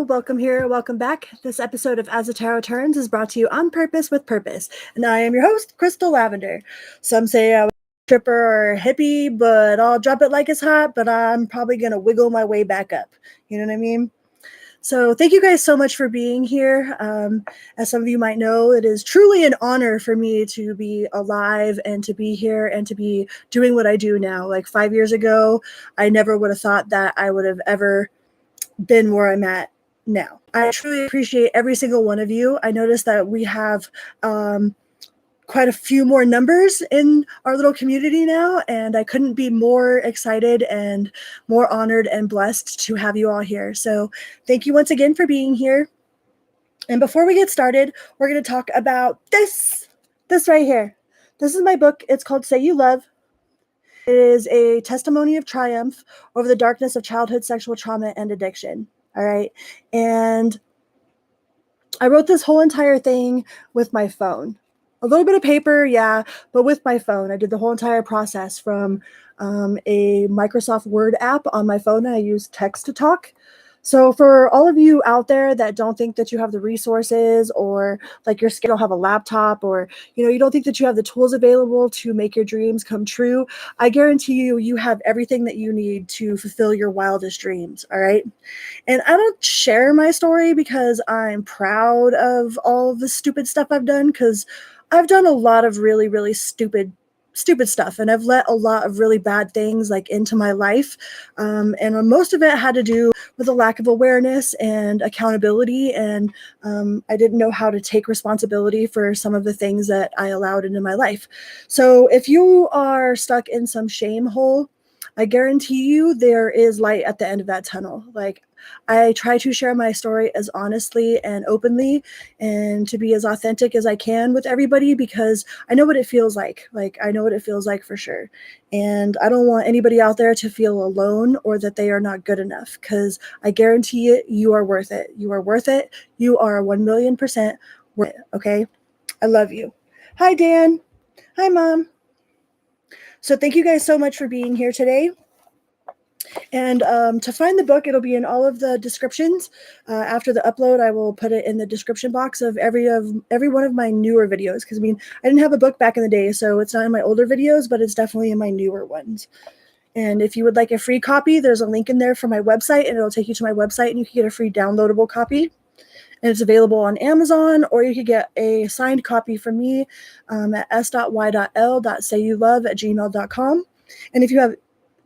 welcome here, welcome back. This episode of As the Tarot Turns is brought to you on purpose with purpose, and I am your host, Crystal Lavender. Some say I was a stripper or a hippie, but I'll drop it like it's hot, but I'm probably going to wiggle my way back up. You know what I mean? So thank you guys so much for being here. As some of you might know, it is truly an honor for me to be alive and to be here and to be doing what I do now. Like 5 years ago, I never would have thought that I would have ever been where I'm at now. I truly appreciate every single one of you. I noticed that we have quite a few more numbers in our little community now, and I couldn't be more excited and more honored and blessed to have you all here. So thank you once again for being here. And before we get started, we're going to talk about this right here. This is my book. It's called Say You Love. It is a testimony of triumph over the darkness of childhood sexual trauma and addiction. All right. And I wrote this whole entire thing with my phone. A little bit of paper, yeah, but with my phone. I did the whole entire process from a Microsoft Word app on my phone. I use text to talk. So for all of you out there that don't think that you have the resources, or like you're scared, don't have a laptop, or you don't think that you have the tools available to make your dreams come true, I guarantee you have everything that you need to fulfill your wildest dreams. All right. And I don't share my story because I'm proud of all of the stupid stuff I've done, because I've done a lot of really, really stupid stuff, and I've let a lot of really bad things like into my life, and most of it had to do with a lack of awareness and accountability, and I didn't know how to take responsibility for some of the things that I allowed into my life. So if you are stuck in some shame hole, I guarantee you there is light at the end of that tunnel. Like, I try to share my story as honestly and openly and to be as authentic as I can with everybody, because I know what it feels like. Like, I know what it feels like for sure. And I don't want anybody out there to feel alone or that they are not good enough, because I guarantee it, you are worth it. You are worth it. You are 1,000,000% worth it. Okay. I love you. Hi, Dan. Hi, Mom. So thank you guys so much for being here today. And to find the book, it'll be in all of the descriptions. After the upload, I will put it in the description box of every one of my newer videos. Because I didn't have a book back in the day, so it's not in my older videos, but it's definitely in my newer ones. And if you would like a free copy, there's a link in there for my website, and it'll take you to my website, and you can get a free downloadable copy. And it's available on Amazon, or you could get a signed copy from me at s.y.l.sayyoulove@gmail.com. And if you have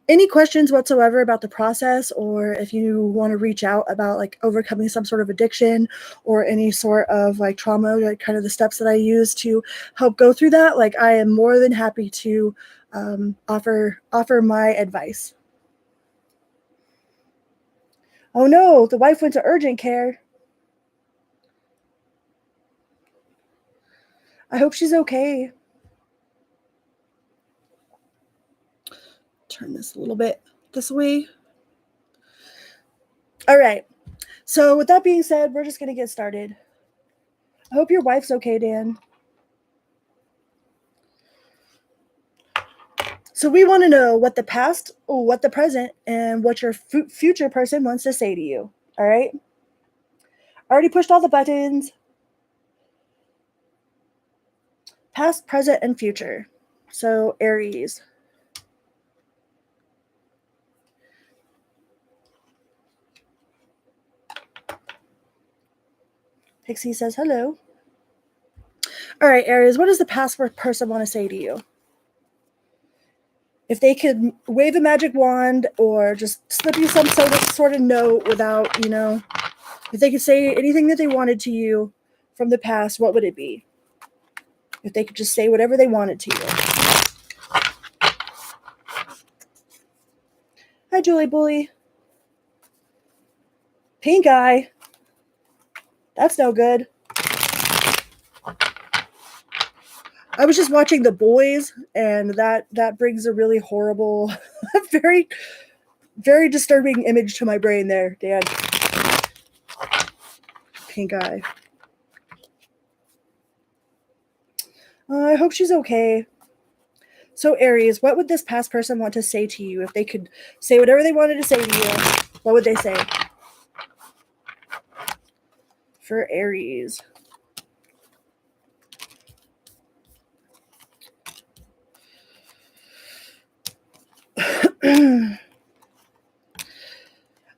any questions whatsoever about the process, or if you want to reach out about like overcoming some sort of addiction or any sort of like trauma, like kind of the steps that I use to help go through that, like I am more than happy to offer my advice. Oh no, the wife went to urgent care. I hope she's okay. Turn this a little bit this way. All right. So with that being said, we're just going to get started. I hope your wife's okay, Dan. So we want to know what the past, what the present, and what your future person wants to say to you. All right. I already pushed all the buttons. Past, present, and future. So Aries. Pixie says hello. All right, Aries, what does the past person want to say to you? If they could wave a magic wand or just slip you some sort of note without, if they could say anything that they wanted to you from the past, what would it be? If they could just say whatever they wanted to you. Hi, Julie Bully. Pink eye. That's no good. I was just watching The Boys, and that brings a really horrible, very, very disturbing image to my brain there, Dan. Pink eye. I hope she's okay. So Aries, what would this past person want to say to you? If they could say whatever they wanted to say to you, what would they say? for Aries.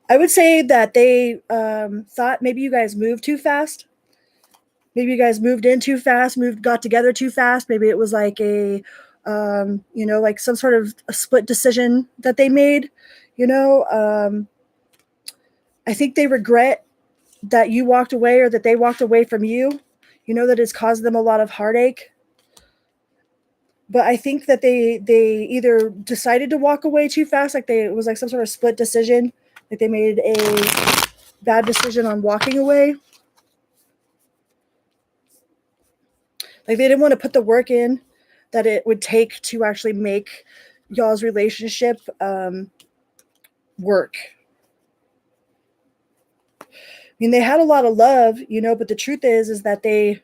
I would say that they thought maybe you guys moved too fast. Maybe you guys moved in too fast, got together too fast. Maybe it was like a, like some sort of a split decision that they made. I think they regret that you walked away or that they walked away from you. That it's caused them a lot of heartache. But I think that they either decided to walk away too fast, it was like some sort of split decision, like they made a bad decision on walking away. Like they didn't want to put the work in that it would take to actually make y'all's relationship work. I mean, they had a lot of love, but the truth is that they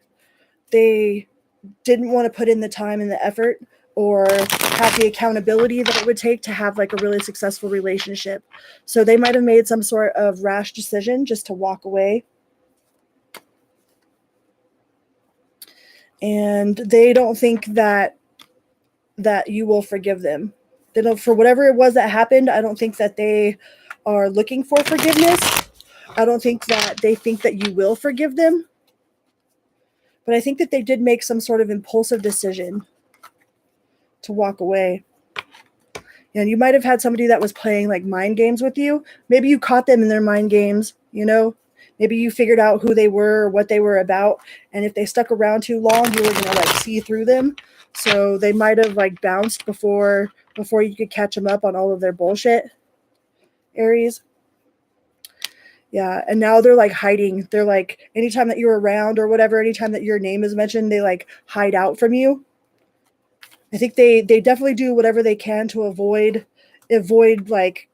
didn't want to put in the time and the effort or have the accountability that it would take to have like a really successful relationship. So they might have made some sort of rash decision just to walk away. And they don't think that you will forgive them. They don't, for whatever it was that happened, I don't think that they are looking for forgiveness. I don't think that they think that you will forgive them. But I think that they did make some sort of impulsive decision to walk away. And you might have had somebody that was playing like mind games with you. Maybe you caught them in their mind games, Maybe you figured out who they were or what they were about. And if they stuck around too long, you were going to like see through them. So they might have like bounced before you could catch them up on all of their bullshit, Aries. Yeah, and now they're like hiding. They're like, anytime that you're around or whatever, anytime that your name is mentioned, they like hide out from you. I think they definitely do whatever they can to avoid like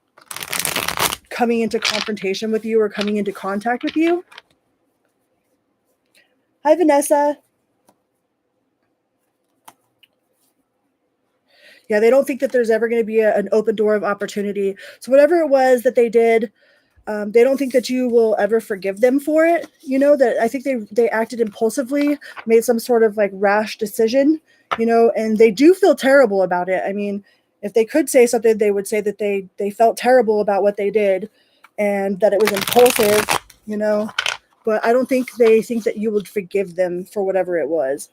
coming into confrontation with you or coming into contact with you. Hi, Vanessa. Yeah, they don't think that there's ever going to be an open door of opportunity. So whatever it was that they did, they don't think that you will ever forgive them for it. That I think they acted impulsively, made some sort of like rash decision, and they do feel terrible about it. I mean, if they could say something, they would say that they felt terrible about what they did and that it was impulsive, but I don't think they think that you would forgive them for whatever it was.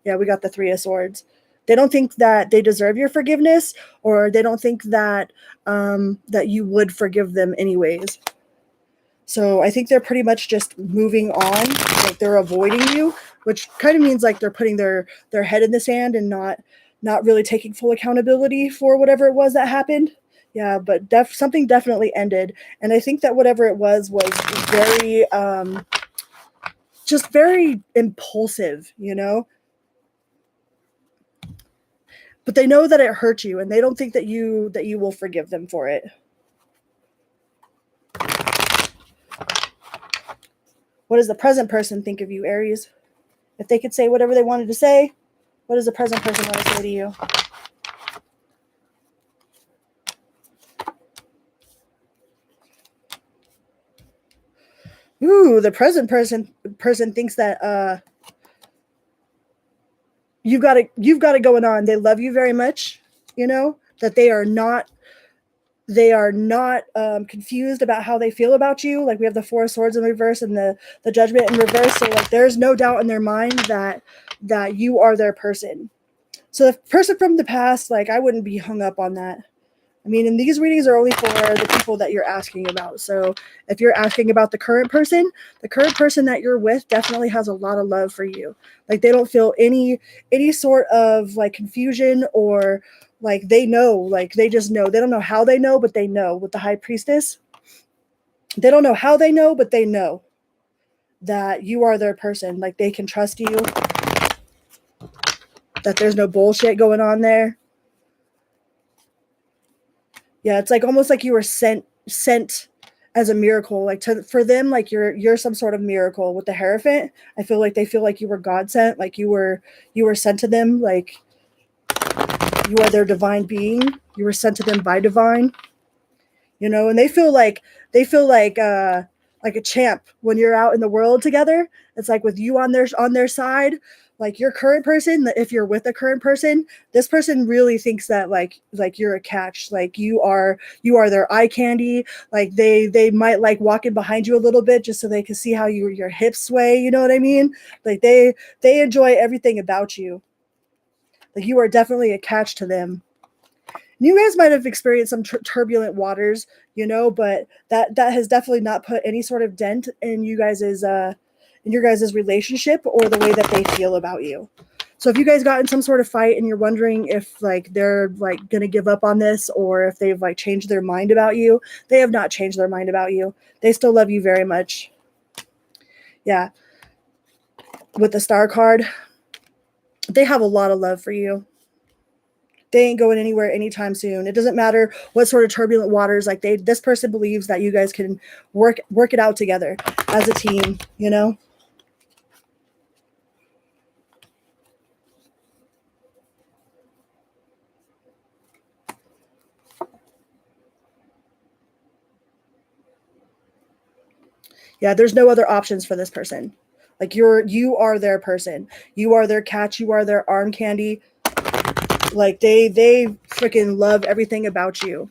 Yeah, we got the 3 of Swords. They don't think that they deserve your forgiveness, or they don't think that that you would forgive them anyways. So I think they're pretty much just moving on, like they're avoiding you, which kind of means like they're putting their head in the sand and not really taking full accountability for whatever it was that happened. Yeah, but something definitely ended, and I think that whatever it was very just very impulsive, But they know that it hurt you, and they don't think that you will forgive them for it. What does the present person think of you, Aries? If they could say whatever they wanted to say, what does the present person want to say to you? Ooh, the present person thinks that you've got it going on. They love you very much, that they are not confused about how they feel about you. Like we have the 4 of Swords in reverse and the Judgment in reverse. So like there's no doubt in their mind that you are their person. So the person from the past, like I wouldn't be hung up on that. I mean, and these readings are only for the people that you're asking about. So if you're asking about the current person that you're with definitely has a lot of love for you. Like they don't feel any sort of like confusion or like they know, like they just know. They don't know how they know, but they know. With the High Priestess, they don't know how they know, but they know that you are their person. Like they can trust you, that there's no bullshit going on there. Yeah, it's like almost like you were sent as a miracle, like for them, like you're some sort of miracle. With the Hierophant, I feel like they feel like you were God sent, like you were sent to them, like you are their divine being. You were sent to them by divine, and they feel like like a champ when you're out in the world together. It's like with you on their side, like your current person, if you're with a current person, this person really thinks that like you're a catch, like you are their eye candy. Like they might like walking behind you a little bit just so they can see how your hips sway, you know what I mean? Like they enjoy everything about you. Like you are definitely a catch to them. You guys might have experienced some turbulent waters, but that has definitely not put any sort of dent in your guys' relationship or the way that they feel about you. So if you guys got in some sort of fight and you're wondering if like they're like gonna give up on this or if they've like changed their mind about you, they have not changed their mind about you. They still love you very much. Yeah. With the star card, they have a lot of love for you. They ain't going anywhere anytime soon. It doesn't matter what sort of turbulent waters. Like this person believes that you guys can work it out together as a team. Yeah, there's no other options for this person. Like you are their person. You are their catch. You are their arm candy. Like they freaking love everything about you.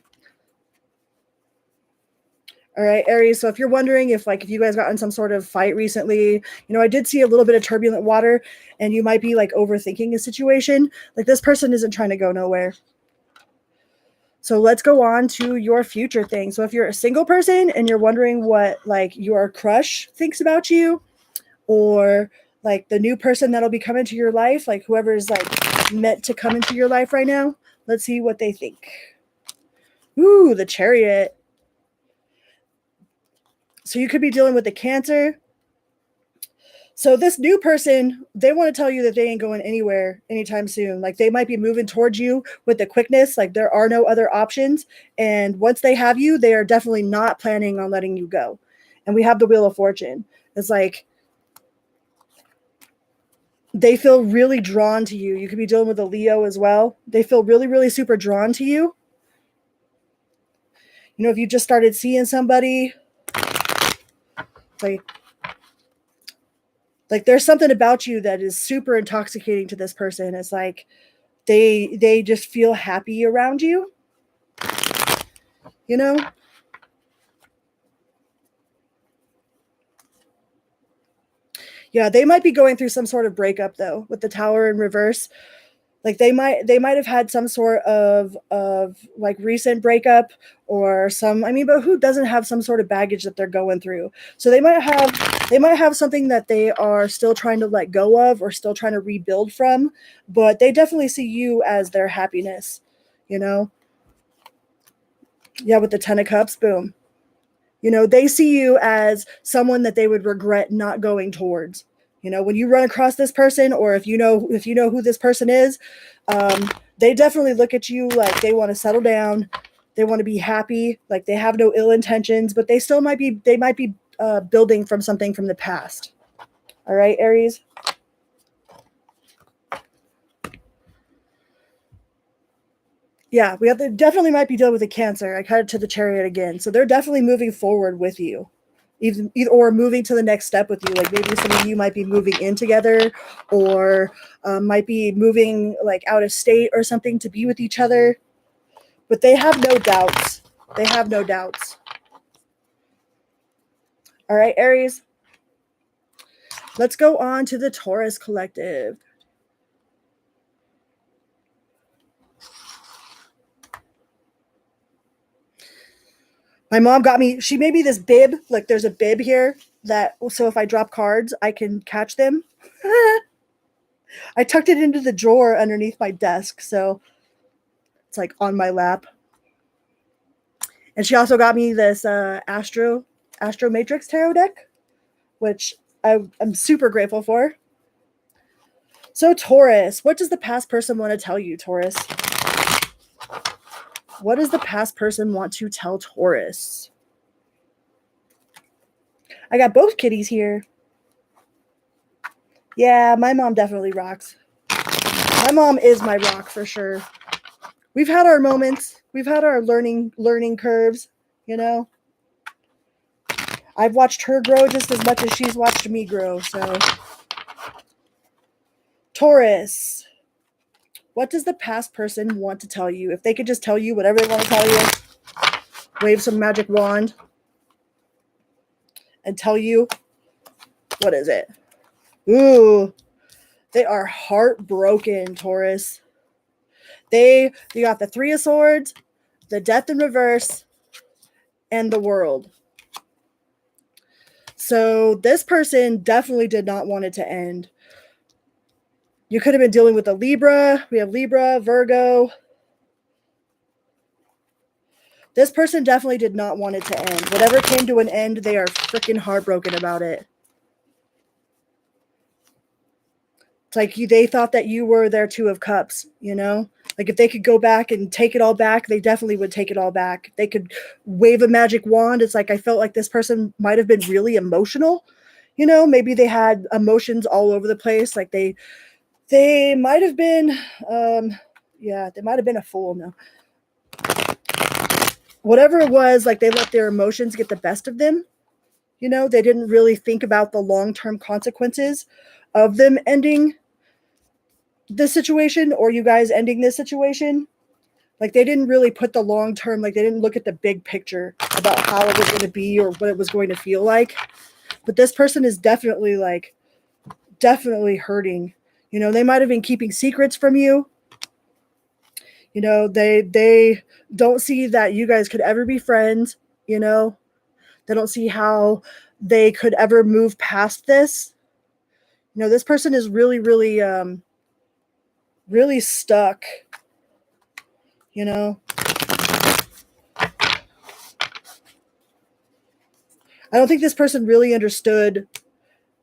All right, Aries. So if you're wondering if you guys got in some sort of fight recently, I did see a little bit of turbulent water and you might be like overthinking a situation. Like this person isn't trying to go nowhere. So let's go on to your future thing. So if you're a single person and you're wondering what like your crush thinks about you or like the new person that'll be coming to your life, like whoever's like meant to come into your life right now, let's see what they think. Ooh, the Chariot. So you could be dealing with the Cancer. So this new person, they want to tell you that they ain't going anywhere anytime soon. Like they might be moving towards you with the quickness. Like there are no other options. And once they have you, they are definitely not planning on letting you go. And we have the Wheel of Fortune. It's like they feel really drawn to you. You could be dealing with a Leo as well. They feel really, really super drawn to you. If you just started seeing somebody, like there's something about you that is super intoxicating to this person. It's like they just feel happy around you. Yeah, they might be going through some sort of breakup though with the Tower in reverse. Like they might have had some sort of like recent breakup or but who doesn't have some sort of baggage that they're going through? So they might have something that they are still trying to let go of or still trying to rebuild from, but they definitely see you as their happiness, Yeah, with the 10 of Cups, boom. They see you as someone that they would regret not going towards. When you run across this person, or if you know who this person is, they definitely look at you like they want to settle down. They want to be happy. Like they have no ill intentions, but they still might be building from something from the past. All right, Aries. Yeah, definitely might be dealing with a Cancer. I cut it to the Chariot again. So they're definitely moving forward with you. Either or moving to the next step with you. Like maybe some of you might be moving in together or might be moving like out of state or something to be with each other. But they have no doubts. They have no doubts. All right, Aries. Let's go on to the Taurus collective. My mom she made me this bib. Like there's a bib here so if I drop cards, I can catch them. I tucked it into the drawer underneath my desk, so it's like on my lap. And she also got me this Astro Matrix tarot deck, which I'm super grateful for. So Taurus, what does the past person want to tell you, Taurus? What does the past person want to tell Taurus? I got both kitties here. Yeah, my mom definitely rocks. My mom is my rock for sure. We've had our moments. We've had our learning curves, I've watched her grow just as much as she's watched me grow. So, Taurus, what does the past person want to tell you? If they could just tell you whatever they want to tell you, wave some magic wand and tell you, what is it? Ooh, they are heartbroken, Taurus. You got the Three of Swords, the Death in reverse, and the World. So this person definitely did not want it to end. You could have been dealing with a Libra. We have Libra, Virgo. This person definitely did not want it to end. Whatever came to an end, they are freaking heartbroken about it. It's like they thought that you were their Two of Cups, you know? Like if they could go back and take it all back, they definitely would take it all back. They could wave a magic wand. It's like I felt like this person might have been really emotional. You know, maybe they had emotions all over the place. Like they might have been, they might have been a fool. No. Whatever it was, like they let their emotions get the best of them. You know, they didn't really think about the long-term consequences of them ending this situation or you guys ending this situation. Like they didn't really put the long-term, like they didn't look at the big picture about how it was going to be or what it was going to feel like. But this person is definitely hurting. You know, they might have been keeping secrets from you. You know, they don't see that you guys could ever be friends, you know. They don't see how they could ever move past this. You know, this person is really, really, really stuck, you know. I don't think this person really understood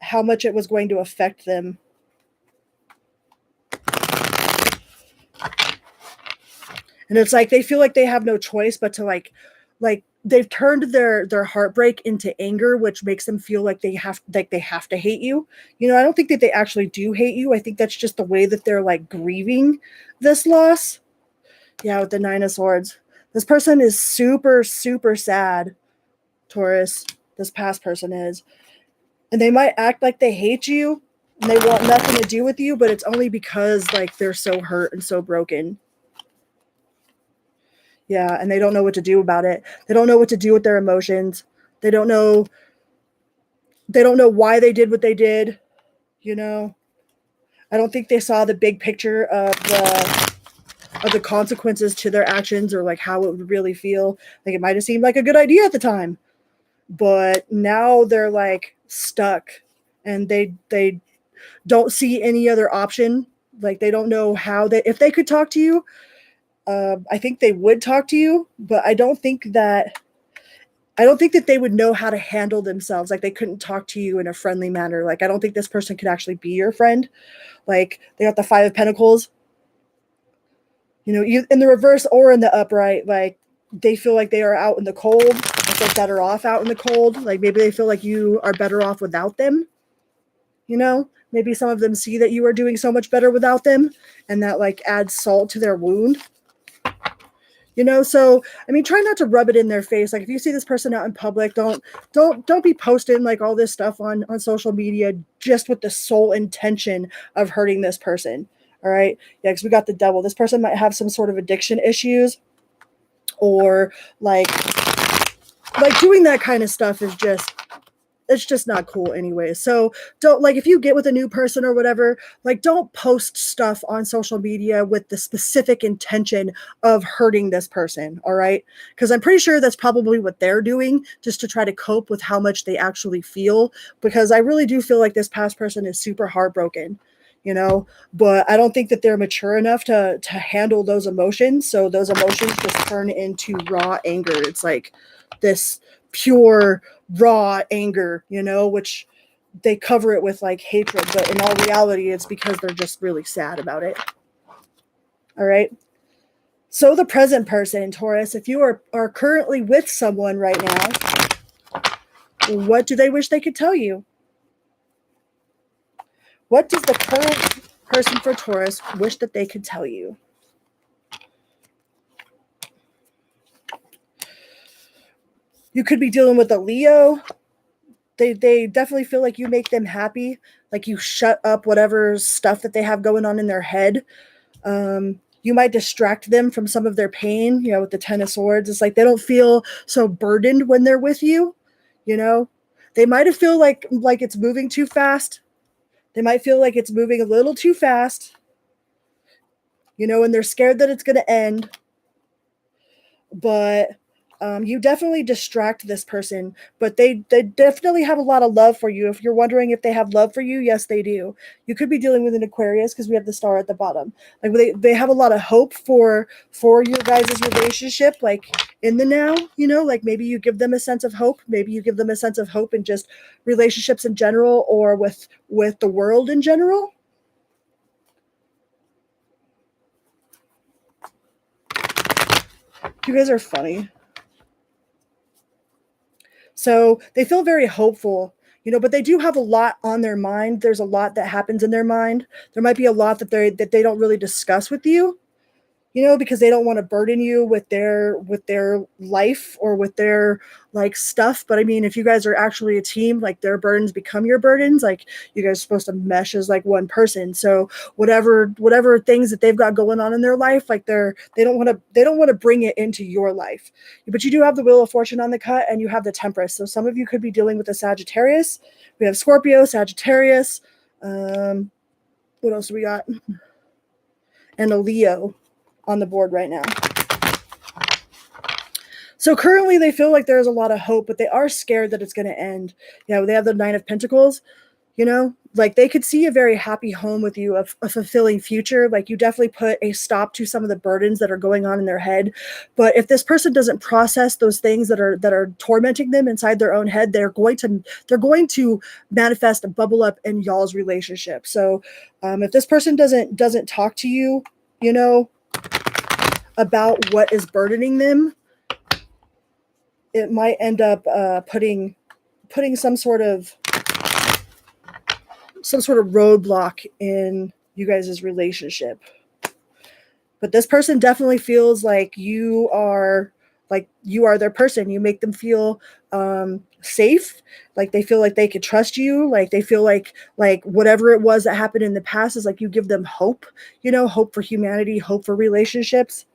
how much it was going to affect them. And it's like they feel like they have no choice but to like they've turned their heartbreak into anger, which makes them feel like they have to hate you. You know, I don't think that they actually do hate you. I think that's just the way that they're like grieving this loss. Yeah, with the Nine of Swords. This person is super, super sad, Taurus. This past person is. And they might act like they hate you and they want nothing to do with you, but it's only because like they're so hurt and so broken. Yeah, and they don't know what to do about it. They don't know what to do with their emotions. They don't know why they did what they did, you know. I don't think they saw the big picture of the consequences to their actions or like how it would really feel. Like it might have seemed like a good idea at the time, but now they're like stuck and they don't see any other option. Like they don't know how if they could talk to you, I think they would talk to you, but I don't think that they would know how to handle themselves. Like they couldn't talk to you in a friendly manner. Like I don't think this person could actually be your friend. Like they got the Five of Pentacles. You know, in the reverse or in the upright, like they feel like they are out in the cold. Like they're better off out in the cold. Like maybe they feel like you are better off without them. You know, maybe some of them see that you are doing so much better without them, and that like adds salt to their wound. You know, so I mean, try not to rub it in their face. Like if you see this person out in public, don't be posting like all this stuff on social media just with the sole intention of hurting this person. All right, yeah, because we got the Devil. This person might have some sort of addiction issues, or like doing that kind of stuff is just, it's just not cool anyway. So don't, like, if you get with a new person or whatever, like don't post stuff on social media with the specific intention of hurting this person. All right. Because I'm pretty sure that's probably what they're doing just to try to cope with how much they actually feel. Because I really do feel like this past person is super heartbroken, you know, but I don't think that they're mature enough to handle those emotions. So those emotions just turn into raw anger. It's like this pure raw anger, you know, which they cover it with like hatred, but in all reality, it's because they're just really sad about it. All right. So the present person, Taurus, if you are currently with someone right now, what do they wish they could tell you? What does the current person for Taurus wish that they could tell you? You could be dealing with a Leo, They definitely feel like you make them happy, like you shut up whatever stuff that they have going on in their head. You might distract them from some of their pain, with the Ten of Swords. It's like they don't feel so burdened when they're with you, you know. They might have feel like it's moving too fast. They might feel like it's moving a little too fast, and they're scared that it's going to end. But you definitely distract this person, but they definitely have a lot of love for you. If you're wondering if they have love for you, yes, they do. You could be dealing with an Aquarius because we have the star at the bottom. Like they have a lot of hope for your guys' relationship, like in the now, like maybe you give them a sense of hope. Maybe you give them a sense of hope in just relationships in general or with the world in general. You guys are funny. So they feel very hopeful, but they do have a lot on their mind. There's a lot that happens in their mind. There might be a lot that they don't really discuss with you, because they don't want to burden you with their life or with their like stuff. But I mean, if you guys are actually a team, like their burdens become your burdens. Like you guys are supposed to mesh as like one person. So whatever things that they've got going on in their life, like they don't want to bring it into your life. But you do have the Wheel of Fortune on the cut, and you have the Temperance. So some of you could be dealing with a Sagittarius. We have Scorpio, Sagittarius. What else do we got? And a Leo on the board right now. So currently they feel like there's a lot of hope, but they are scared that it's going to end. They have the Nine of Pentacles, like they could see a very happy home with you, a fulfilling future. Like you definitely put a stop to some of the burdens that are going on in their head. But if this person doesn't process those things that are tormenting them inside their own head, they're going to manifest a bubble up in y'all's relationship. So if this person doesn't talk to you, about what is burdening them, it might end up putting some sort of roadblock in you guys' relationship. But this person definitely feels like you are their person. You make them feel safe, like they feel like they could trust you, like they feel like whatever it was that happened in the past is like you give them hope, hope for humanity, hope for relationships.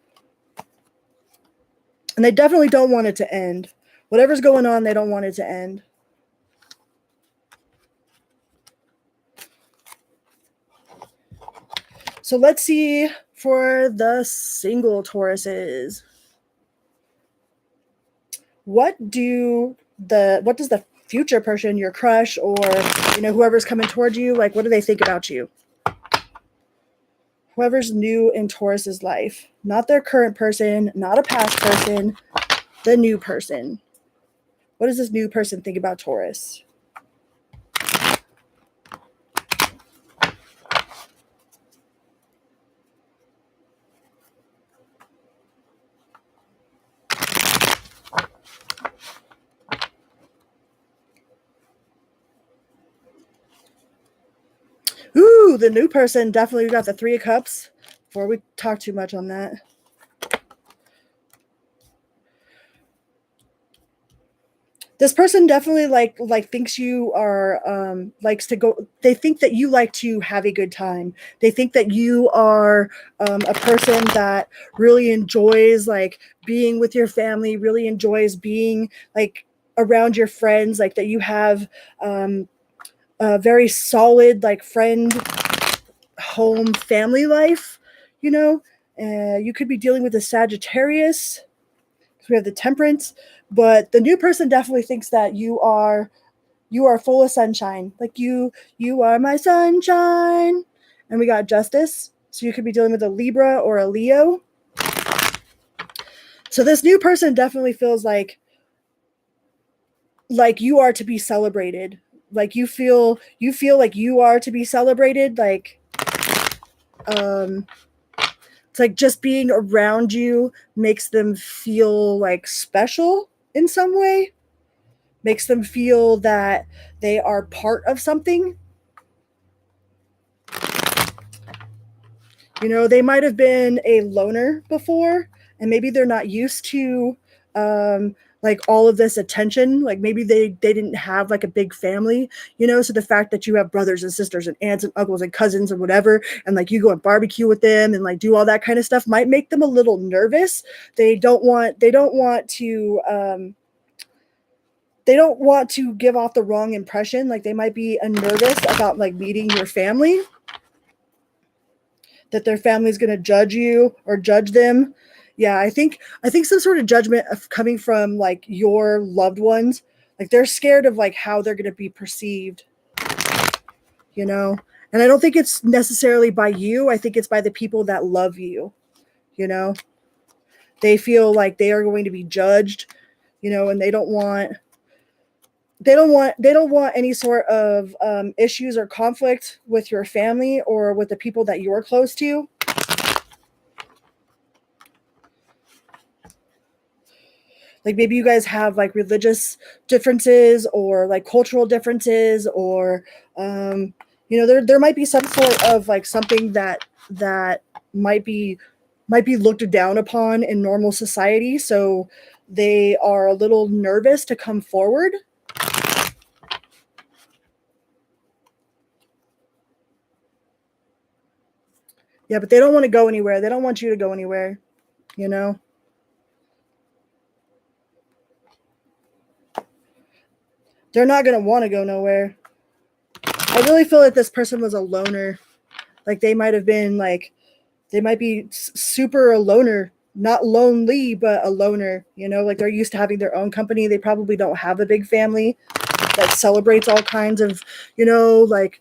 And they definitely don't want it to end. Whatever's going on, they don't want it to end. So let's see for the single Tauruses. What does the future person, your crush or whoever's coming towards you, like what do they think about you? Whoever's new in Taurus's life, not their current person, not a past person, the new person. What does this new person think about Taurus? Ooh, the new person definitely got the Three of Cups. Before we talk too much on that. This person definitely like thinks you are likes to go. They think that you like to have a good time. They think that you are a person that really enjoys like being with your family, really enjoys being like around your friends, like that you have a very solid like friend, home, family life. You could be dealing with a Sagittarius. We have the Temperance, but the new person definitely thinks that you are full of sunshine. Like you are my sunshine. And we got Justice. So you could be dealing with a Libra or a Leo. So this new person definitely feels like you are to be celebrated. Like you feel like you are to be celebrated. Like it's like just being around you makes them feel like special in some way. Makes them feel that they are part of something. They might have been a loner before, and maybe they're not used to like all of this attention. Like maybe they didn't have like a big family, so the fact that you have brothers and sisters and aunts and uncles and cousins and whatever, and like you go and barbecue with them and like do all that kind of stuff might make them a little nervous. They don't want to give off the wrong impression. Like they might be nervous about like meeting your family, that their family's going to judge you or judge them. Yeah, I think some sort of judgment of coming from like your loved ones. Like they're scared of like how they're going to be perceived, And I don't think it's necessarily by you. I think it's by the people that love you, They feel like they are going to be judged, and they don't want any sort of issues or conflict with your family or with the people that you're close to. Like maybe you guys have like religious differences or like cultural differences, or there might be some sort of like something that might be looked down upon in normal society, so they are a little nervous to come forward. Yeah, but they don't want to go anywhere. They don't want you to go anywhere, They're not going to want to go nowhere. I really feel like this person was a loner. Like they might be super a loner, not lonely, but a loner, like they're used to having their own company. They probably don't have a big family that celebrates all kinds of, like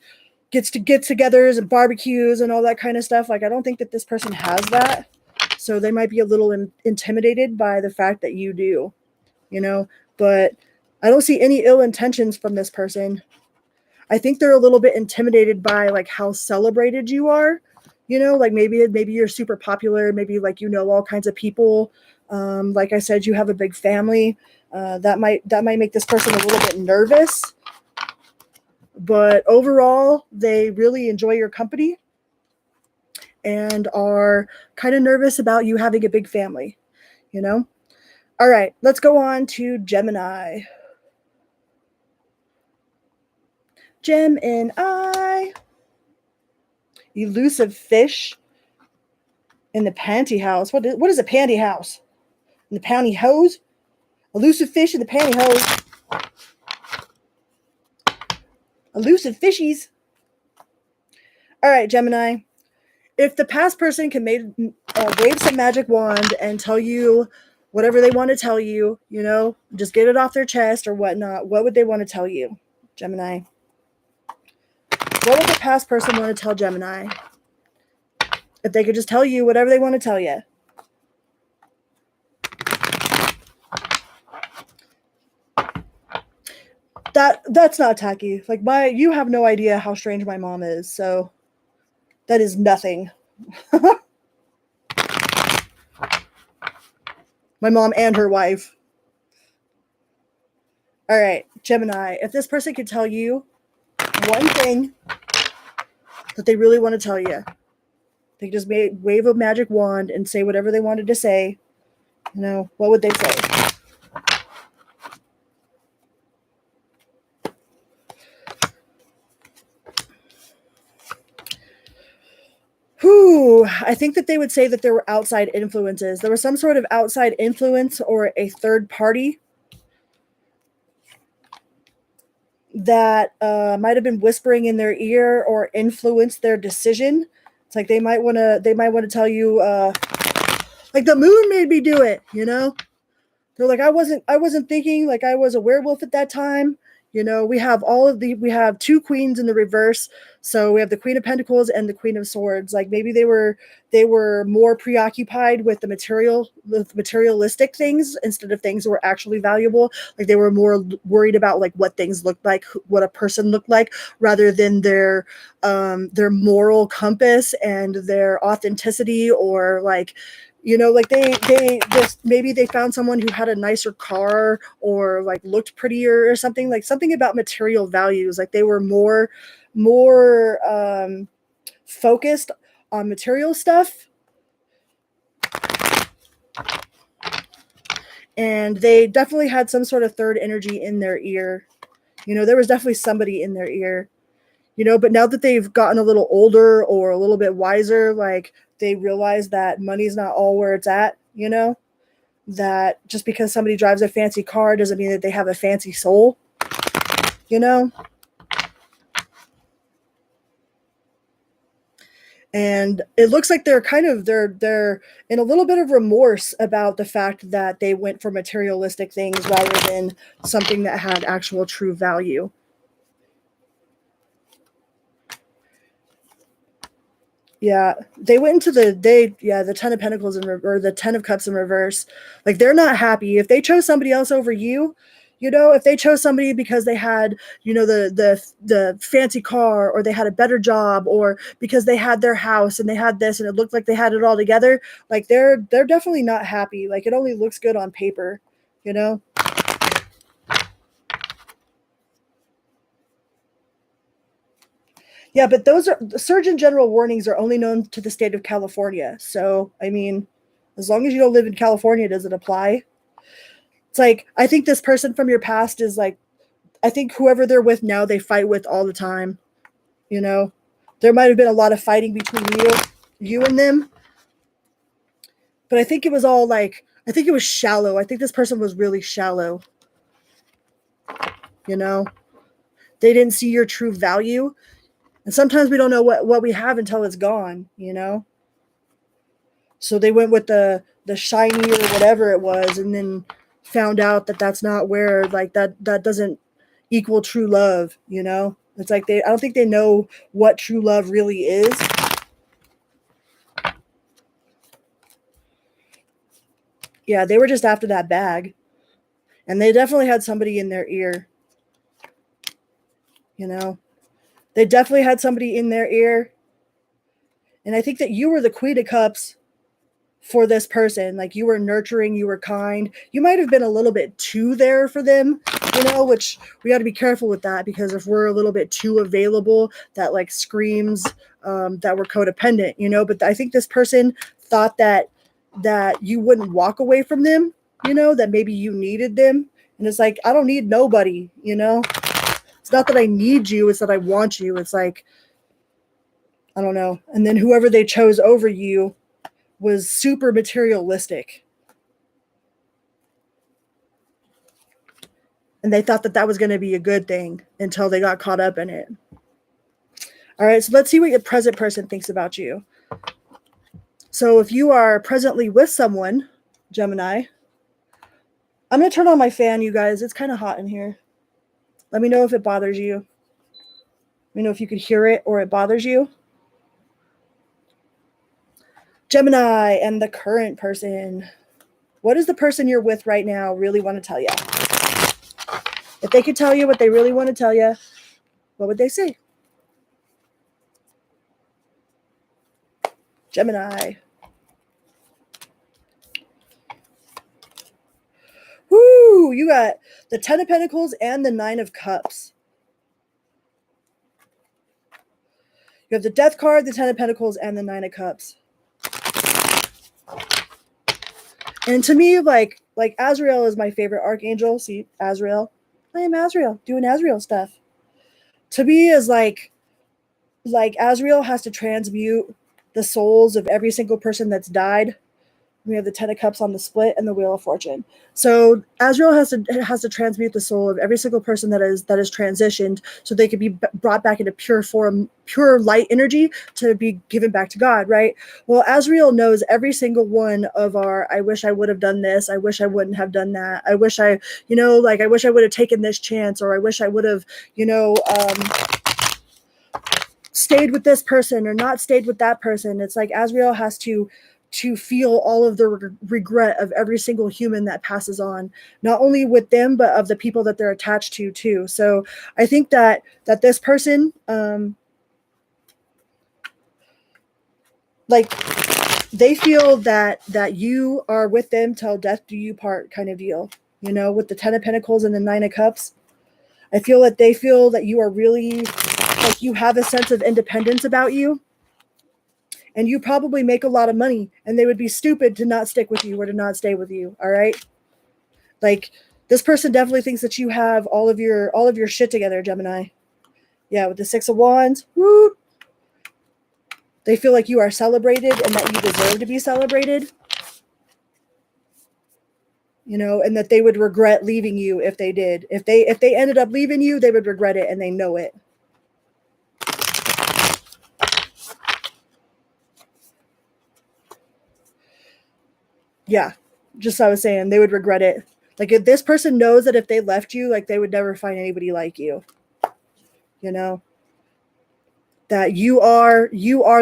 get-togethers and barbecues and all that kind of stuff. Like I don't think that this person has that. So they might be a little intimidated by the fact that you do, but I don't see any ill intentions from this person. I think they're a little bit intimidated by like how celebrated you are, like maybe you're super popular, maybe like all kinds of people. Like I said, you have a big family. That might make this person a little bit nervous. But overall, they really enjoy your company and are kind of nervous about you having a big family, All right, let's go on to Gemini. Gemini. Elusive fish in the panty house. What is a panty house? In the panty hose? Elusive fish in the pantyhose. Elusive fishies. All right, Gemini. If the past person can wave some magic wand and tell you whatever they want to tell you, just get it off their chest or whatnot, what would they want to tell you, Gemini? What would the past person want to tell Gemini? If they could just tell you whatever they want to tell you. That's not tacky. Like you have no idea how strange my mom is, so that is nothing. My mom and her wife. All right, Gemini, if this person could tell you one thing that they really want to tell you, they just wave a magic wand and say whatever they wanted to say, what would they say? I think that they would say that there were outside influences. There was some sort of outside influence or a third party that might have been whispering in their ear or influenced their decision. It's like they might want to tell you, like the moon made me do it. They're like, I wasn't thinking, like I was a werewolf at that time. We have two queens in the reverse. So we have the Queen of Pentacles and the Queen of Swords. Like maybe they were more preoccupied with the materialistic things instead of things that were actually valuable. Like they were more worried about like what things looked like, what a person looked like, rather than their moral compass and their authenticity, or like, like they just maybe they found someone who had a nicer car or like looked prettier or something, like something about material values. Like they were more focused on material stuff. And they definitely had some sort of third energy in their ear. There was definitely somebody in their ear. But now that they've gotten a little older or a little bit wiser, like they realize that money's not all where it's at, that just because somebody drives a fancy car doesn't mean that they have a fancy soul, And it looks like they're in a little bit of remorse about the fact that they went for materialistic things rather than something that had actual true value. Yeah, they went into the 10 of Pentacles or the 10 of Cups in reverse. Like they're not happy if they chose somebody else over you. If they chose somebody because they had, the fancy car, or they had a better job, or because they had their house and they had this and it looked like they had it all together, like they're definitely not happy. Like it only looks good on paper, Yeah, but those are the Surgeon General warnings are only known to the state of California. So, I mean, as long as you don't live in California, does it apply? It's like, I think this person from your past is like, I think whoever they're with now, they fight with all the time. There might have been a lot of fighting between you and them. But I think it was all like, I think it was shallow. I think this person was really shallow. They didn't see your true value. And sometimes we don't know what we have until it's gone, So they went with the shiny or whatever it was, and then found out that that's not where, like, that doesn't equal true love, It's like I don't think they know what true love really is. Yeah, they were just after that bag. And they definitely had somebody in their ear. They definitely had somebody in their ear. And I think that you were the Queen of Cups for this person. Like you were nurturing, you were kind. You might have been a little bit too there for them, which we got to be careful with that, because if we're a little bit too available, that like screams that we're codependent, But I think this person thought that you wouldn't walk away from them, that maybe you needed them. And it's like, I don't need nobody, It's not that I need you, it's that I want you. It's like, I don't know. And then whoever they chose over you was super materialistic. And they thought that that was going to be a good thing until they got caught up in it. All right, so let's see what your present person thinks about you. So if you are presently with someone, Gemini, I'm going to turn on my fan, you guys. It's kind of hot in here. Let me know if it bothers you. Let me know if you could hear it or it bothers you. Gemini and the current person. What does the person you're with right now really want to tell you? If they could tell you what they really want to tell you, what would they say? Gemini. Woo! You got the 10 of Pentacles and the 9 of Cups. You have the Death card, the 10 of Pentacles, and the 9 of Cups. And to me, like Azrael is my favorite archangel. See, Azrael. I am Azrael, doing Azrael stuff. To me is like Azrael has to transmute the souls of every single person that's died. We have the 10 of Cups on the split and the Wheel of Fortune. So Azrael has to transmute the soul of every single person that is transitioned, so they could be brought back into pure form, pure light energy, to be given back to God, right? Well, Azrael knows every single one of our, I wish I would have done this, I wish I wouldn't have done that, I wish I, I wish I would have taken this chance, or I wish I would have, stayed with this person or not stayed with that person. It's like Azrael has to feel all of the regret of every single human that passes on, not only with them, but of the people that they're attached to too. So I think that this person, they feel that you are with them till death do you part kind of deal, with the 10 of Pentacles and the 9 of Cups. I feel that they feel that you are really, like, you have a sense of independence about you. And you probably make a lot of money, and they would be stupid to not stick with you or to not stay with you. All right. Like, this person definitely thinks that you have all of your shit together, Gemini. Yeah, with the Six of Wands. Woo! They feel like you are celebrated and that you deserve to be celebrated. You know, and that they would regret leaving you if they did. If they ended up leaving you, they would regret it, and they know it. Yeah, just I was saying, they would regret it. Like, if this person knows that if they left you, like, they would never find anybody like you. You know, that you are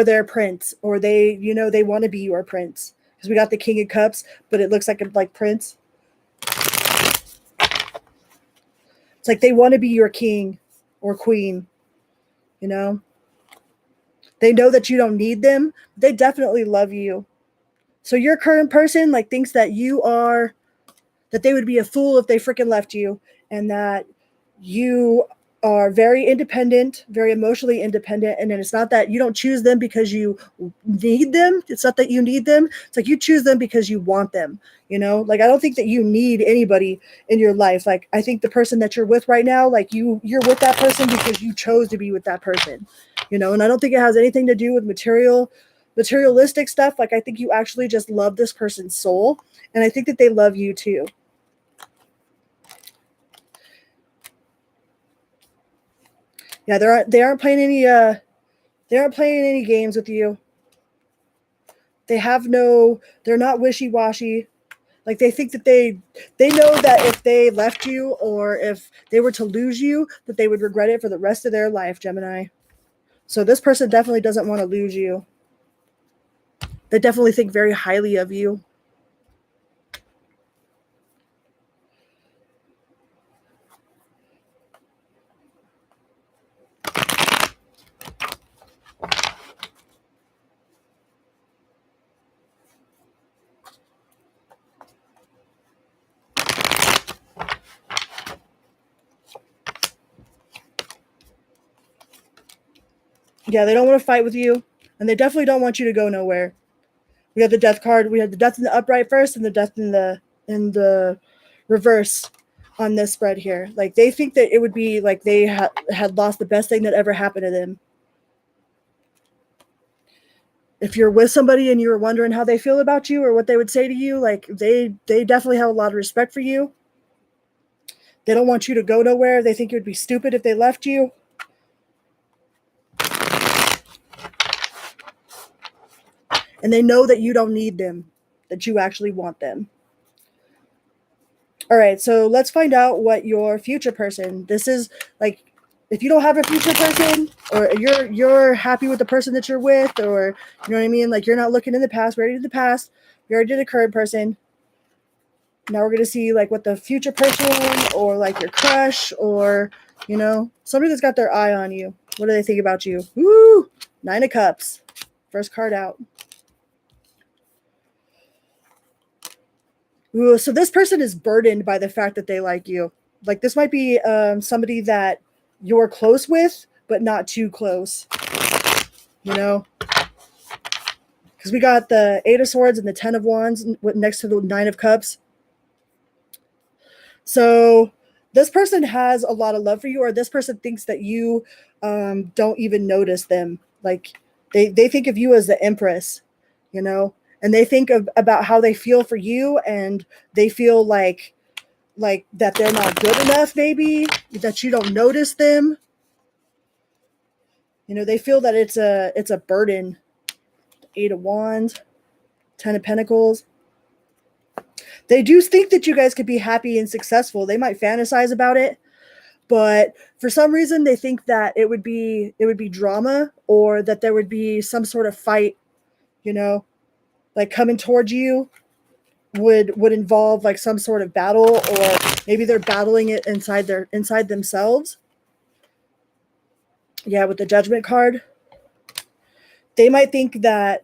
their prince, or they, you know, they want to be your prince. Because we got the King of Cups, but it looks like a like prince. It's like they want to be your king or queen. You know, they know that you don't need them. They definitely love you. So your current person like thinks that you are, that they would be a fool if they freaking left you, and that you are very independent, very emotionally independent. And then it's not that you don't choose them because you need them. It's not that you need them. It's like you choose them because you want them. You know, like, I don't think that you need anybody in your life. Like, I think the person that you're with right now, like, you're with that person because you chose to be with that person. You know, and I don't think it has anything to do with materialistic stuff. Like, I think you actually just love this person's soul, and I think that they love you too. Yeah, they aren't playing any games with you. They're not wishy-washy. Like, they think that they know that if they left you, or if they were to lose you, that they would regret it for the rest of their life, Gemini. So this person definitely doesn't want to lose you. They definitely think very highly of you. Yeah, they don't want to fight with you, and they definitely don't want you to go nowhere. We have the Death card. We have the Death in the upright first, and the Death in the reverse on this spread here. Like, they think that it would be like they had lost the best thing that ever happened to them. If you're with somebody and you were wondering how they feel about you or what they would say to you, like, they definitely have a lot of respect for you. They don't want you to go nowhere. They think it would be stupid if they left you. And they know that you don't need them, that you actually want them. All right, so let's find out what your future person. This is like, if you don't have a future person, or you're happy with the person that you're with, or you know what I mean, like, you're not looking in the past. We already did the past. We already did the current person. Now we're gonna see like what the future person, or like your crush, or, you know, somebody that's got their eye on you. What do they think about you? Woo! 9 of Cups. First card out. Ooh, so this person is burdened by the fact that they like you. Like, this might be somebody that you're close with, but not too close. You know? Because we got the 8 of Swords and the 10 of Wands next to the 9 of Cups. So this person has a lot of love for you, or this person thinks that you don't even notice them. Like, they think of you as the Empress, you know? And they think about how they feel for you, and they feel like that they're not good enough, maybe, that you don't notice them. You know, they feel that it's a burden. 8 of Wands, 10 of Pentacles. They do think that you guys could be happy and successful. They might fantasize about it, but for some reason they think that it would be drama, or that there would be some sort of fight, you know, like coming towards you would involve like some sort of battle, or maybe they're battling it inside themselves. Yeah, with the Judgment card. They might think that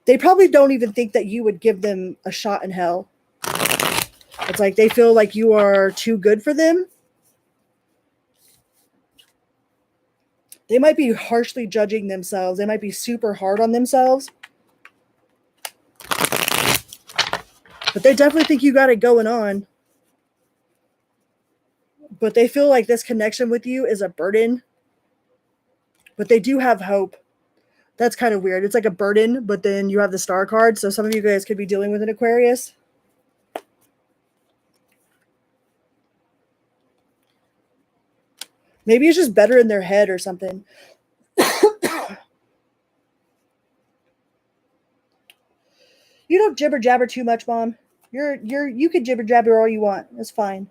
they probably don't even think that you would give them a shot in hell. It's like they feel like you are too good for them. They might be harshly judging themselves. They might be super hard on themselves. But they definitely think you got it going on. But they feel like this connection with you is a burden. But they do have hope. That's kind of weird. It's like a burden, but then you have the star card. So some of you guys could be dealing with an Aquarius. Maybe it's just better in their head or something. You don't jibber jabber too much, Mom. You can jibber jabber all you want. It's fine.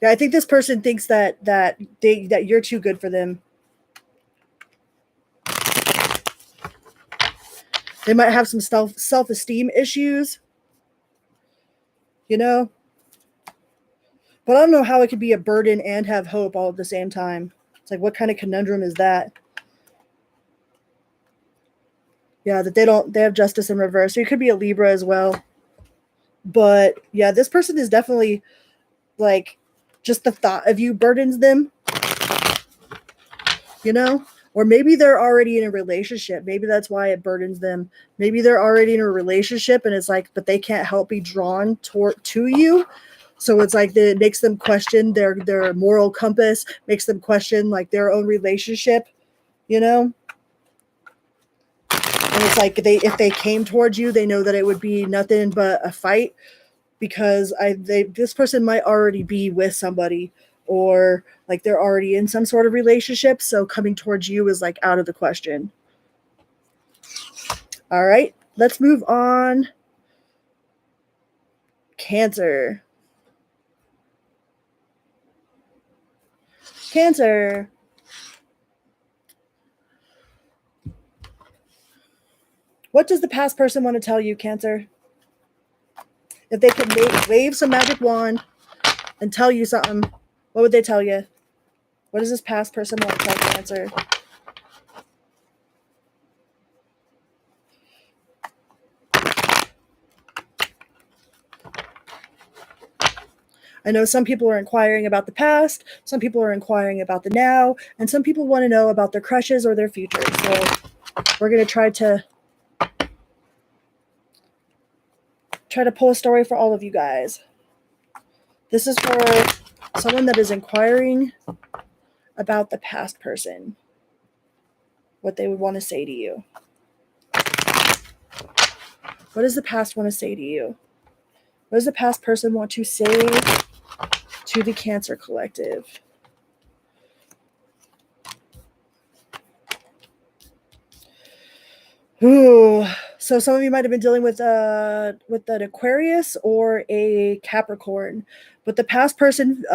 Yeah, I think this person thinks that you're too good for them. They might have some self-esteem issues, you know? But I don't know how it could be a burden and have hope all at the same time. It's like, what kind of conundrum is that? Yeah, that they have justice in reverse. So you could be a Libra as well. But yeah, this person is definitely like, just the thought of you burdens them, you know? Or maybe they're already in a relationship. Maybe that's why it burdens them. Maybe they're already in a relationship and it's like, but they can't help be drawn to you. So it's like it makes them question their moral compass, makes them question like their own relationship, you know? And it's like if they came towards you, they know that it would be nothing but a fight because this person might already be with somebody or like they're already in some sort of relationship. So coming towards you is like out of the question. All right, let's move on. Cancer. Cancer. What does the past person want to tell you, Cancer? If they could wave some magic wand and tell you something, what would they tell you? What does this past person want to tell Cancer? I know some people are inquiring about the past, some people are inquiring about the now, and some people want to know about their crushes or their future. So we're going to try to pull a story for all of you guys. This is for someone that is inquiring about the past person, what they would want to say to you. What does the past want to say to you? What does the past person want to say to the Cancer Collective? Ooh, so some of you might have been dealing with an Aquarius or a Capricorn, but the past person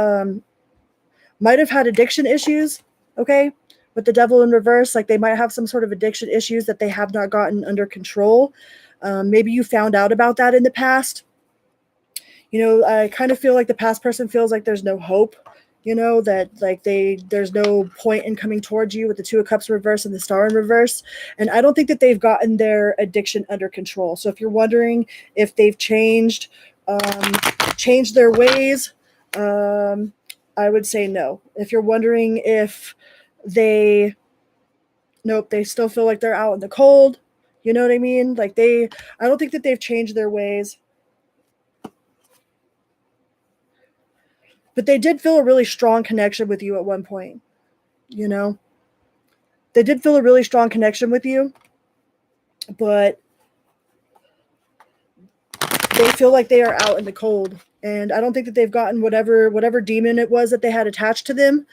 might have had addiction issues, okay? With the Devil in reverse, like they might have some sort of addiction issues that they have not gotten under control. Maybe you found out about that in the past. You know, I kind of feel like the past person feels like there's no hope, you know, that like there's no point in coming towards you with the Two of Cups reverse and the Star in reverse. And I don't think that they've gotten their addiction under control. So if you're wondering if they've changed their ways, I would say no. If you're wondering if they still feel like they're out in the cold, you know what I mean? Like I don't think that they've changed their ways. But they did feel a really strong connection with you at one point, you know? They did feel a really strong connection with you, but they feel like they are out in the cold. And I don't think that they've gotten whatever demon it was that they had attached to them.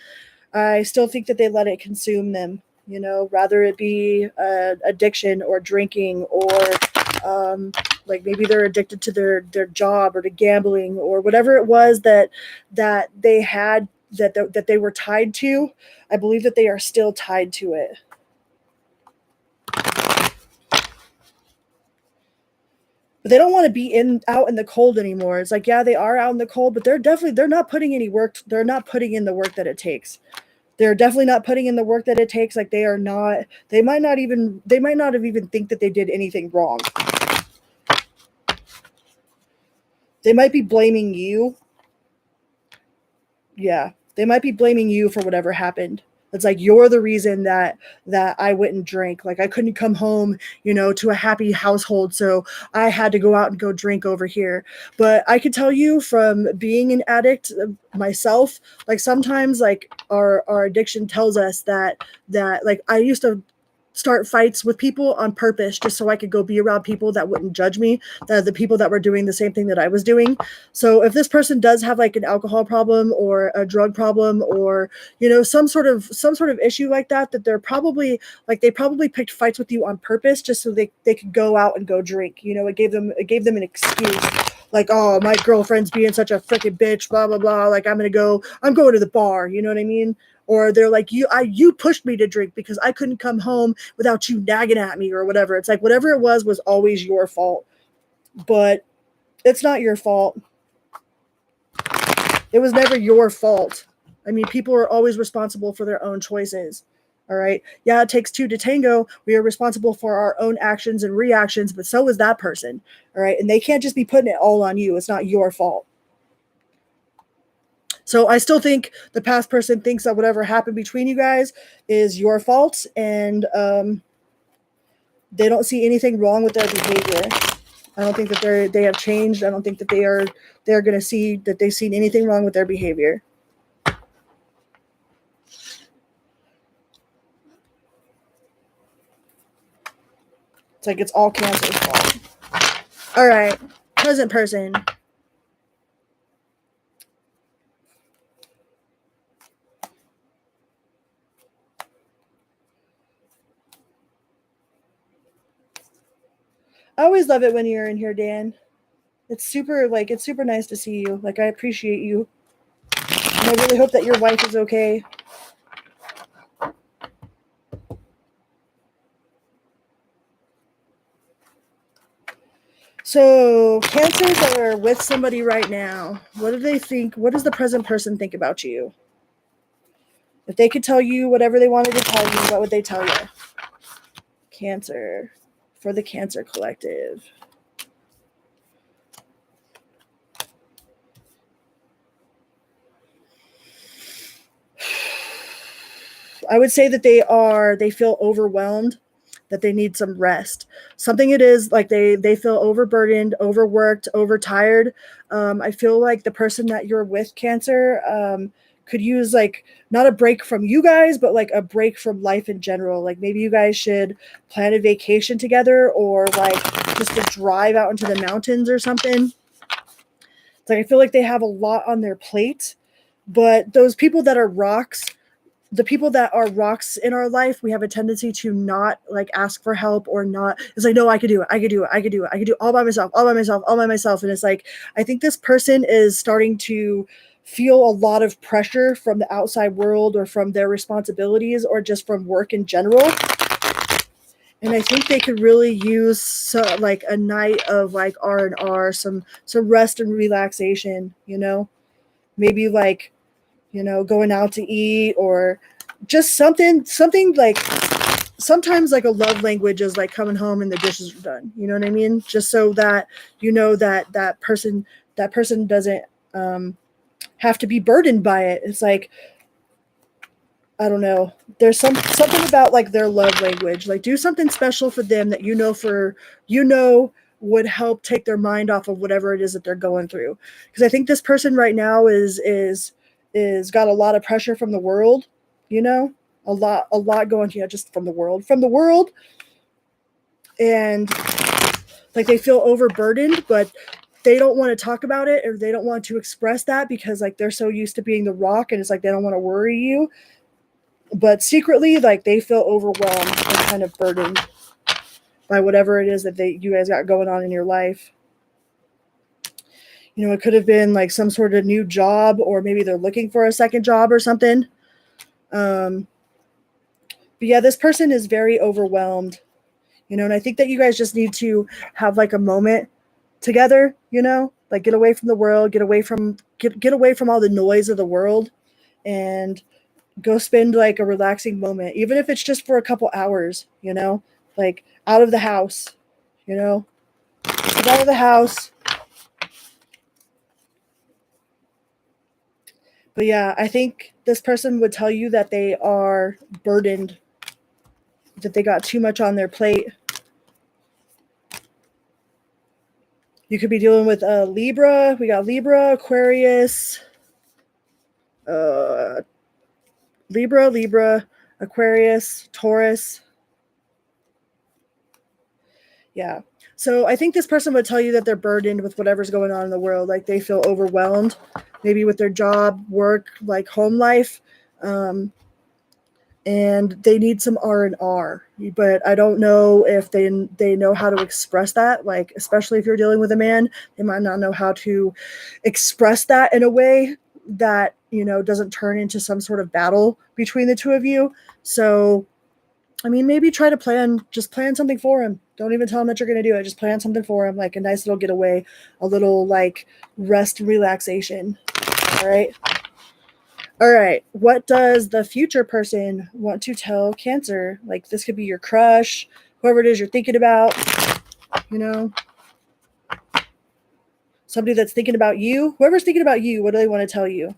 I still think that they let it consume them, you know, rather it be addiction or drinking or like maybe they're addicted to their job or to gambling or whatever it was that they had that they were tied to. I believe that they are still tied to it. But they don't want to be out in the cold anymore. It's like, yeah, they are out in the cold, but they're not putting any work. They're not putting in the work that it takes. They're definitely not putting in the work that it takes. Like they might not have even think that they did anything wrong. They might be blaming you. Yeah, they might be blaming you for whatever happened. It's like you're the reason that I wouldn't drink. Like I couldn't come home, to a happy household, so I had to go out and go drink over here. But I could tell you from being an addict myself, like sometimes like our addiction tells us that like I used to start fights with people on purpose just so I could go be around people that wouldn't judge me, the people that were doing the same thing that I was doing. So if this person does have like an alcohol problem or a drug problem or some sort of issue like that, that they're probably like they probably picked fights with you on purpose just so they could go out and go drink. It gave them an excuse. Like, oh, my girlfriend's being such a freaking bitch, blah blah blah. Like I'm going to the bar. You know what I mean? Or they're like, you pushed me to drink because I couldn't come home without you nagging at me or whatever. It's like whatever it was always your fault. But it's not your fault. It was never your fault. I mean, people are always responsible for their own choices. All right. Yeah, it takes two to tango. We are responsible for our own actions and reactions, but so is that person. All right. And they can't just be putting it all on you. It's not your fault. So I still think the past person thinks that whatever happened between you guys is your fault, and they don't see anything wrong with their behavior. I don't think that they have changed. I don't think that they're going to see that they've seen anything wrong with their behavior. It's like it's all Cancer's fault. All right, present person. I always love it when you're in here, Dan. It's super nice to see you. Like I appreciate you. And I really hope that your wife is okay. So Cancers that are with somebody right now, what do they think? What does the present person think about you? If they could tell you whatever they wanted to tell you, what would they tell you? Cancer, for the Cancer Collective. I would say that they feel overwhelmed, that they need some rest. Something it is like they feel overburdened, overworked, overtired. I feel like the person that you're with, Cancer, could use like not a break from you guys, but like a break from life in general. Like maybe you guys should plan a vacation together, or like just a drive out into the mountains or something. It's like I feel like they have a lot on their plate, but those people that are rocks, the people that are rocks in our life, we have a tendency to not like ask for help, or not. It's like, no, I could do it. I could do it. I could do it. I could do it all by myself, all by myself, all by myself. And it's like, I think this person is starting to feel a lot of pressure from the outside world, or from their responsibilities, or just from work in general. And I think they could really use like a night of like R&R, some rest and relaxation, maybe like, going out to eat, or just something like, sometimes like a love language is like coming home and the dishes are done. You know what I mean? Just so that, that person doesn't have to be burdened by it. It's like, I don't know. There's something about like their love language. Like do something special for them that would help take their mind off of whatever it is that they're going through. Because I think this person right now is got a lot of pressure from the world, a lot going, just from the world. And like they feel overburdened, but they don't want to talk about it, or they don't want to express that, because like they're so used to being the rock, and it's like they don't want to worry you. But secretly, like they feel overwhelmed and kind of burdened by whatever it is that you guys got going on in your life. It could have been like some sort of new job, or maybe they're looking for a second job or something. But yeah, this person is very overwhelmed, and I think that you guys just need to have like a moment together, like get away from the world, get away from all the noise of the world, and go spend like a relaxing moment, even if it's just for a couple hours, like out of the house, get out of the house. But yeah, I think this person would tell you that they are burdened, that they got too much on their plate. You could be dealing with Libra. We got Libra, Aquarius, Libra, Aquarius, Taurus. Yeah. So I think this person would tell you that they're burdened with whatever's going on in the world. Like they feel overwhelmed, maybe with their job, work, like home life. And they need some R&R, but I don't know if they know how to express that. Like, especially if you're dealing with a man, they might not know how to express that in a way that, you know, doesn't turn into some sort of battle between the two of you. So, I mean, maybe try to just plan something for him. Don't even tell him that you're going to do it. Just plan something for him, like a nice little getaway, a little like rest and relaxation. All right. All right. What does the future person want to tell Cancer? Like, this could be your crush, whoever it is you're thinking about, you know, somebody that's thinking about you. Whoever's thinking about you, what do they want to tell you?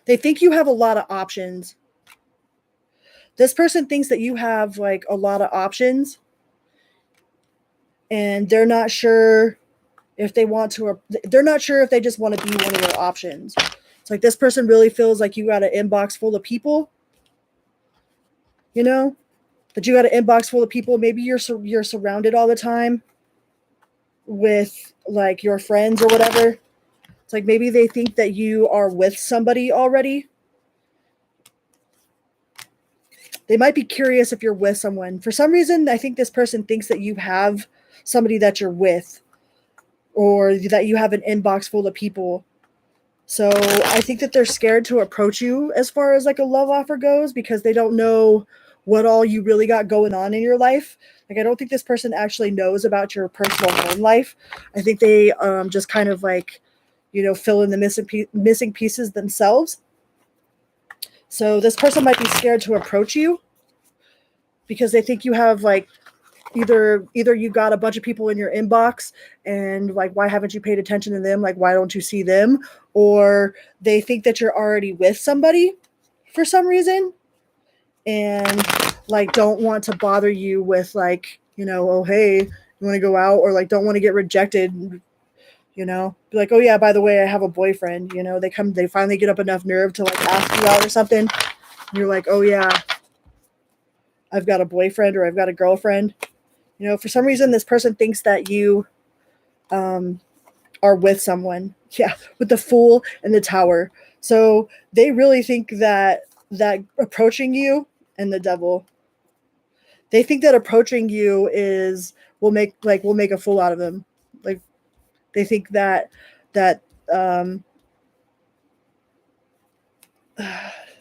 They think you have a lot of options. This person thinks that you have like a lot of options, and they're not sure if they want to, or they're not sure if they just want to be one of your options. It's like this person really feels like you got an inbox full of people, you know, that you got an inbox full of people. Maybe you're surrounded all the time with like your friends or whatever. It's like maybe they think that you are with somebody already. They might be curious if you're with someone. For some reason, I think this person thinks that you have somebody that you're with, or that you have an inbox full of people. So I think that they're scared to approach you as far as like a love offer goes, because they don't know what all you really got going on in your life. Like, I don't think this person actually knows about your personal home life. I think they just kind of like, you know, fill in the missing pieces themselves. So this person might be scared to approach you because they think you have like either you got a bunch of people in your inbox, and like, why haven't you paid attention to them? Like, why don't you see them? Or they think that you're already with somebody for some reason, and like don't want to bother you with like, you know, oh hey, you want to go out, or like don't want to get rejected, you know, be like, oh yeah, by the way, I have a boyfriend, you know, they finally get up enough nerve to like ask you out or something, and you're like, oh yeah, I've got a boyfriend, or I've got a girlfriend. You know, for some reason, this person thinks that you are with someone. Yeah, with the Fool and the Tower. So they really think that approaching you, and the Devil, they think that approaching you will make a fool out of them. Like, they think that um,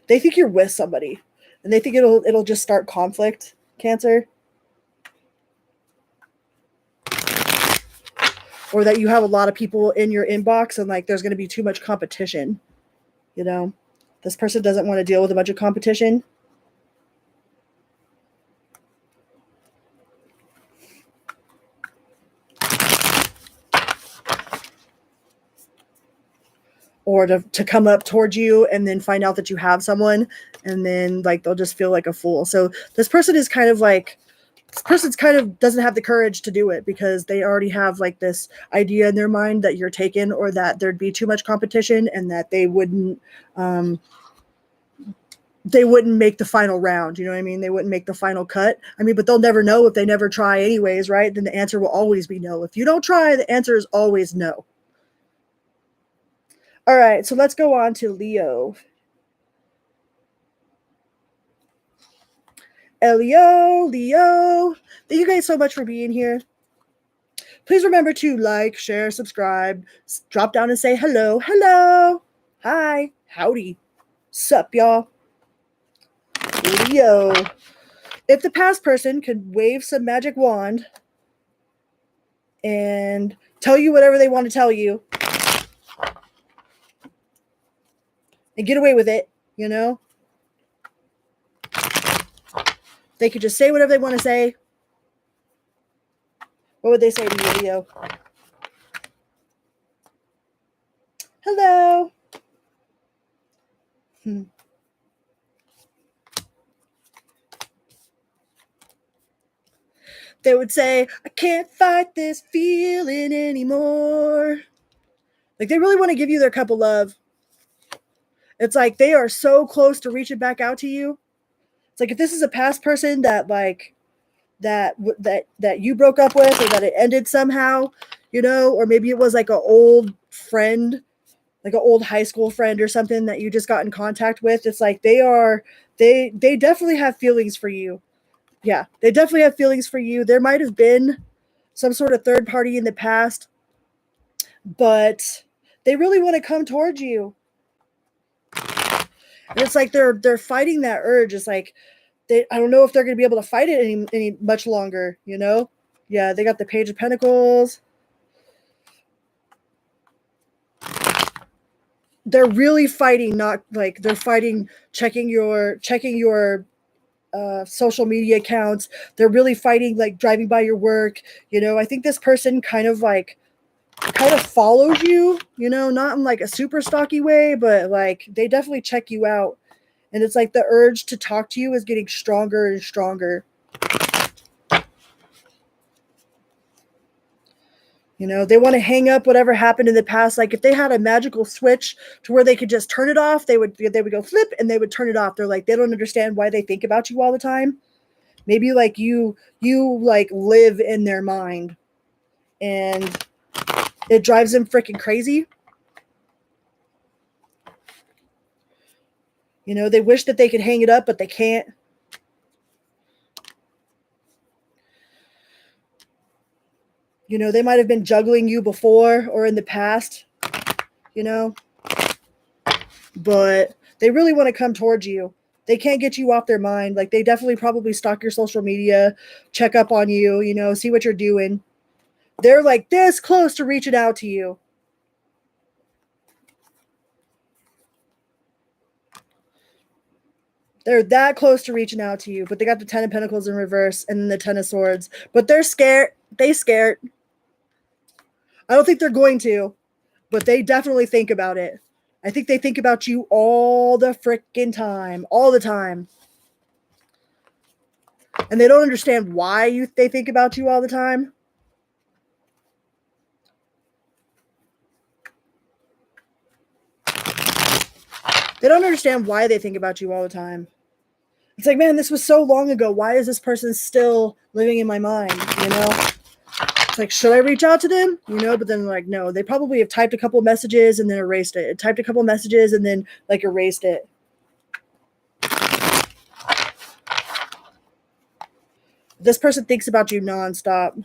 they think you're with somebody, and they think it'll just start conflict. Cancer. Or that you have a lot of people in your inbox, and like there's going to be too much competition. You know, this person doesn't want to deal with a bunch of competition. Or to come up towards you and then find out that you have someone, and then like they'll just feel like a fool. So this person doesn't have the courage to do it, because they already have like this idea in their mind that you're taken, or that there'd be too much competition, and that they wouldn't make the final round. You know what I mean? They wouldn't make the final cut. I mean, but they'll never know if they never try anyways, right? Then the answer will always be no. If you don't try, the answer is always no. All right, so let's go on to Leo. Leo. Thank you guys so much for being here. Please remember to like, share, subscribe, drop down and say hello. Hello. Hi. Howdy. Sup, y'all. Leo. If the past person could wave some magic wand and tell you whatever they want to tell you and get away with it, you know? They could just say whatever they want to say. What would they say to you, Leo? Hello. They would say, I can't fight this feeling anymore. Like, they really want to give you their cup of love. It's like they are so close to reaching back out to you. It's like if this is a past person that like that you broke up with, or that it ended somehow, you know, or maybe it was like an old friend, like an old high school friend or something that you just got in contact with. It's like they definitely have feelings for you. Yeah, they definitely have feelings for you. There might have been some sort of third party in the past, but they really want to come towards you. And it's like they're fighting that urge. It's like I don't know if they're going to be able to fight it any much longer, you know? Yeah, they got the Page of Pentacles. They're really fighting, not like they're fighting checking your social media accounts. They're really fighting like driving by your work, you know? I think this person kind of follows you, you know, not in like a super stocky way, but like they definitely check you out. And it's like the urge to talk to you is getting stronger and stronger. You know, they want to hang up whatever happened in the past. Like if they had a magical switch to where they could just turn it off, they would go flip and they would turn it off. They're like, they don't understand why they think about you all the time. Maybe like you like live in their mind and it drives them freaking crazy. You know, they wish that they could hang it up, but they can't. You know, they might have been juggling you before or in the past, you know, but they really want to come towards you. They can't get you off their mind. Like they definitely probably stalk your social media, check up on you, you know, see what you're doing. They're like this close to reaching out to you. They're that close to reaching out to you, but they got the 10 of Pentacles in reverse and then the 10 of Swords. But they're scared. They scared. I don't think they're going to, but they definitely think about it. I think they think about you all the freaking time. All the time. And they don't understand why they think about you all the time. They don't understand why they think about you all the time. It's like, man, this was so long ago. Why is this person still living in my mind? You know? It's like, should I reach out to them? You know, but then like, no, they probably have typed a couple messages and then erased it. Typed a couple messages and then like erased it. This person thinks about you nonstop.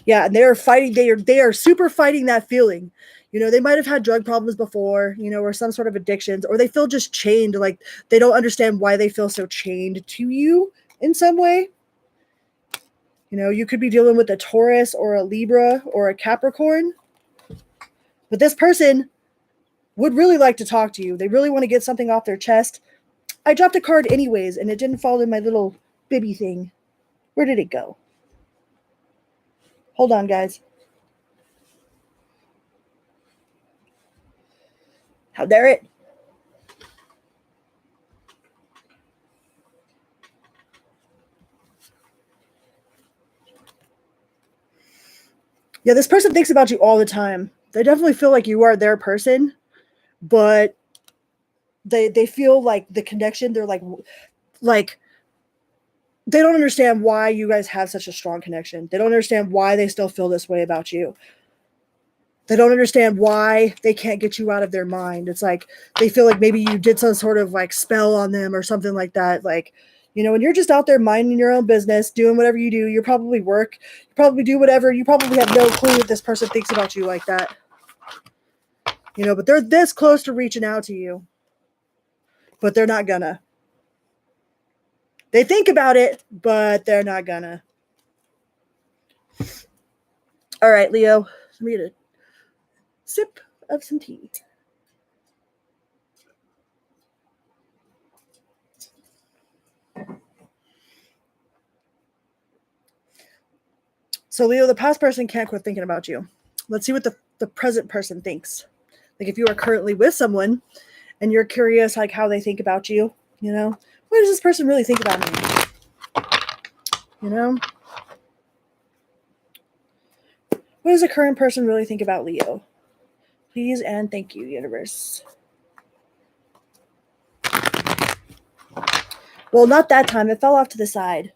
Yeah, and they're fighting. They are super fighting that feeling. You know, they might have had drug problems before, you know, or some sort of addictions, or they feel just chained. Like they don't understand why they feel so chained to you in some way. You know, you could be dealing with a Taurus or a Libra or a Capricorn, but this person would really like to talk to you. They really want to get something off their chest. I dropped a card anyways, and it didn't fall in my little bibby thing. Where did it go? Hold on, guys. How dare it? Yeah, this person thinks about you all the time. They definitely feel like you are their person, but they feel like the connection. They're like they don't understand why you guys have such a strong connection. They don't understand why they still feel this way about you. They don't understand why they can't get you out of their mind. It's like they feel like maybe you did some sort of like spell on them or something like that. Like, you know, when you're just out there minding your own business, doing whatever you do, you probably work, you probably do whatever. You probably have no clue that this person thinks about you like that. You know, but they're this close to reaching out to you, but they're not gonna. They think about it, but they're not gonna. All right, Leo, let me get a sip of some tea. So Leo, the past person can't quit thinking about you. Let's see what the present person thinks. Like if you are currently with someone and you're curious like how they think about you, you know, what does this person really think about me? You know? What does the current person really think about Leo? Please and thank you, universe. Well, not that time. It fell off to the side.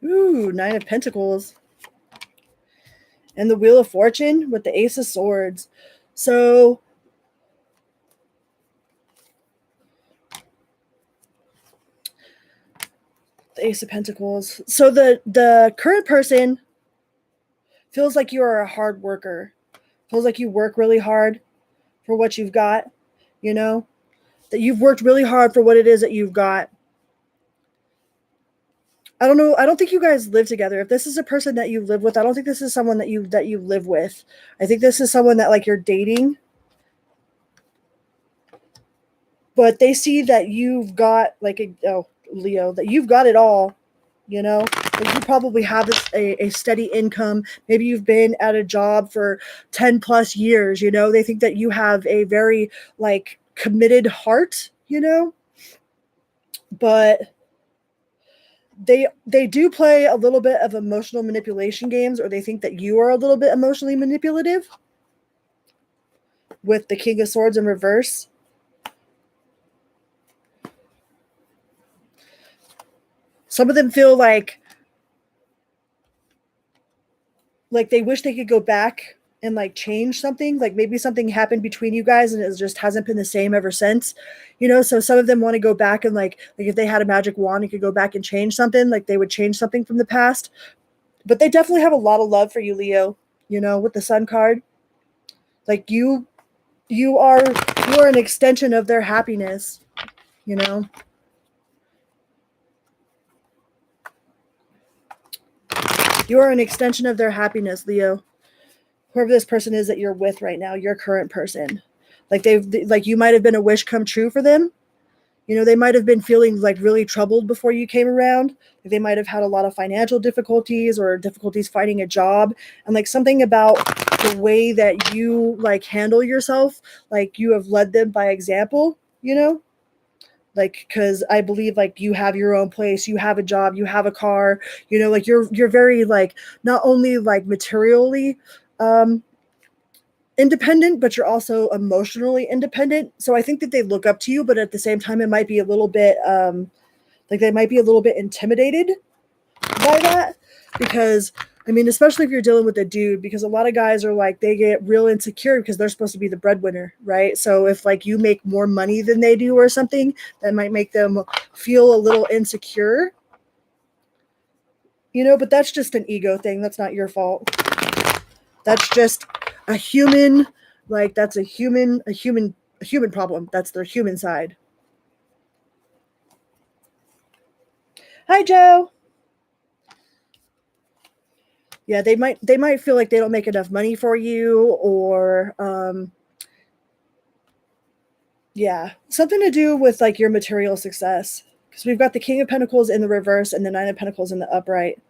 Ooh, 9 of Pentacles. And the Wheel of Fortune with the Ace of Swords. So the Ace of Pentacles. So the current person feels like you are a hard worker. Feels like you work really hard for what you've got, you know? That you've worked really hard for what it is that you've got. I don't know. I don't think you guys live together. If this is a person that you live with, I don't think this is someone that you live with. I think this is someone that like you're dating. But they see that you've got like Leo, that you've got it all, you know? Like you probably have a steady income. Maybe you've been at a job for 10 plus years, you know? They think that you have a very like committed heart, you know? But they do play a little bit of emotional manipulation games, or they think that you are a little bit emotionally manipulative with the King of Swords in reverse. Some of them feel like they wish they could go back and like change something. Like maybe something happened between you guys and it just hasn't been the same ever since, you know? So some of them want to go back and like if they had a magic wand and could go back and change something, like they would change something from the past. But they definitely have a lot of love for you, Leo, you know, with the Sun card. Like you are an extension of their happiness, you know? You are an extension of their happiness, Leo. Whoever this person is that you're with right now, your current person. Like you might have been a wish come true for them. You know, they might have been feeling like really troubled before you came around. Like they might have had a lot of financial difficulties or difficulties finding a job. And like something about the way that you like handle yourself, like you have led them by example, you know? Like because I believe like you have your own place, you have a job, you have a car, you know, like you're very like not only like materially independent, but you're also emotionally independent. So I think that they look up to you, but at the same time it might be a little bit like they might be a little bit intimidated by that, because I mean, especially if you're dealing with a dude, because a lot of guys are like, they get real insecure because they're supposed to be the breadwinner, right? So if like you make more money than they do or something, that might make them feel a little insecure, you know, but that's just an ego thing. That's not your fault. That's just a human, like that's a human problem. That's their human side. Hi, Joe. Yeah, they might feel like they don't make enough money for you, or yeah, something to do with like your material success, because we've got the King of Pentacles in the reverse and the Nine of Pentacles in the upright.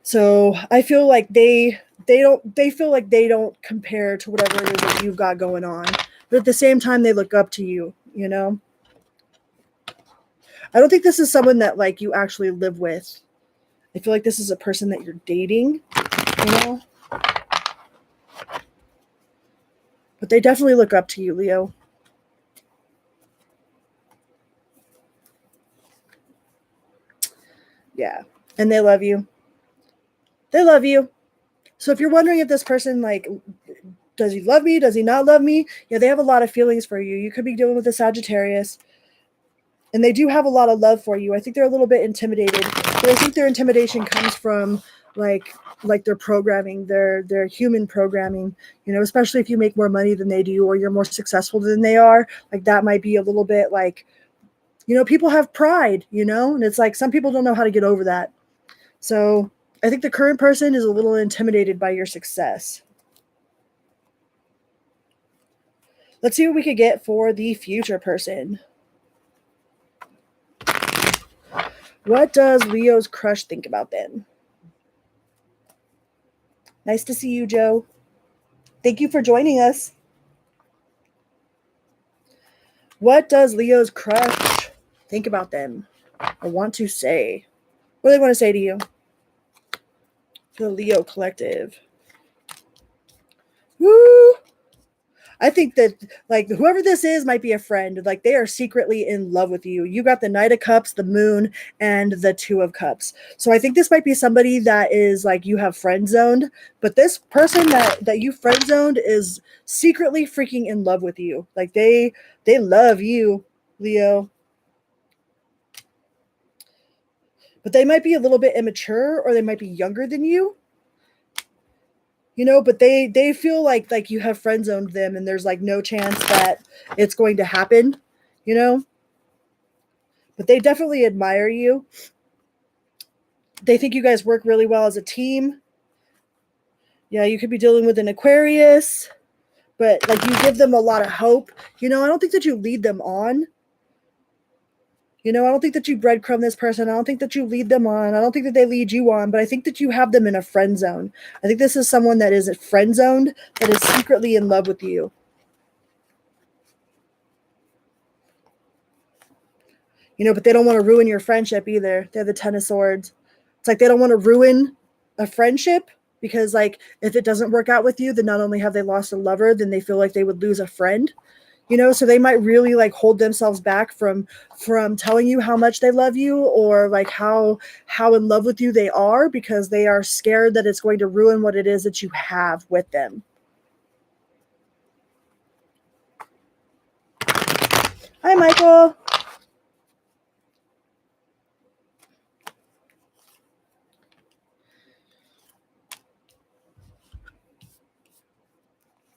So I feel like they feel like they don't compare to whatever it is that you've got going on, but at the same time they look up to you, you know? I don't think this is someone that like you actually live with. I feel like this is a person that you're dating, you know? But they definitely look up to you, Leo. Yeah. And they love you. They love you. So if you're wondering if this person, like, does he love me? Does he not love me? Yeah, they have a lot of feelings for you. You could be dealing with a Sagittarius. And they do have a lot of love for you. I think they're a little bit intimidated. But I think their intimidation comes from, like their programming, their human programming, you know, especially if you make more money than they do or you're more successful than they are. Like that might be a little bit like, you know, people have pride, you know, and it's like some people don't know how to get over that. So I think the current person is a little intimidated by your success. Let's see what we could get for the future person. What does Leo's crush think about them? Nice to see you, Joe. Thank you for joining us. What does Leo's crush think about them or want to say? What do they want to say to you? The Leo collective. Woo! I think that, like, whoever this is might be a friend. Like, they are secretly in love with you. You got the Knight of Cups, the Moon, and the Two of Cups. So I think this might be somebody that is, like, you have friend zoned. But this person that you friend zoned is secretly freaking in love with you. Like, they love you, Leo. But they might be a little bit immature, or they might be younger than you. You know, but they feel like you have friend zoned them, and there's like no chance that it's going to happen, you know. But they definitely admire you. They think you guys work really well as a team. Yeah, you could be dealing with an Aquarius, but like you give them a lot of hope. You know, I don't think that you lead them on. You know, I don't think that you breadcrumb this person. I don't think that you lead them on. I don't think that they lead you on, but I think that you have them in a friend zone. I think this is someone that is friend zoned, that is secretly in love with you. You know, but they don't want to ruin your friendship either. They're the Ten of Swords. It's like they don't want to ruin a friendship because, like, if it doesn't work out with you, then not only have they lost a lover, then they feel like they would lose a friend. You know, so they might really like hold themselves back from telling you how much they love you, or like how in love with you they are, because they are scared that it's going to ruin what it is that you have with them. Hi, Michael.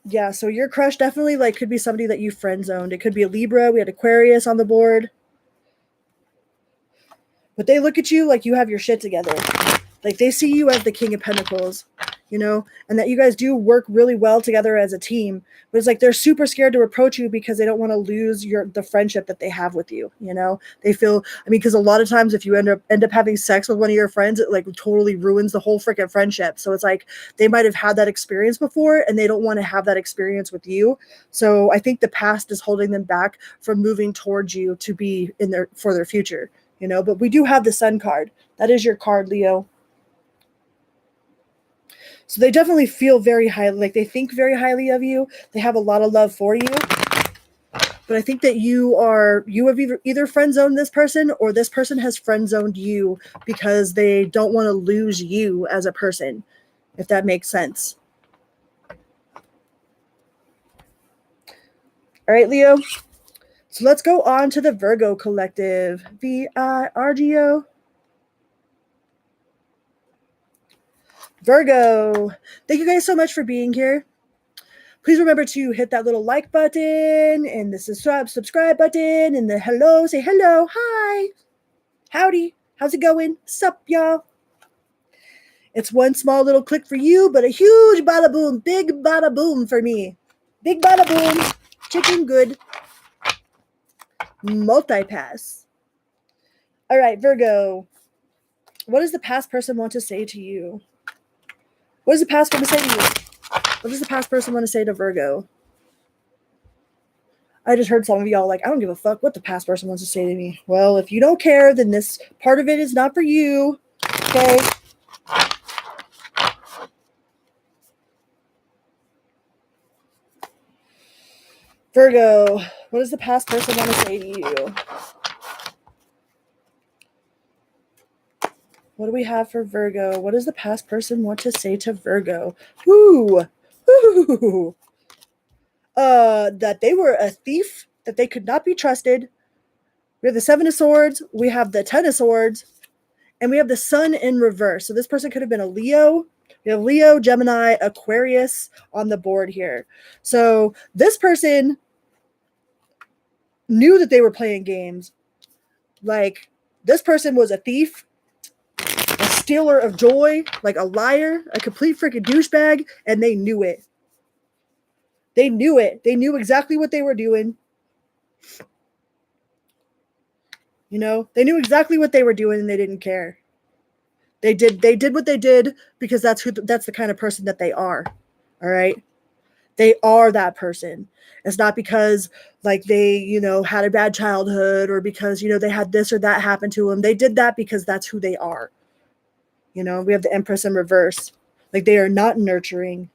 Yeah, so your crush definitely like could be somebody that you friend zoned. It could be a Libra. We had Aquarius on the board. But they look at you like you have your shit together. Like they see you as the King of Pentacles, you know, and that you guys do work really well together as a team. But it's like they're super scared to approach you because they don't want to lose the friendship that they have with you. You know, they feel, I mean, because a lot of times if you end up having sex with one of your friends, it like totally ruins the whole freaking friendship. So it's like they might have had that experience before, and they don't want to have that experience with you. So I think the past is holding them back from moving towards you to be for their future. You know, but we do have the Sun card. That is your card, Leo. So they definitely feel very highly, like they think very highly of you. They have a lot of love for you. But I think that you have either friend zoned this person, or this person has friend zoned you because they don't want to lose you as a person, if that makes sense. All right, Leo. So let's go on to the Virgo collective. Virgo. Virgo. Thank you guys so much for being here. Please remember to hit that little like button and the subscribe button and the hello. Say hello. Hi. Howdy. How's it going? Sup, y'all? It's one small little click for you, but a huge bada boom, big bada boom for me. Big bada boom. Chicken good. Multipass. All right, Virgo. What does the past person want to say to you? What does the past want to say to you? What does the past person want to say to Virgo? I just heard some of y'all like, I don't give a fuck what the past person wants to say to me. Well, if you don't care, then this part of it is not for you. Okay? Virgo, what does the past person want to say to you? What do we have for Virgo? What does the past person want to say to Virgo? Woo! Woo! That they were a thief, that they could not be trusted. We have the Seven of Swords, we have the Ten of Swords, and we have the Sun in reverse. So this person could have been a Leo. We have Leo, Gemini, Aquarius on the board here. So this person knew that they were playing games. Like, this person was a thief, a stealer of joy, like a liar, a complete freaking douchebag, and they knew it. They knew it. They knew exactly what they were doing. You know, they knew exactly what they were doing and they didn't care. They did what they did because that's the kind of person that they are. All right? They are that person. It's not because like they, you know, had a bad childhood or because, you know, they had this or that happen to them. They did that because that's who they are. You know, we have the Empress in reverse. Like they are not nurturing.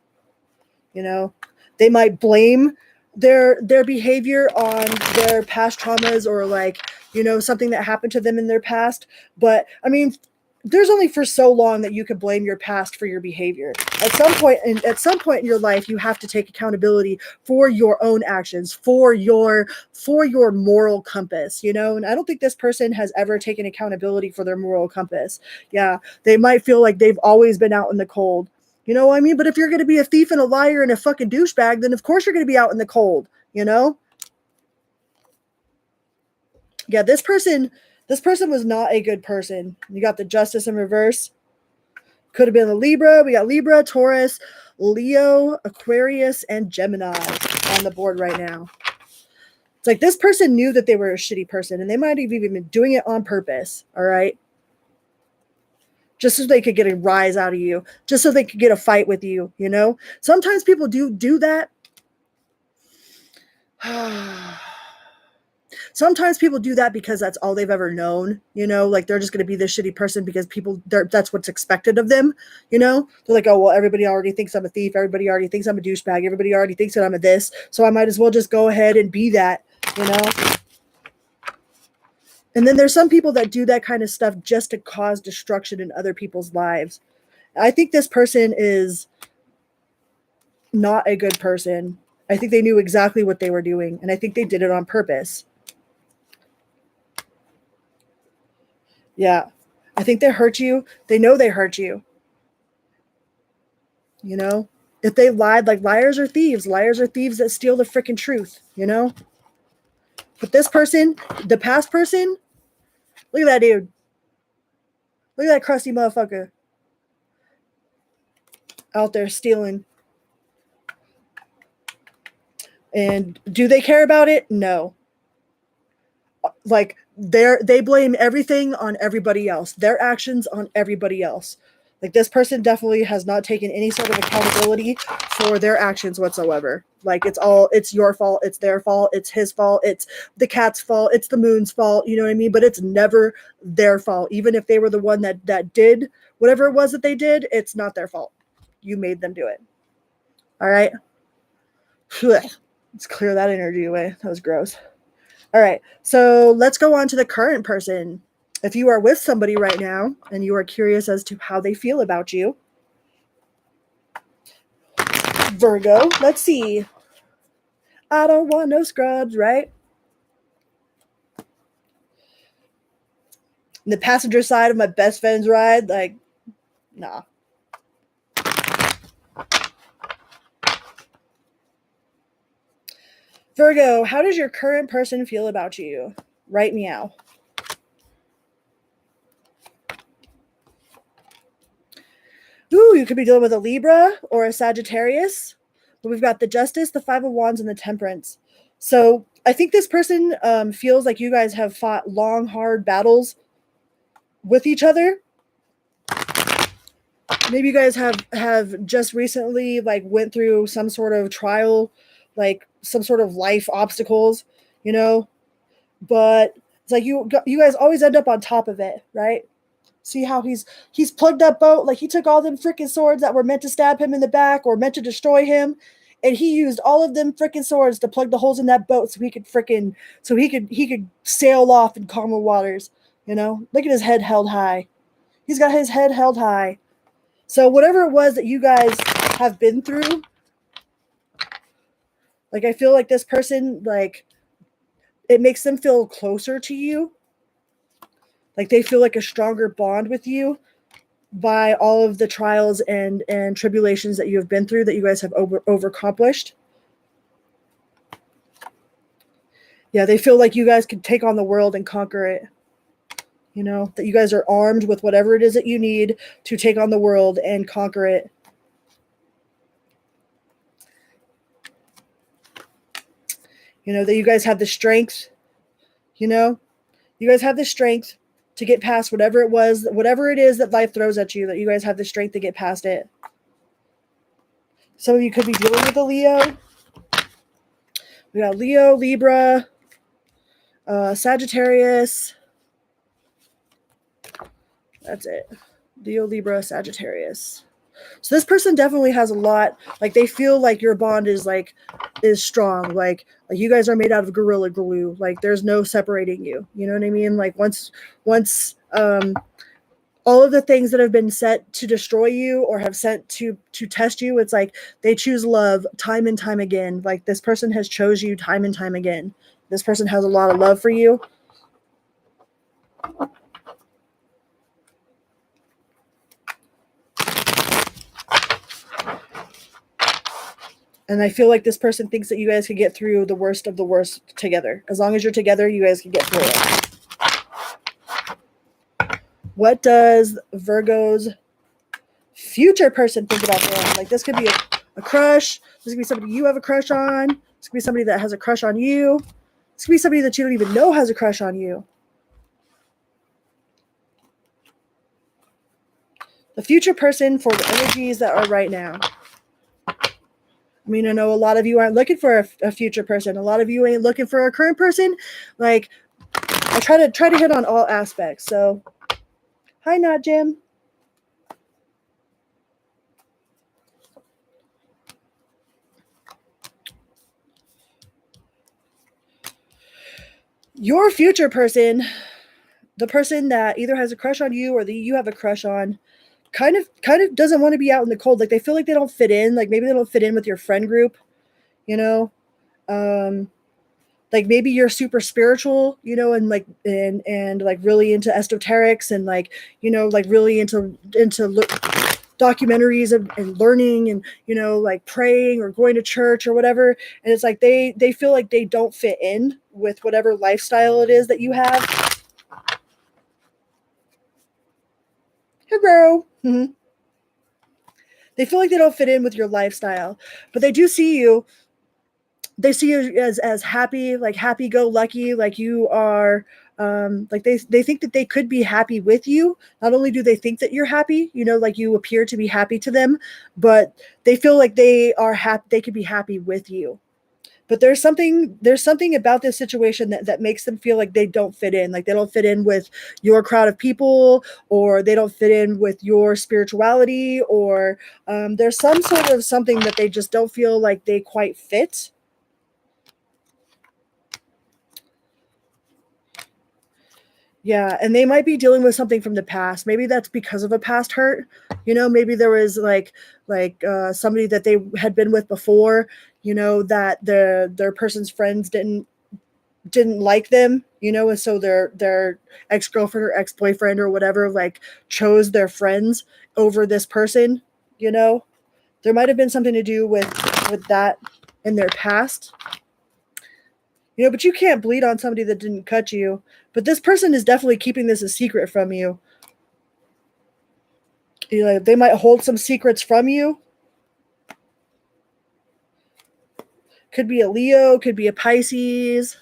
You know, they might blame their behavior on their past traumas or like, you know, something that happened to them in their past. But I mean, there's only for so long that you can blame your past for your behavior. At some point in your life, you have to take accountability for your own actions, for your moral compass, you know. And I don't think this person has ever taken accountability for their moral compass. Yeah, they might feel like they've always been out in the cold. You know what I mean? But if you're going to be a thief and a liar and a fucking douchebag, then of course you're going to be out in the cold, you know? Yeah, this person was not a good person. You got the Justice in reverse. Could have been a Libra. We got Libra, Taurus, Leo, Aquarius, and Gemini on the board right now. It's like this person knew that they were a shitty person and they might have even been doing it on purpose, all right? Just so they could get a rise out of you, just so they could get a fight with you, you know? Sometimes people do that. Sometimes people do that because that's all they've ever known, you know, like they're just going to be this shitty person because that's what's expected of them, you know. They're like, oh, well, everybody already thinks I'm a thief, everybody already thinks I'm a douchebag, everybody already thinks that I'm a this, so I might as well just go ahead and be that, you know. And then there's some people that do that kind of stuff just to cause destruction in other people's lives. I think this person is not a good person. I think they knew exactly what they were doing, and I think they did it on purpose. Yeah. I think they hurt you. They know they hurt you. You know? If they lied, like liars are thieves. Liars are thieves that steal the freaking truth, you know? But this person, the past person, look at that dude. Look at that crusty motherfucker out there stealing. And do they care about it? No. Like they blame everything on everybody else. Their actions on everybody else. Like this person definitely has not taken any sort of accountability for their actions whatsoever. Like it's your fault, it's their fault, it's his fault, it's the cat's fault, it's the moon's fault, you know what I mean? But it's never their fault. Even if they were the one that did whatever it was that they did, it's not their fault. You made them do it. All right? Let's clear that energy away. That was gross. All right, so let's go on to the current person. If you are with somebody right now and you are curious as to how they feel about you, Virgo, let's see. I don't want no scrubs, right? And the passenger side of my best friend's ride, like, nah. Virgo, how does your current person feel about you? Right meow. Ooh, you could be dealing with a Libra or a Sagittarius. But we've got the Justice, the Five of Wands, and the Temperance. So I think this person feels like you guys have fought long, hard battles with each other. Maybe you guys have just recently like went through some sort of trial, like some sort of life obstacles, you know. But it's like you guys always end up on top of it, right? See how he's plugged that boat, like he took all them freaking swords that were meant to stab him in the back or meant to destroy him, and he used all of them freaking swords to plug the holes in that boat so he could sail off in calmer waters, you know. Look at his head held high. He's got his head held high. So whatever it was that you guys have been through, like I feel like this person, like it makes them feel closer to you. Like they feel like a stronger bond with you by all of the trials and tribulations that you have been through that you guys have overaccomplished. Yeah, they feel like you guys could take on the world and conquer it. You know, that you guys are armed with whatever it is that you need to take on the world and conquer it. You know, that you guys have the strength, you know, You guys have the strength to get past whatever it is that life throws at you, that you guys have the strength to get past it. Some of you could be dealing with a Leo. We got Leo, Libra, Sagittarius. That's it. Leo, Libra, Sagittarius. So this person definitely has a lot. Like, they feel like your bond is strong. Like you guys are made out of gorilla glue. Like, there's no separating you. You know what I mean? Like, once all of the things that have been set to destroy you or have set to test you, it's like they choose love time and time again. Like, this person has chose you time and time again. This person has a lot of love for you. And I feel like this person thinks that you guys could get through the worst of the worst together. As long as you're together, you guys can get through it. What does Virgo's future person think about them? Like, this could be a crush. This could be somebody you have a crush on. This could be somebody that has a crush on you. This could be somebody that you don't even know has a crush on you. The future person for the energies that are right now. I mean, I know a lot of you aren't looking for a future person. A lot of you ain't looking for a current person. Like, I try to hit on all aspects. So, hi, Not Jim. Your future person, the person that either has a crush on you or that you have a crush on, kind of doesn't want to be out in the cold. Like, they feel like they don't fit in. Like, maybe they don't fit in with your friend group, you know? Like, maybe you're super spiritual, you know, and like really into esoterics and like, you know, like really into documentaries and learning and, you know, like praying or going to church or whatever. And it's like they feel like they don't fit in with whatever lifestyle it is that you have. Hello. Mm-hmm. They feel like they don't fit in with your lifestyle, but they do see you. They see you as happy, like happy-go-lucky, like you are, like they think that they could be happy with you. Not only do they think that you're happy, you know, like you appear to be happy to them, but they feel like they are happy. They could be happy with you. But there's something about this situation that makes them feel like they don't fit in. Like, they don't fit in with your crowd of people, or they don't fit in with your spirituality, or there's some sort of something that they just don't feel like they quite fit. Yeah, and they might be dealing with something from the past. Maybe that's because of a past hurt. You know, maybe there was somebody that they had been with before, you know, that their person's friends didn't like them, you know, and so their ex-girlfriend or ex-boyfriend or whatever like chose their friends over this person, you know. There might have been something to do with that in their past. You know, but you can't bleed on somebody that didn't cut you. But this person is definitely keeping this a secret from you. You know, they might hold some secrets from you. Could be a Leo, could be a Pisces.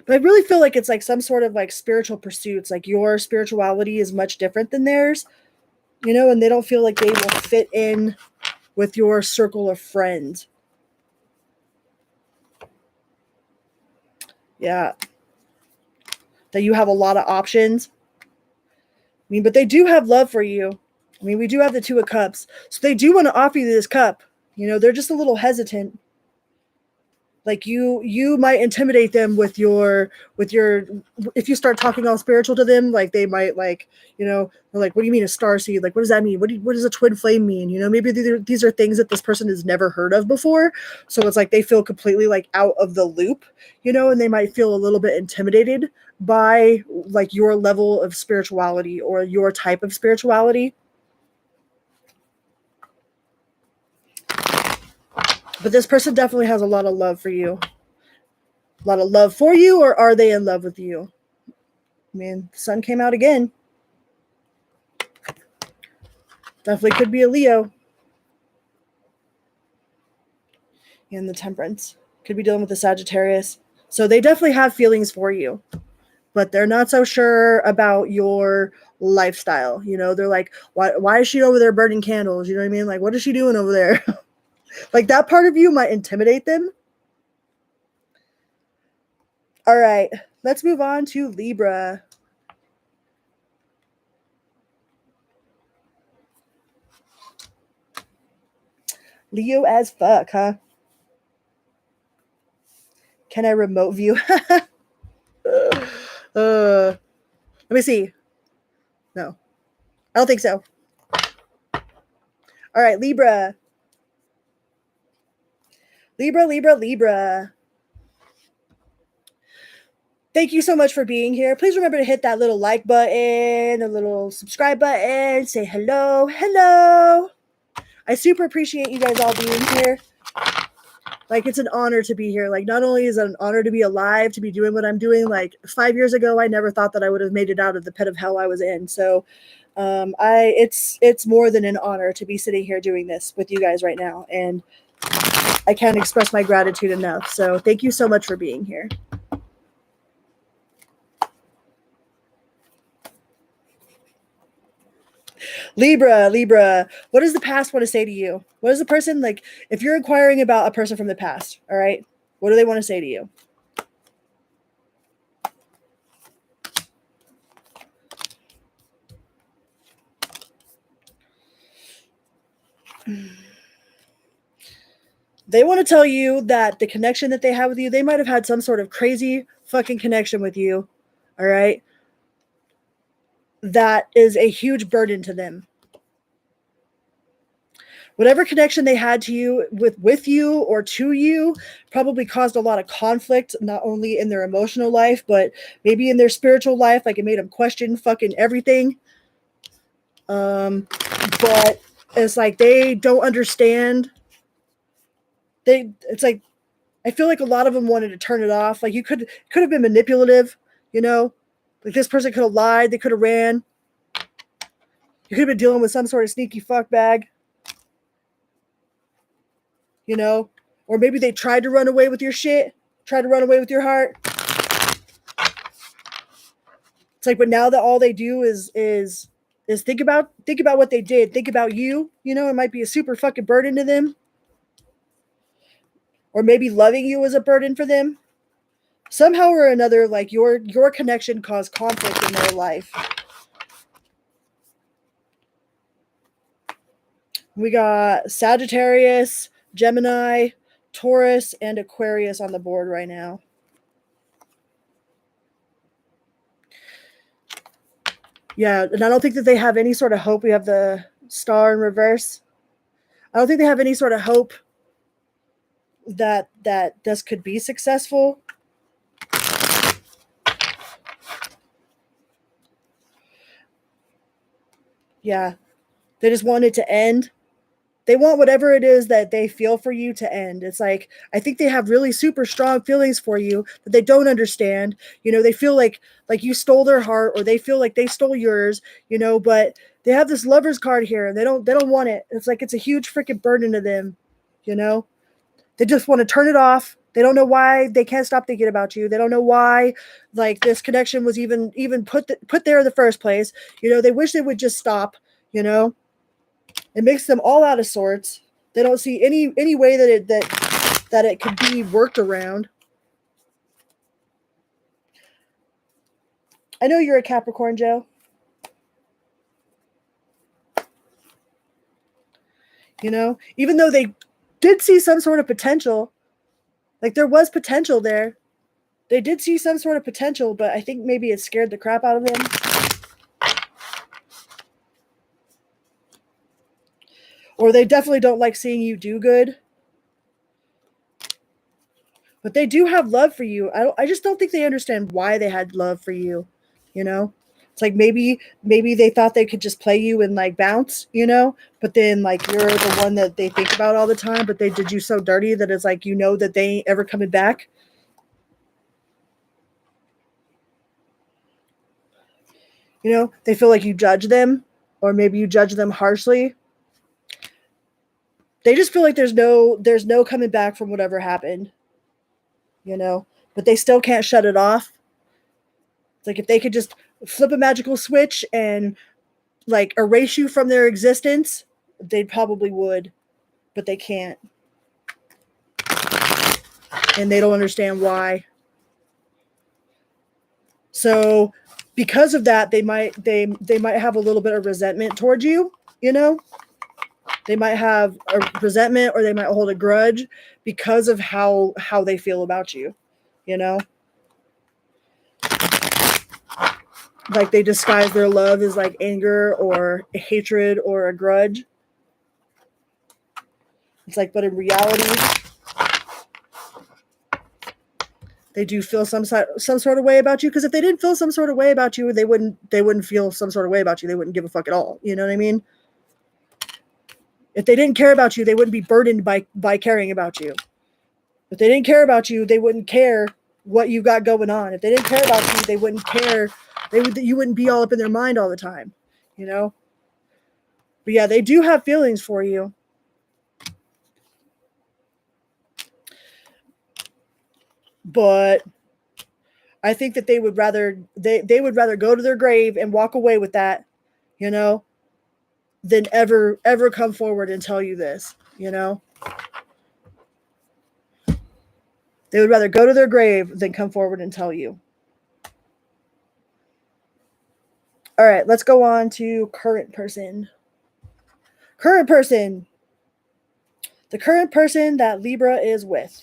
But I really feel like it's like some sort of like spiritual pursuits. Like, your spirituality is much different than theirs, you know, and they don't feel like they will fit in with your circle of friends. Yeah. That you have a lot of options. I mean, but they do have love for you. I mean, we do have the Two of Cups. So they do want to offer you this cup. You know, they're just a little hesitant. Like, you might intimidate them with your if you start talking all spiritual to them, like they might like, you know, they're like, what do you mean a star seed? Like, what does that mean? What does a twin flame mean? You know, maybe these are things that this person has never heard of before. So it's like they feel completely like out of the loop, you know, and they might feel a little bit intimidated by like your level of spirituality or your type of spirituality. But this person definitely has a lot of love for you. A lot of love for you, or are they in love with you? I mean, the sun came out again. Definitely could be a Leo. And the Temperance. Could be dealing with the Sagittarius. So they definitely have feelings for you, but they're not so sure about your lifestyle. You know, they're like, why is she over there burning candles? You know what I mean? Like, what is she doing over there? Like, that part of you might intimidate them. All right, let's move on to Libra. Leo as fuck, huh? Can I remote view? Let me see. No, I don't think so. All right, Libra. Libra. Thank you so much for being here. Please remember to hit that little like button, the little subscribe button, say hello. I super appreciate you guys all being here. Like, it's an honor to be here. Like, not only is it an honor to be alive, to be doing what I'm doing, like 5 years ago, I never thought that I would have made it out of the pit of hell I was in. So it's more than an honor to be sitting here doing this with you guys right now. And I can't express my gratitude enough. So thank you so much for being here. Libra, what does the past want to say to you? What is the person, like, if you're inquiring about a person from the past, all right, what do they want to say to you? They want to tell you that the connection that they have with you, they might have had some sort of crazy fucking connection with you, all right, that is a huge burden to them. Whatever connection they had to you with you or to you probably caused a lot of conflict, not only in their emotional life, but maybe in their spiritual life. Like, it made them question fucking everything. But it's like they don't understand. It's like, I feel like a lot of them wanted to turn it off. Like, you could have been manipulative, you know? Like, this person could have lied, they could have ran. You could have been dealing with some sort of sneaky fuck bag. You know, or maybe they tried to run away with your shit, tried to run away with your heart. It's like, but now that all they do is think about what they did, think about you, you know, it might be a super fucking burden to them. Or maybe loving you is a burden for them. Somehow or another, like, your connection caused conflict in their life. We got Sagittarius, Gemini, Taurus, and Aquarius on the board right now. Yeah, and I don't think that they have any sort of hope. We have the star in reverse. I don't think they have any sort of hope that this could be successful. Yeah, they just want it to end. They want whatever it is that they feel for you to end. It's like, I think they have really super strong feelings for you that they don't understand. You know, they feel like you stole their heart, or they feel like they stole yours, you know, but they have this lover's card here and they don't want it. It's like, it's a huge freaking burden to them, you know? They just want to turn it off. They don't know why they can't stop thinking about you. They don't know why, like, this connection was even put there in the first place. You know, they wish they would just stop, you know? It makes them all out of sorts. They don't see any way that it could be worked around. I know you're a Capricorn, Joe. You know, even though they did see some sort of potential, like, there was potential there. They did see some sort of potential, but I think maybe it scared the crap out of them. Or they definitely don't like seeing you do good. But they do have love for you. I just don't think they understand why they had love for you, you know? It's like, maybe they thought they could just play you and, like, bounce, you know? But then, like, you're the one that they think about all the time, but they did you so dirty that it's like, you know, that they ain't ever coming back. You know, they feel like you judge them, or maybe you judge them harshly. They just feel like there's no coming back from whatever happened, you know? but they still can't shut it off. It's like if they could just flip a magical switch and like erase you from their existence, they probably would, but they can't. And they don't understand why. So because of that, they might have a little bit of resentment towards you, you know? They might have a resentment or they might hold a grudge because of how they feel about you, you know? Like they disguise their love as like anger or hatred or a grudge. It's like, but in reality, they do feel some sort of way about you. Because if they didn't feel some sort of way about you, they wouldn't feel some sort of way about you. They wouldn't give a fuck at all. You know what I mean? If they didn't care about you, they wouldn't be burdened by caring about you. If they didn't care about you, they wouldn't care what you got going on. If they didn't care about you, they wouldn't care. You wouldn't be all up in their mind all the time, you know? But yeah, they do have feelings for you. But I think that they would rather go to their grave and walk away with that, you know, than ever come forward and tell you this, you know? They would rather go to their grave than come forward and tell you. All right, let's go on to current person. Current person. The current person that Libra is with.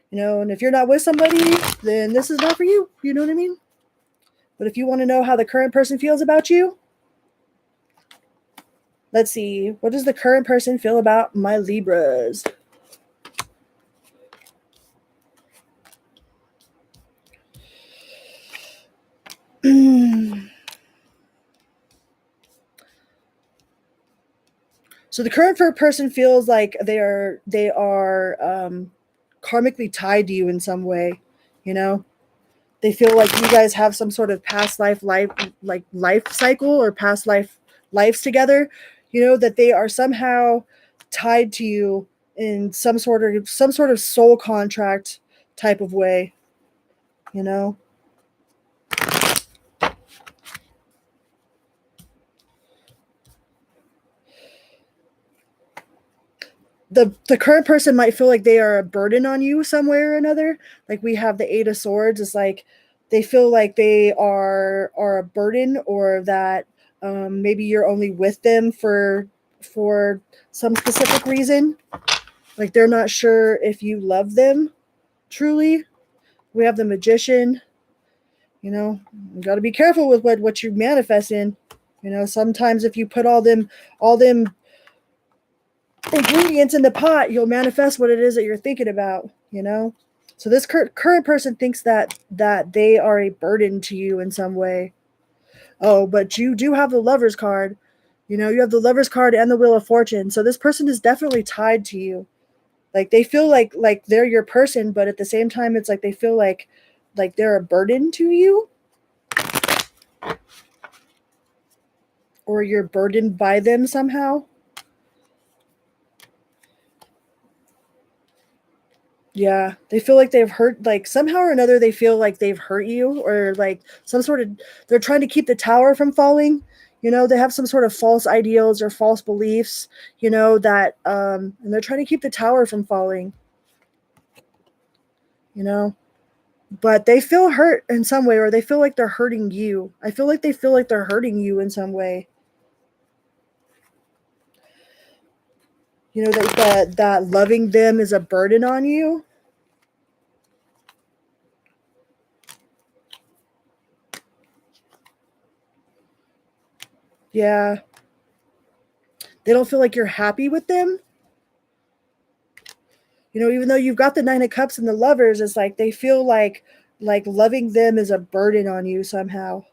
You know, and if you're not with somebody, then this is not for you. You know what I mean? But if you want to know how the current person feels about you, let's see. What does the current person feel about my Libras? So the current person feels like they are karmically tied to you in some way, you know? They feel like you guys have some sort of past life cycle or past lives together, you know, that they are somehow tied to you in some sort of soul contract type of way, you know? The current person might feel like they are a burden on you some way or another. Like we have the Eight of Swords. It's like they feel like they are a burden, or that maybe you're only with them for some specific reason. Like they're not sure if you love them truly. We have the Magician. You know, you got to be careful with what you manifest in. You know, sometimes if you put all them ingredients in the pot, you'll manifest what it is that you're thinking about, you know? So this current person thinks that they are a burden to you in some way. Oh, but you do have the Lover's card. You know, you have the Lover's card and the Wheel of Fortune. So this person is definitely tied to you. Like they feel like they're your person, but at the same time it's like they feel like they're a burden to you. Or you're burdened by them somehow. Yeah, they feel like they've hurt, like somehow or another, they feel like they've hurt you, or like some sort of, they're trying to keep the tower from falling. You know, they have some sort of false ideals or false beliefs, you know, that, and they're trying to keep the tower from falling, you know, but they feel hurt in some way, or they feel like they're hurting you. I feel like they feel like they're hurting you in some way. You know, that loving them is a burden on you. Yeah. They don't feel like you're happy with them. You know, even though you've got the Nine of Cups and the Lovers, it's like they feel like loving them is a burden on you somehow.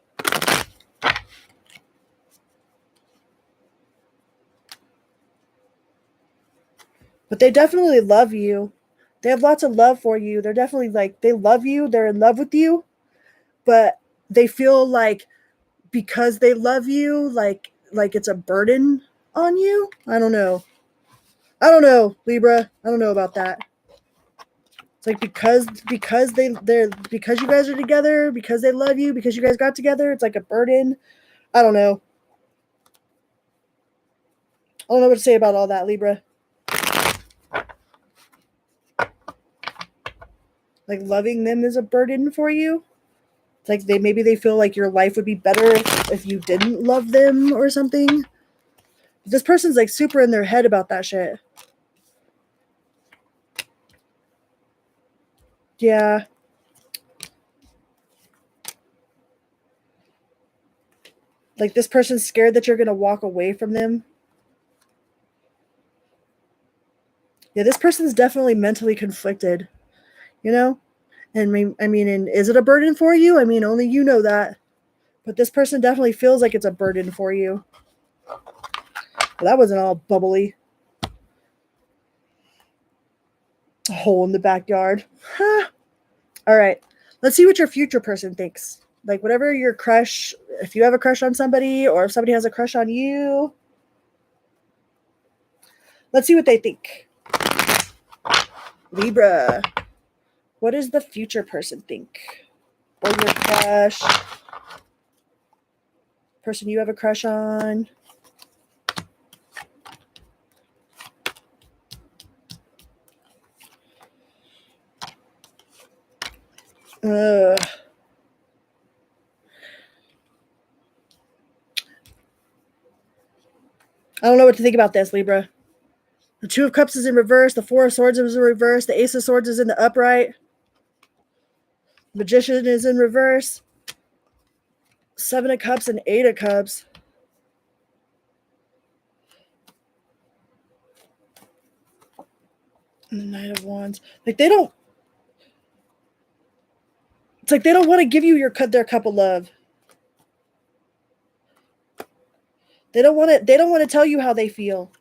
But they definitely love you. They have lots of love for you. They're definitely like, they love you. They're in love with you. But they feel like because they love you, like it's a burden on you. I don't know. Libra. I don't know about that. like because because you guys are together, because they love you, because you guys got together, it's like a burden. I don't know. I don't know what to say about all that, Libra. Like loving them is a burden for you. It's like maybe they feel like your life would be better if you didn't love them or something. This person's like super in their head about that shit. Yeah. Like this person's scared that you're going to walk away from them. Yeah, this person's definitely mentally conflicted, you know? And I mean, and is it a burden for you? I mean, only you know that. But this person definitely feels like it's a burden for you. Well, that wasn't all bubbly. A hole in the backyard. Huh. All right. Let's see what your future person thinks. Like whatever your crush, if you have a crush on somebody or if somebody has a crush on you, let's see what they think. Libra. What does the future person think? Or your crush? Person you have a crush on? Ugh. I don't know what to think about this, Libra. The Two of Cups is in reverse. The Four of Swords is in reverse. The Ace of Swords is in the upright. Magician is in reverse. Seven of Cups and Eight of Cups. And the Knight of Wands. Like they don't. It's like they don't want to give you their cup of love. They don't want to. They don't want to tell you how they feel.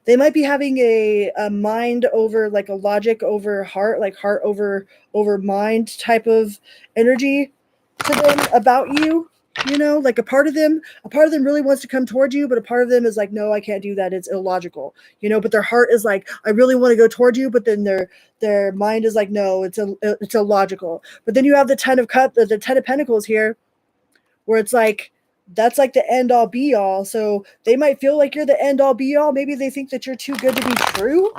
They might be having a mind over like a logic over heart, like heart over mind type of energy to them about you. You know, like a part of them really wants to come towards you, but a part of them is like, no, I can't do that. It's illogical. You know, but their heart is like, I really want to go towards you, but then their mind is like, no, it's illogical. But then you have the Ten of Pentacles here, where it's like that's like the end all be all. So they might feel like you're the end all be all. Maybe they think that you're too good to be true,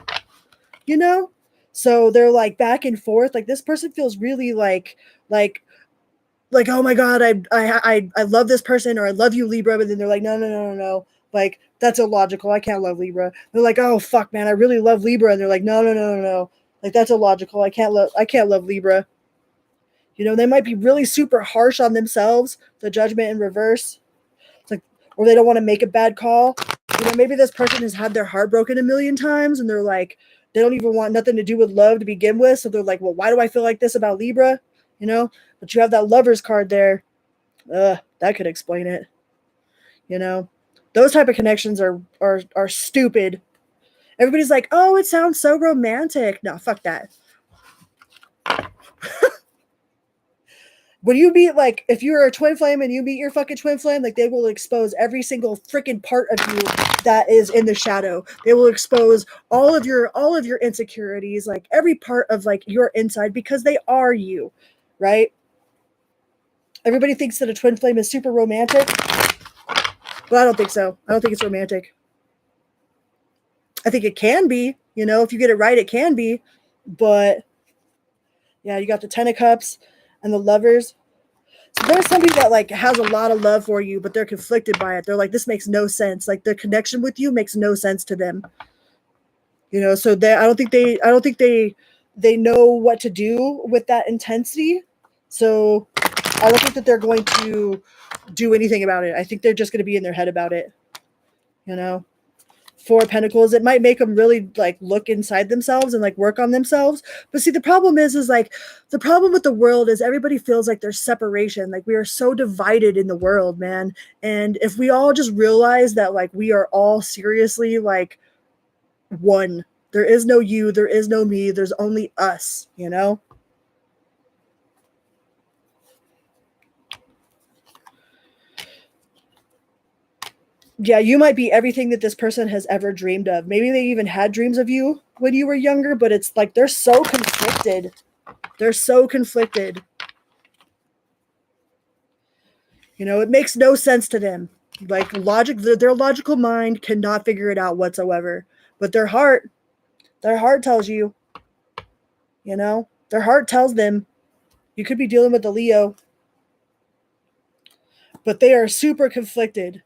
you know? So they're like back and forth. Like this person feels really like, oh my God, I love this person, or I love you, Libra. But then they're like, no. Like that's illogical. I can't love Libra. They're like, oh fuck, man, I really love Libra. And they're like, no. Like that's illogical. I can't love Libra. You know, they might be really super harsh on themselves. The Judgment in reverse. It's like, or they don't want to make a bad call. You know, maybe this person has had their heart broken a million times and they're like, they don't even want nothing to do with love to begin with. So they're like, well, why do I feel like this about Libra? You know, but you have that Lover's card there. That could explain it. You know, those type of connections are stupid. Everybody's like, oh, it sounds so romantic. No, fuck that. When you meet, like, if you're a twin flame and you meet your fucking twin flame, like, they will expose every single freaking part of you that is in the shadow. They will expose all of your insecurities, like, every part of, like, your inside, because they are you, right? Everybody thinks that a twin flame is super romantic. Well, I don't think so. I don't think it's romantic. I think it can be, you know, if you get it right, it can be. But, yeah, you got the Ten of Cups and the Lovers. So there's somebody that like has a lot of love for you, but they're conflicted by it. They're like, this makes no sense. Like the connection with you makes no sense to them. You know, so I don't think they know what to do with that intensity. So I don't think that they're going to do anything about it. I think they're just going to be in their head about it. You know? Four of Pentacles, it might make them really like look inside themselves and like work on themselves. But see, the problem is like the problem with the world is everybody feels like there's separation. Like we are so divided in the world, man. And if we all just realize that like we are all seriously like one, there is no you, there is no me, there's only us, you know? Yeah, you might be everything that this person has ever dreamed of. Maybe they even had dreams of you when you were younger, but it's like they're so conflicted. They're so conflicted. You know, it makes no sense to them. Like their logical mind cannot figure it out whatsoever. But their heart tells you, you know, their heart tells them you could be dealing with a Leo. But they are super conflicted.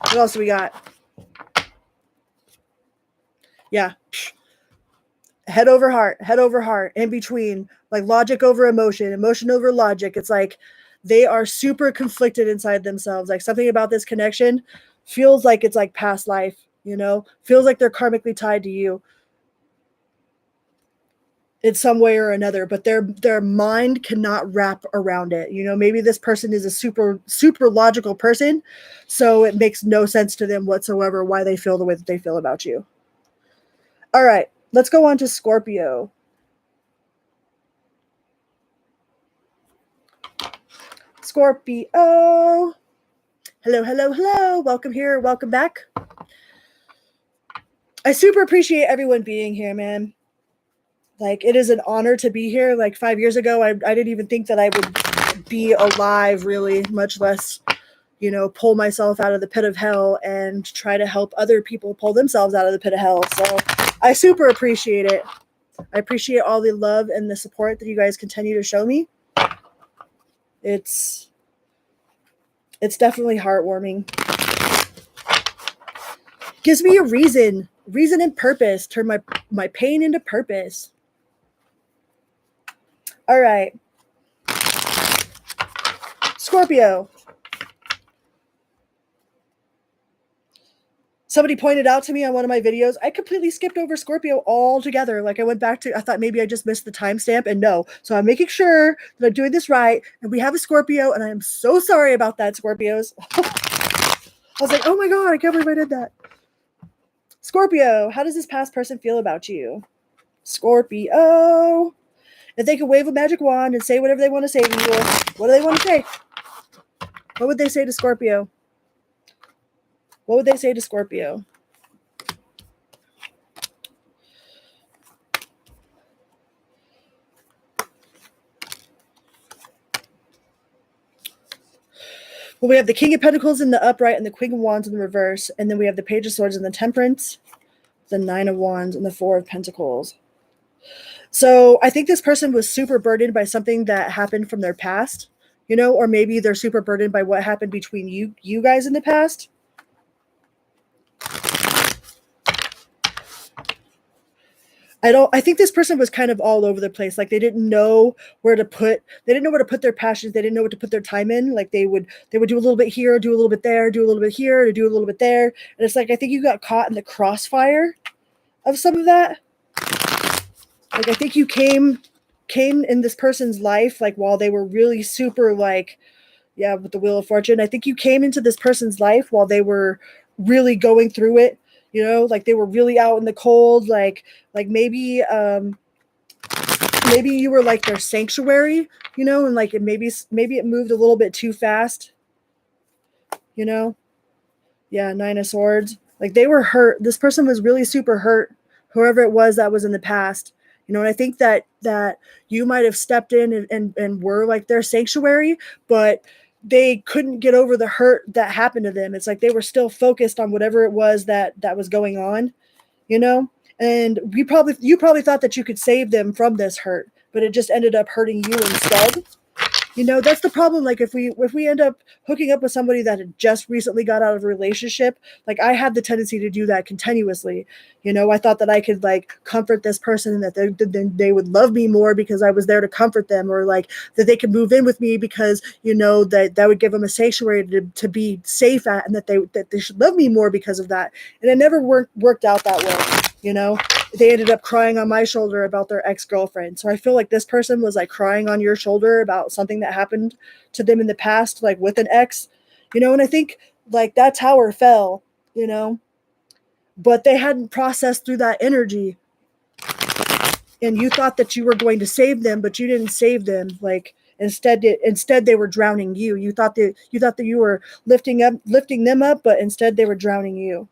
What else do we got? Yeah. Head over heart, in between, like logic over emotion, emotion over logic. It's like they are super conflicted inside themselves. Like something about this connection feels like it's like past life, you know, feels like they're karmically tied to you in some way or another, but their mind cannot wrap around it. You know, maybe this person is a super logical person, so it makes no sense to them whatsoever why they feel the way that they feel about you. All right, let's go on to Scorpio. Scorpio. Hello. Welcome here. Welcome back. I super appreciate everyone being here, man. Like, it is an honor to be here. Like 5 years ago, I didn't even think that I would be alive, really, much less, you know, pull myself out of the pit of hell and try to help other people pull themselves out of the pit of hell. So I super appreciate it. I appreciate all the love and the support that you guys continue to show me. It's definitely heartwarming. Gives me a reason and purpose. Turn my pain into purpose. All right. Scorpio. Somebody pointed out to me on one of my videos, I completely skipped over Scorpio altogether. Like I went back to, I thought maybe I just missed the timestamp, and no. So I'm making sure that I'm doing this right. And we have a Scorpio, and I am so sorry about that, Scorpios. I was like, oh my God, I can't believe I did that. Scorpio, how does this past person feel about you? Scorpio. If they could wave a magic wand and say whatever they want to say to you, what do they want to say? What would they say to Scorpio? What would they say to Scorpio? Well, we have the King of Pentacles in the upright and the Queen of Wands in the reverse. And then we have the Page of Swords and the Temperance, the Nine of Wands, and the Four of Pentacles. So I think this person was super burdened by something that happened from their past, you know, or maybe they're super burdened by what happened between you guys in the past. I think this person was kind of all over the place. Like they didn't know where to put their passions. They didn't know what to put their time in. Like they would do a little bit here, do a little bit there, do a little bit here, to do a little bit there. And it's like, I think you got caught in the crossfire of some of that. Like I think you came in this person's life, like while they were really super like, yeah, with the Wheel of Fortune. I think you came into this person's life while they were really going through it. You know, like they were really out in the cold, like maybe you were like their sanctuary, you know, and like maybe it moved a little bit too fast, you know? Yeah, Nine of Swords. Like they were hurt. This person was really super hurt, whoever it was that was in the past. You know, and I think that you might have stepped in and were like their sanctuary, but they couldn't get over the hurt that happened to them. It's like they were still focused on whatever it was that was going on, you know? And you probably thought that you could save them from this hurt, but it just ended up hurting you instead. You know, that's the problem. Like if we end up hooking up with somebody that had just recently got out of a relationship, like I had the tendency to do that continuously. You know, I thought that I could like comfort this person and that they would love me more because I was there to comfort them, or like that they could move in with me because, you know, that would give them a sanctuary to be safe at, and that they should love me more because of that. And it never worked out that way. You know, they ended up crying on my shoulder about their ex-girlfriend. So I feel like this person was like crying on your shoulder about something that happened to them in the past, like with an ex, you know, and I think like that tower fell, you know, but they hadn't processed through that energy. And you thought that you were going to save them, but you didn't save them. Like, Instead they were drowning you. You thought that you were lifting them up, but instead they were drowning you.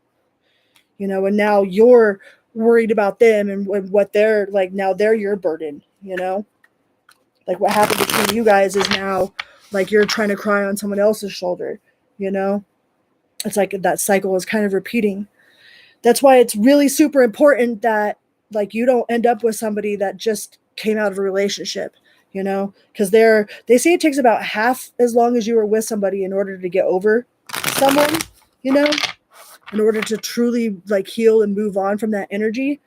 And now you're worried about them and what they're like. Now they're your burden. Like what happened between you guys is now like you're trying to cry on someone else's shoulder. It's like that cycle is kind of repeating. That's why it's really super important that like you don't end up with somebody that just came out of a relationship, because they say it takes about half as long as you were with somebody in order to get over someone, in order to truly like heal and move on from that energy.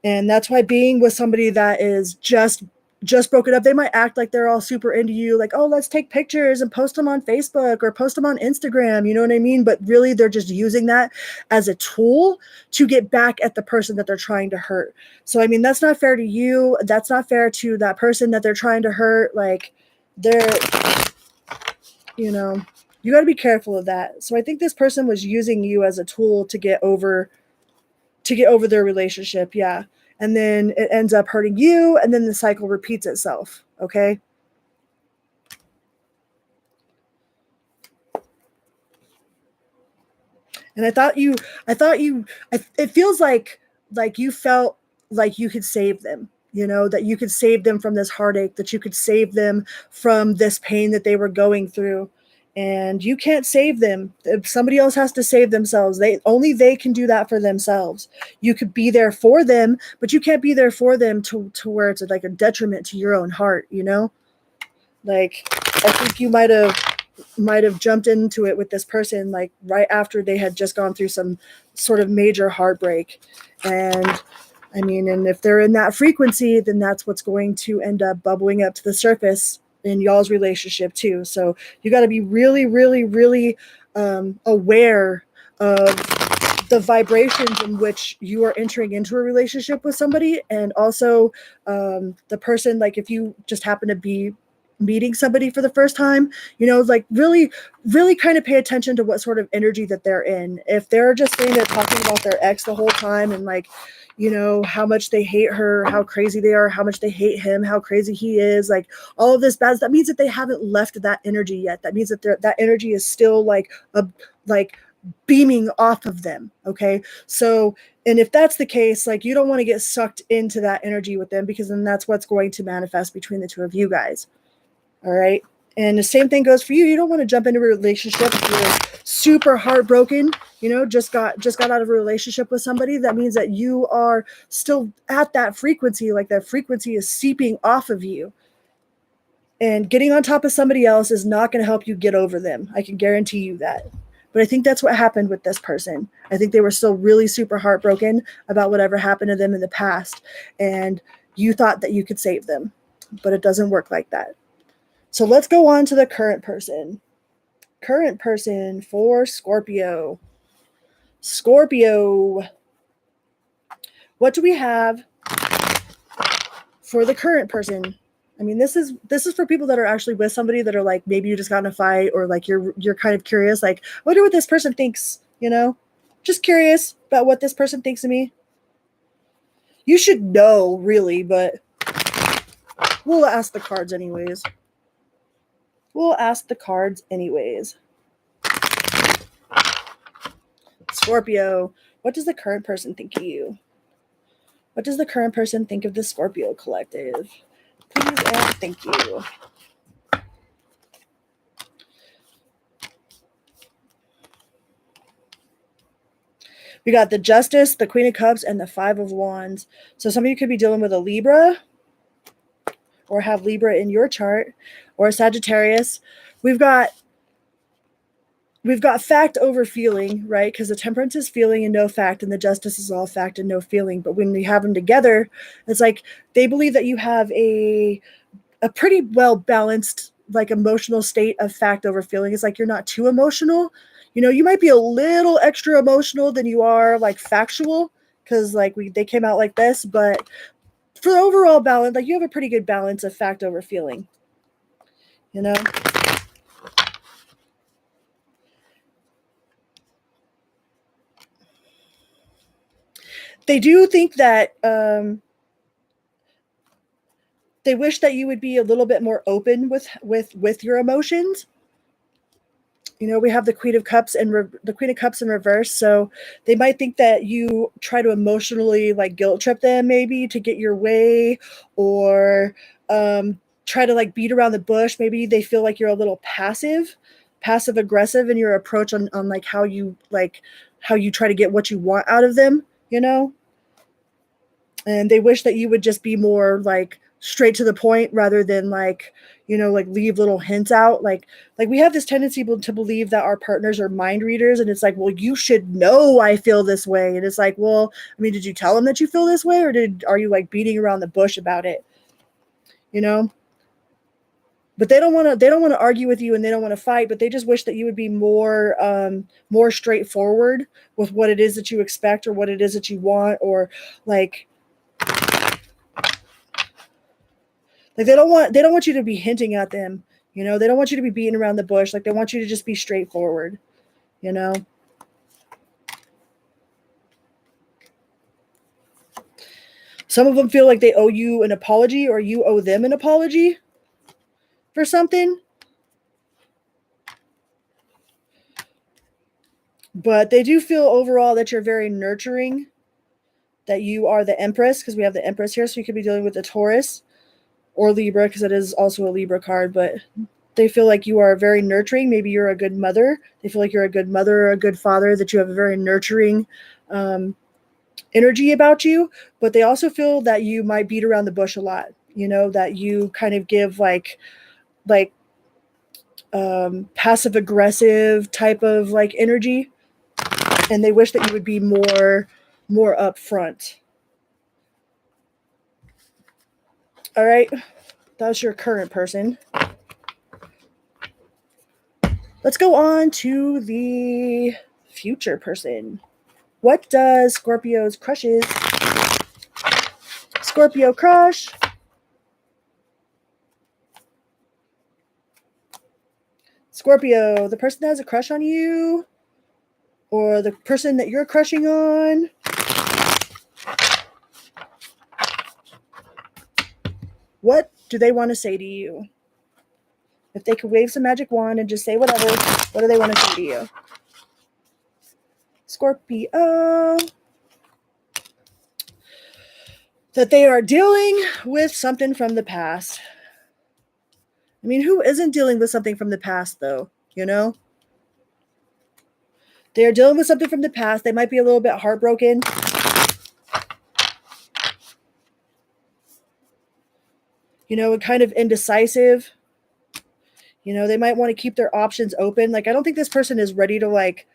And that's why being with somebody that is just broken up, they might act like they're all super into you, like, oh, let's take pictures and post them on Facebook or post them on Instagram, you know what I mean? But really they're just using that as a tool to get back at the person that they're trying to hurt. So I mean, that's not fair to you, that's not fair to that person that they're trying to hurt. Like they're you got to be careful of that. So I think this person was using you as a tool to get over their relationship. Yeah. And then it ends up hurting you, and then the cycle repeats itself. Okay. And it feels like you felt like you could save them, that you could save them from this heartache, that you could save them from this pain that they were going through. And you can't save them. If somebody else has to save themselves. They can do that for themselves. You could be there for them, but you can't be there for them to where it's like a detriment to your own heart, Like I think you might have jumped into it with this person like right after they had just gone through some sort of major heartbreak. And I mean, and if they're in that frequency, then that's what's going to end up bubbling up to the surface in y'all's relationship too. So you got to be really, really, really aware of the vibrations in which you are entering into a relationship with somebody. And also the person, like if you just happen to be meeting somebody for the first time, like really, really kind of pay attention to what sort of energy that they're in. If they're just sitting there talking about their ex the whole time and like, how much they hate her, how crazy they are, how much they hate him, how crazy he is, like all of this bad, that means that they haven't left that energy yet. That means that that energy is still like beaming off of them. Okay. So, and if that's the case, like you don't want to get sucked into that energy with them, because then that's what's going to manifest between the two of you guys. All right. And the same thing goes for you. You don't want to jump into a relationship if you're super heartbroken, just got out of a relationship with somebody. That means that you are still at that frequency, like that frequency is seeping off of you. And getting on top of somebody else is not going to help you get over them. I can guarantee you that. But I think that's what happened with this person. I think they were still really super heartbroken about whatever happened to them in the past. And you thought that you could save them, but it doesn't work like that. So let's go on to the current person. Current person for Scorpio. Scorpio. What do we have for the current person? I mean, this is for people that are actually with somebody that are like, maybe you just got in a fight, or like you're kind of curious, like, I wonder what this person thinks, Just curious about what this person thinks of me. You should know, really, but we'll ask the cards anyways. Scorpio, what does the current person think of you? What does the current person think of the Scorpio collective? Please and thank you. We got the Justice, the Queen of Cups, and the Five of Wands. So some of you could be dealing with a Libra, or have Libra in your chart, or a Sagittarius. We've got fact over feeling, right? Because the Temperance is feeling and no fact, and the Justice is all fact and no feeling. But when we have them together, it's like they believe that you have a pretty well balanced, like, emotional state of fact over feeling. It's like you're not too emotional. You might be a little extra emotional than you are like factual, because like they came out like this, but for the overall balance, like you have a pretty good balance of fact over feeling. They do think that They wish that you would be a little bit more open with your emotions. You know, we have the Queen of Cups and the Queen of Cups in reverse, so they might think that you try to emotionally like guilt trip them maybe to get your way, or try to like beat around the bush. Maybe they feel like you're a little passive aggressive in your approach on like how you try to get what you want out of them, you know? And they wish that you would just be more like straight to the point rather than like, you know, like leave little hints out. Like we have this tendency to believe that our partners are mind readers, and it's like, well, you should know I feel this way. And it's like, well, I mean, did you tell them that you feel this way, or are you like beating around the bush about it, you know? But they don't want to argue with you, and they don't want to fight, but they just wish that you would be more straightforward with what it is that you expect or what it is that you want, or like they don't want you to be hinting at them, you know. They don't want you to be beating around the bush. Like, they want you to just be straightforward, you know. Some of them feel like they owe you an apology, or you owe them an apology for something. But they do feel overall that you're very nurturing, that you are the Empress, because we have the Empress here, so you could be dealing with the Taurus or Libra, because it is also a Libra card. But they feel like you are very nurturing. Maybe you're a good mother. They feel like you're a good mother or a good father, that you have a very nurturing energy about you. But they also feel that you might beat around the bush a lot, you know, that you kind of give like passive aggressive type of like energy, and they wish that you would be more upfront. All right, that's your current person. Let's go on to the future person. What does Scorpio crush? Scorpio, the person that has a crush on you, or the person that you're crushing on. What do they want to say to you? If they could wave some magic wand and just say whatever, what do they want to say to you? Scorpio. That they are dealing with something from the past. I mean, who isn't dealing with something from the past, though? You know? They are dealing with something from the past. They might be a little bit heartbroken. You know, and kind of indecisive. You know, they might want to keep their options open. Like, I don't think this person is ready to, like,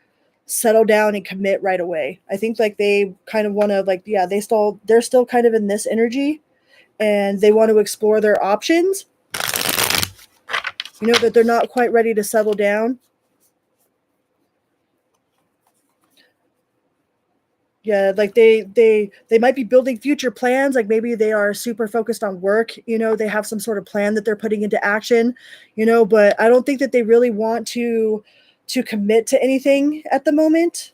settle down and commit right away. I think, like, they kind of want to, like, yeah, they're still kind of in this energy, and they want to explore their options. You know, that they're not quite ready to settle down. Yeah, like they might be building future plans. Like, maybe they are super focused on work, you know, they have some sort of plan that they're putting into action, you know, but I don't think that they really want to commit to anything at the moment.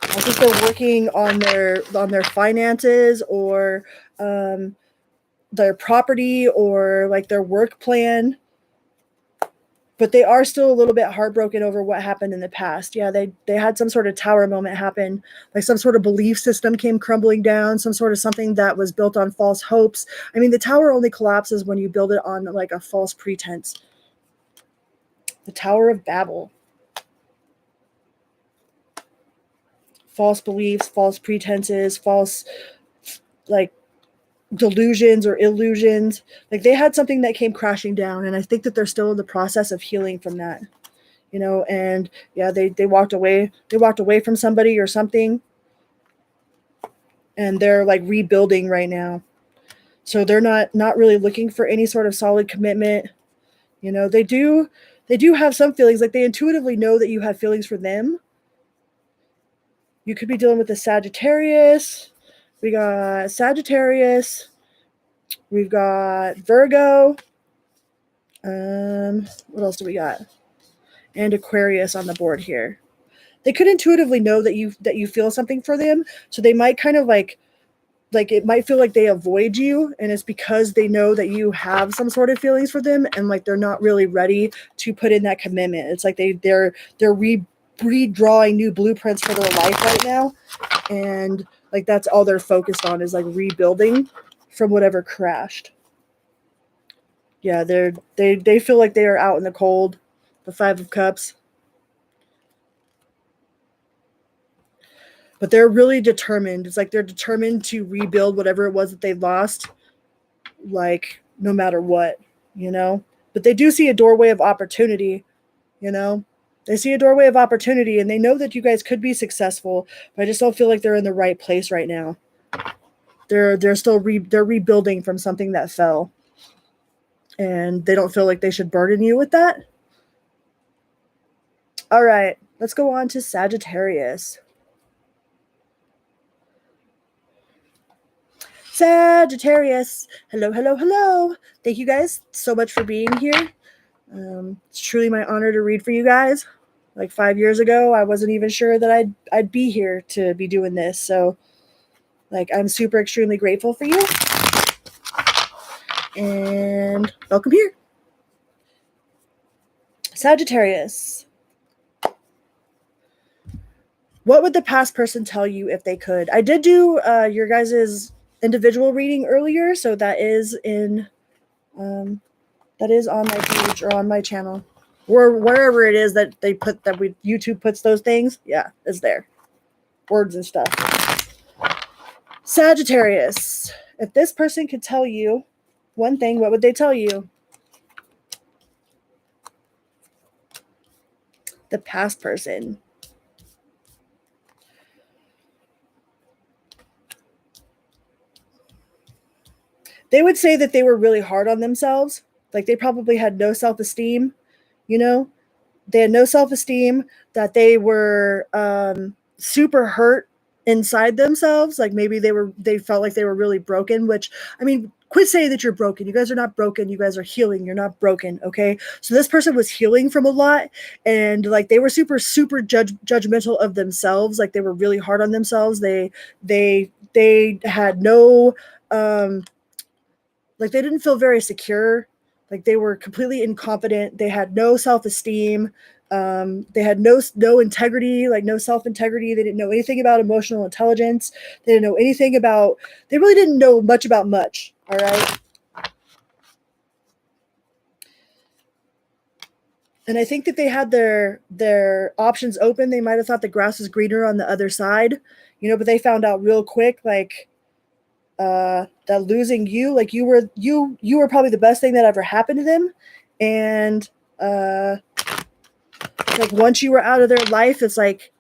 I think they're working on their finances, or their property, or like their work plan. But they are still a little bit heartbroken over what happened in the past. Yeah, they had some sort of tower moment happen, like some sort of belief system came crumbling down, some sort of something that was built on false hopes. I mean, the tower only collapses when you build it on like a false pretense. The Tower of Babel. False beliefs, false pretenses, false like delusions or illusions. Like, they had something that came crashing down, and I think that they're still in the process of healing from that. You know, and yeah, they walked away from somebody or something, and they're like rebuilding right now. So they're not really looking for any sort of solid commitment. You know, they do have some feelings. Like, they intuitively know that you have feelings for them. You could be dealing with a Sagittarius. We got Sagittarius. We've got Virgo. What else do we got? And Aquarius on the board here. They could intuitively know that you feel something for them, so they might kind of like like it might feel like they avoid you, and it's because they know that you have some sort of feelings for them, and like they're not really ready to put in that commitment. It's like they're redrawing new blueprints for their life right now, and like that's all they're focused on is like rebuilding from whatever crashed. Yeah, they feel like they are out in the cold. The Five of Cups. But they're really determined. It's like they're determined to rebuild whatever it was that they lost, like no matter what, you know? But they do see a doorway of opportunity, you know? They see a doorway of opportunity and they know that you guys could be successful, but I just don't feel like they're in the right place right now. They're still they're rebuilding from something that fell. And they don't feel like they should burden you with that. All right, let's go on to Sagittarius. Sagittarius. Hello, hello, hello. Thank you guys so much for being here. It's truly my honor to read for you guys. Like 5 years ago, I wasn't even sure that I'd be here to be doing this. So, like, I'm super extremely grateful for you. And welcome here. Sagittarius. What would the past person tell you if they could? I did do your guys' individual reading earlier, so that is in that is on my page or on my channel, or wherever it is that they put that YouTube puts those things. Yeah, it's there, words and stuff. Sagittarius. If this person could tell you one thing, what would they tell you? The past person. They would say that they were really hard on themselves. Like they probably had no self-esteem, you know? They had no self-esteem, that they were super hurt inside themselves. Like maybe they felt like they were really broken, which, I mean, quit saying that you're broken. You guys are not broken. You guys are healing. You're not broken. Okay. So this person was healing from a lot, and like they were super, super judgmental of themselves. Like they were really hard on themselves. They had no, like they didn't feel very secure. Like they were completely incompetent. They had no self-esteem. They had no integrity, like no self-integrity. They didn't know anything about emotional intelligence. They didn't know anything about, they really didn't know much about much. All right. And I think that they had their options open. They might have thought the grass was greener on the other side, you know, but they found out real quick, like, that losing you, like you were probably the best thing that ever happened to them. And like once you were out of their life, it's like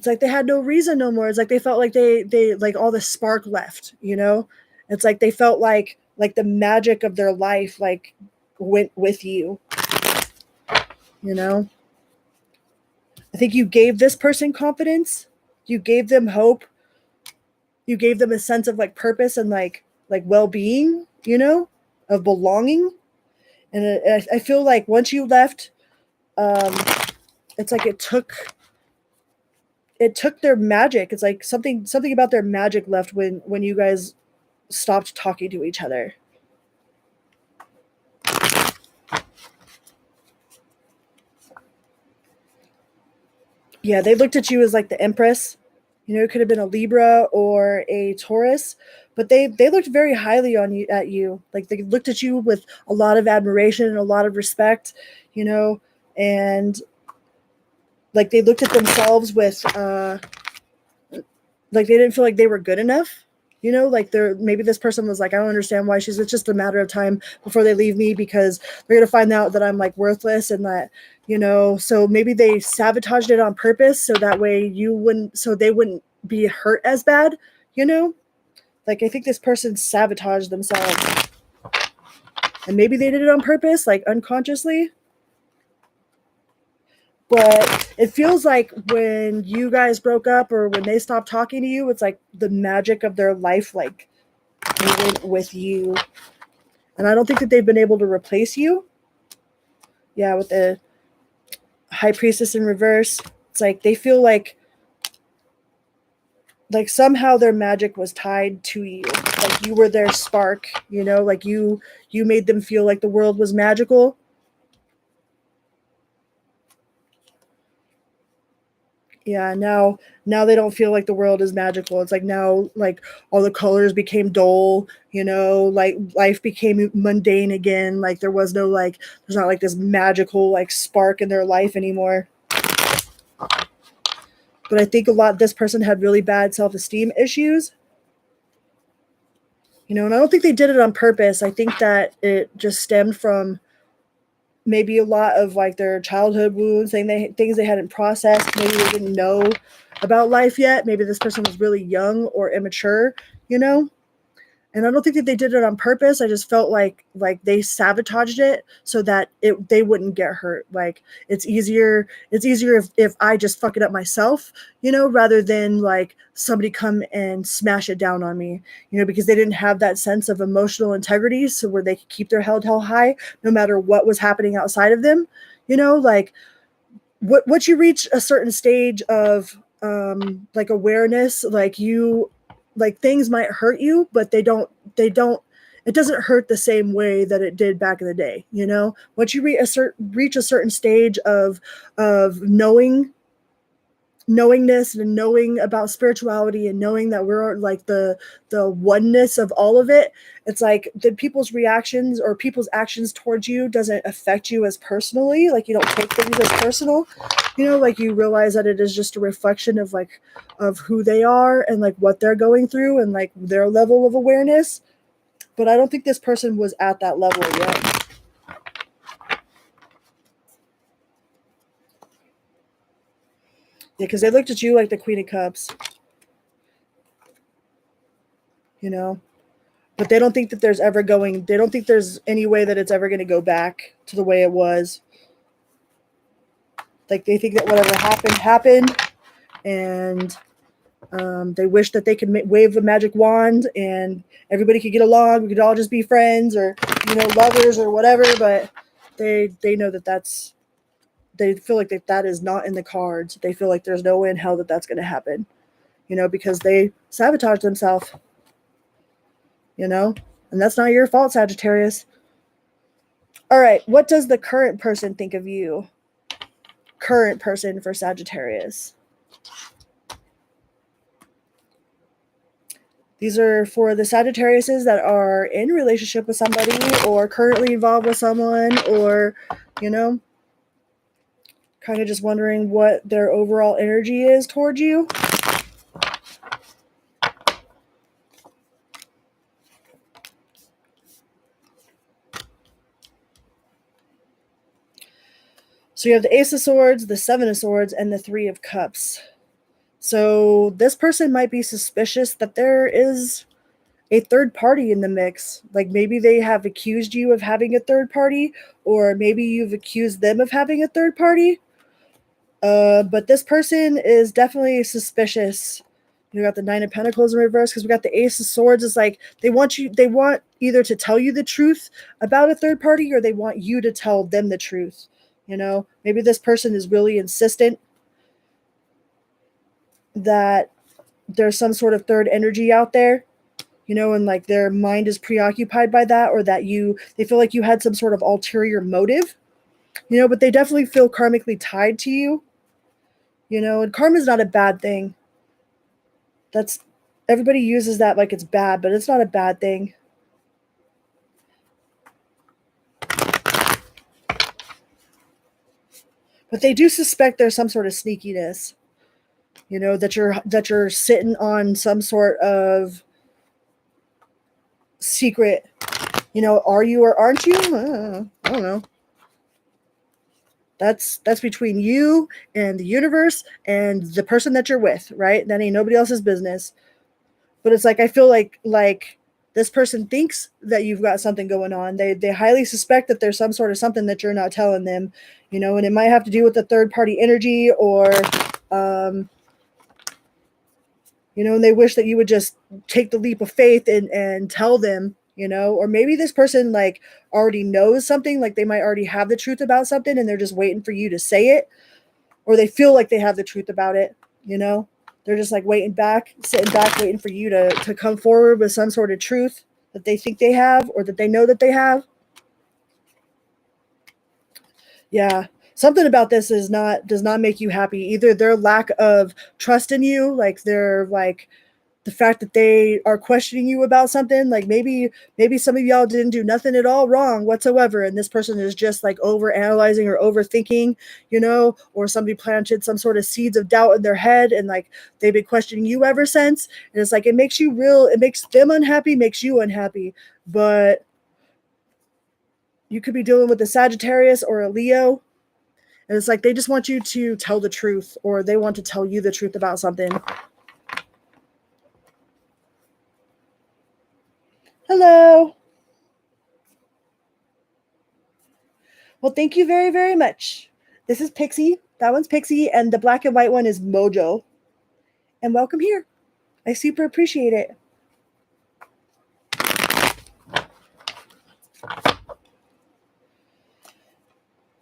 they had no reason no more. It's like they felt like they like all the spark left, you know? It's like they felt like the magic of their life like went with you, you know? I think you gave this person confidence, you gave them hope, you gave them a sense of like purpose and like well-being, you know, of belonging. And I feel like once you left, it's like it took their magic. It's like something about their magic left when you guys stopped talking to each other. Yeah, they looked at you as like the Empress. You know, it could have been a Libra or a Taurus, but they looked very highly on you at you. Like they looked at you with a lot of admiration and a lot of respect, you know, and like they looked at themselves with like they didn't feel like they were good enough, you know, like they're, maybe this person was like, I don't understand why it's just a matter of time before they leave me, because they're going to find out that I'm like worthless and that, you know, so maybe they sabotaged it on purpose so that way they wouldn't be hurt as bad, you know. Like I think this person sabotaged themselves, and maybe they did it on purpose, like unconsciously. But it feels like when you guys broke up or when they stopped talking to you, it's like the magic of their life like went with you. And I don't think that they've been able to replace you. Yeah, with the High Priestess in reverse, it's like they feel like like somehow their magic was tied to you, like you were their spark, you know, like you made them feel like the world was magical. Yeah, now they don't feel like the world is magical. It's like now, like all the colors became dull, you know, like life became mundane again. Like there was no like there's not like this magical like spark in their life anymore. But I think a lot this person had really bad self-esteem issues, you know, and I don't think they did it on purpose. I think that it just stemmed from maybe a lot of like their childhood wounds, things they hadn't processed. Maybe they didn't know about life yet. Maybe this person was really young or immature, you know? And I don't think that they did it on purpose. I just felt like they sabotaged it so that they wouldn't get hurt. Like it's easier if I just fuck it up myself, you know, rather than like somebody come and smash it down on me, you know, because they didn't have that sense of emotional integrity, so where they could keep their head held high no matter what was happening outside of them, you know, like what you reach a certain stage of like awareness, like you like things might hurt you, but they don't it doesn't hurt the same way that it did back in the day, you know. Once you reach a certain stage of knowingness and knowing about spirituality and knowing that we're like the oneness of all of it, it's like the people's reactions or people's actions towards you doesn't affect you as personally. Like you don't take things as personal, you know, like you realize that it is just a reflection of like of who they are and like what they're going through and like their level of awareness. But I don't think this person was at that level yet. Yeah, because they looked at you like the Queen of Cups, you know. But they don't think that they don't think there's any way that it's ever going to go back to the way it was. Like they think that whatever happened, and they wish that they could wave a magic wand and everybody could get along. We could all just be friends or, you know, lovers or whatever. But they know that they feel like that is not in the cards. They feel like there's no way in hell that that's going to happen, you know, because they sabotage themselves, you know, and that's not your fault, Sagittarius. All right, what does the current person think of you? Current person for Sagittarius. These are for the Sagittariuses that are in relationship with somebody or currently involved with someone or, you know, kind of just wondering what their overall energy is towards you. So you have the Ace of Swords, the Seven of Swords, and the Three of Cups. So this person might be suspicious that there is a third party in the mix. Like maybe they have accused you of having a third party, or maybe you've accused them of having a third party. But this person is definitely suspicious. You got the Nine of Pentacles in reverse because we got the Ace of Swords. It's like they want either to tell you the truth about a third party or they want you to tell them the truth. You know, maybe this person is really insistent that there's some sort of third energy out there, you know, and like their mind is preoccupied by that, or that they feel like you had some sort of ulterior motive, you know, but they definitely feel karmically tied to you, you know, and karma is not a bad thing. That's everybody uses that like it's bad, but it's not a bad thing. But they do suspect there's some sort of sneakiness, you know, that you're sitting on some sort of secret, you know, are you or aren't you? I don't know. That's between you and the universe and the person that you're with, right? That ain't nobody else's business. But it's like I feel like this person thinks that you've got something going on. They highly suspect that there's some sort of something that you're not telling them, you know, and it might have to do with the third party energy or you know, and they wish that you would just take the leap of faith and tell them, you know, or maybe this person like already knows something, like they might already have the truth about something and they're just waiting for you to say it, or they feel like they have the truth about it, you know, they're just like sitting back, waiting for you to come forward with some sort of truth that they think they have or that they know that they have. Yeah. Something about this does not make you happy. Either their lack of trust in you, like they're like the fact that they are questioning you about something, like maybe some of y'all didn't do nothing at all wrong whatsoever, and this person is just like over analyzing or overthinking, or somebody planted some sort of seeds of doubt in their head, and like they've been questioning you ever since, and it's like it makes them unhappy, makes you unhappy. But you could be dealing with a Sagittarius or a Leo, and it's like they just want you to tell the truth, or they want to tell you the truth about something. Hello. Well, thank you very, very much. This is Pixie. That one's Pixie, and the black and white one is Mojo. And welcome here. I super appreciate it.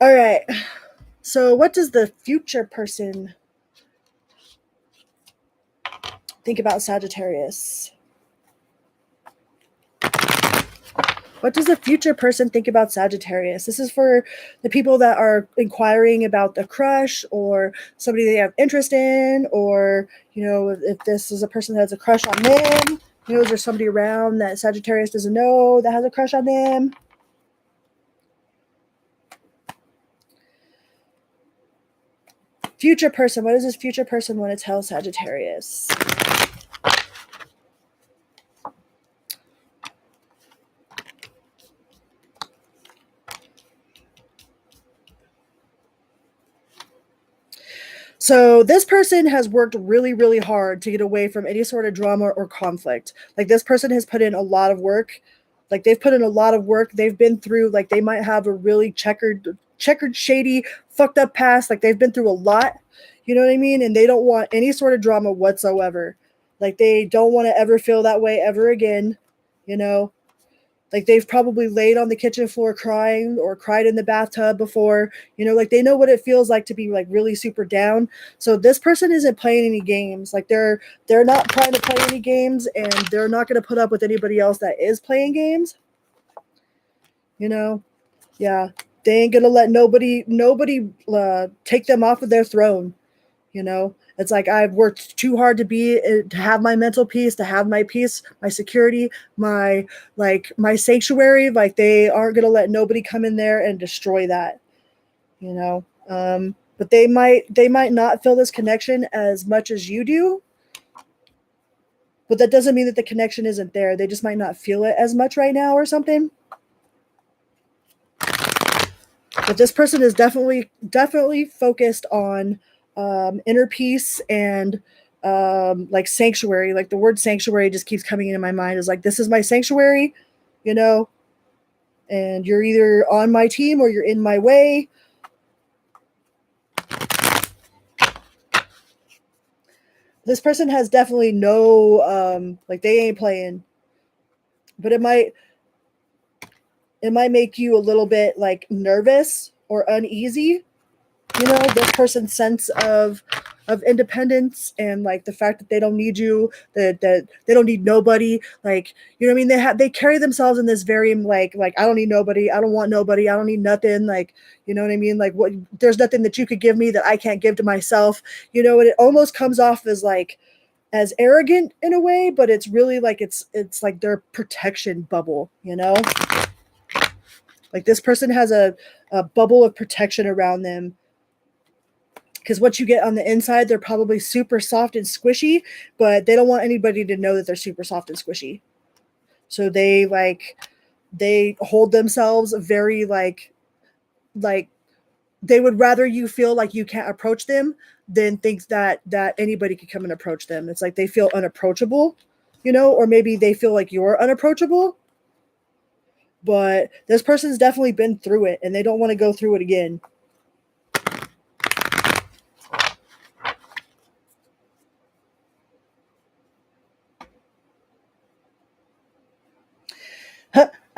All right. So what does the future person think about Sagittarius? What does the future person think about Sagittarius? This is for the people that are inquiring about the crush or somebody they have interest in, or, if this is a person that has a crush on them, is there somebody around that Sagittarius doesn't know that has a crush on them? Future person. What does this future person want to tell Sagittarius? So this person has worked really, really hard to get away from any sort of drama or conflict. Like this person has put in a lot of work. Like they've put in a lot of work. They've been through, like they might have a really checkered, shady, fucked up past. Like they've been through a lot. You know what I mean? And they don't want any sort of drama whatsoever. Like they don't want to ever feel that way ever again. Like they've probably laid on the kitchen floor crying or cried in the bathtub before, like they know what it feels like to be like really super down. So this person isn't playing any games. Like they're not trying to play any games, and they're not going to put up with anybody else that is playing games. Yeah, they ain't going to let nobody take them off of their throne. It's like I've worked too hard to have my mental peace, to have my peace, my security, my sanctuary. Like they aren't going to let nobody come in there and destroy that, but they might not feel this connection as much as you do, but that doesn't mean that the connection isn't there. They just might not feel it as much right now or something. But this person is definitely focused on inner peace and like sanctuary. Like the word sanctuary just keeps coming into my mind. Is like, this is my sanctuary, and you're either on my team or you're in my way. This person has definitely no like they ain't playing, but it might make you a little bit like nervous or uneasy. This person's sense of independence and like the fact that they don't need you, that they don't need nobody. Like, you know what I mean? They carry themselves in this very like I don't need nobody, I don't want nobody, I don't need nothing. Like, you know what I mean? Like, what, there's nothing that you could give me that I can't give to myself. And it almost comes off as like as arrogant in a way, but it's really like it's like their protection bubble. Like this person has a bubble of protection around them. Because what you get on the inside, they're probably super soft and squishy, but they don't want anybody to know that they're super soft and squishy. So they hold themselves very like they would rather you feel like you can't approach them than think that anybody could come and approach them. It's like they feel unapproachable, or maybe they feel like you're unapproachable. But this person's definitely been through it, and they don't want to go through it again.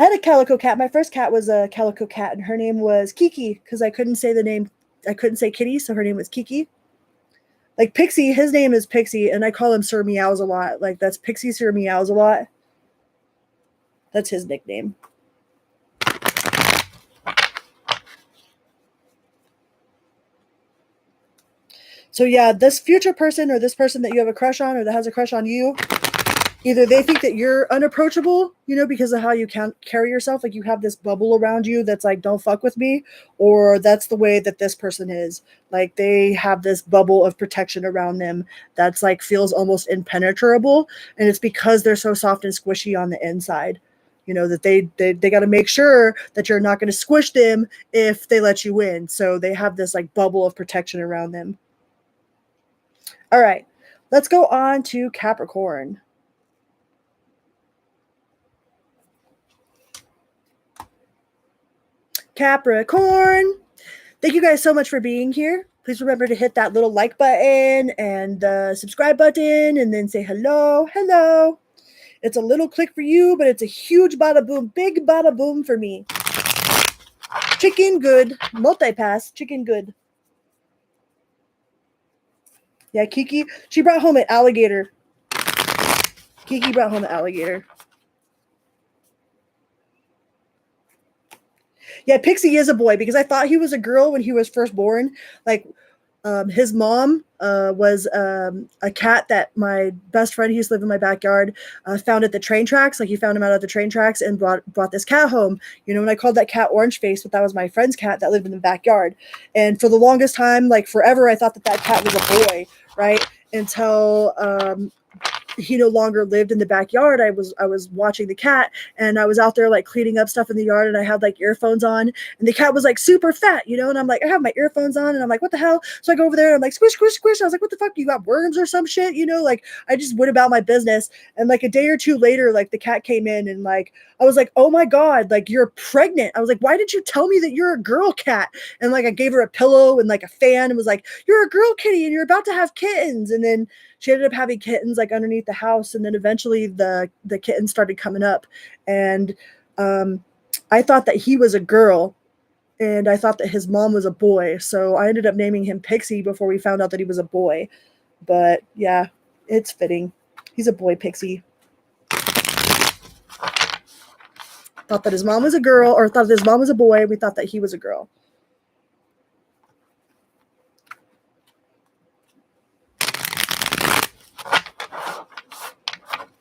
I had a calico cat. My first cat was a calico cat, and her name was Kiki because I couldn't say the name. I couldn't say Kitty, so her name was Kiki. Like Pixie, his name is Pixie, and I call him Sir Meows a lot. Like that's Pixie Sir Meows a lot. That's his nickname. So yeah, this future person or this person that you have a crush on or that has a crush on you, either they think that you're unapproachable, you know, because of how you can carry yourself, like you have this bubble around you that's like, don't fuck with me, or that's the way that this person is. Like they have this bubble of protection around them that's like feels almost impenetrable, and it's because they're so soft and squishy on the inside. You know, that they got to make sure that you're not going to squish them if they let you in. So they have this like bubble of protection around them. All right, let's go on to Capricorn. Capricorn. Thank you guys so much for being here. Please remember to hit that little like button and the subscribe button and then say hello, hello. It's a little click for you, but it's a huge bada boom, big bada boom for me. Chicken good. Multipass. Chicken good. Yeah, Kiki. She brought home an alligator. Kiki brought home an alligator. Yeah, Pixie is a boy because I thought he was a girl when he was first born. Like, his mom was a cat that my best friend, who used to live in my backyard, found at the train tracks. Like he found him out at the train tracks and brought this cat home. You know, and I called that cat Orange Face, but that was my friend's cat that lived in the backyard. And for the longest time, like forever, I thought that cat was a boy, right? Until he no longer lived in the backyard. I was watching the cat, and I was out there like cleaning up stuff in the yard, and I had like earphones on, and the cat was like super fat, you know, and I'm like, I have my earphones on, and I'm like, what the hell? So I go over there and I'm like, squish, squish, squish. I was like, what the fuck? You got worms or some shit? You know, like I just went about my business. And like a day or two later, like the cat came in, and like I was like, oh my God, like you're pregnant. I was like, why did you tell me that you're a girl cat? And like I gave her a pillow and like a fan and was like, you're a girl kitty and you're about to have kittens. And then she ended up having kittens like underneath the house, and then eventually the kittens started coming up, and I thought that he was a girl, and I thought that his mom was a boy, so I ended up naming him Pixie before we found out that he was a boy. But yeah, it's fitting. He's a boy Pixie. Thought that his mom was a girl, or thought that his mom was a boy. We thought that he was a girl.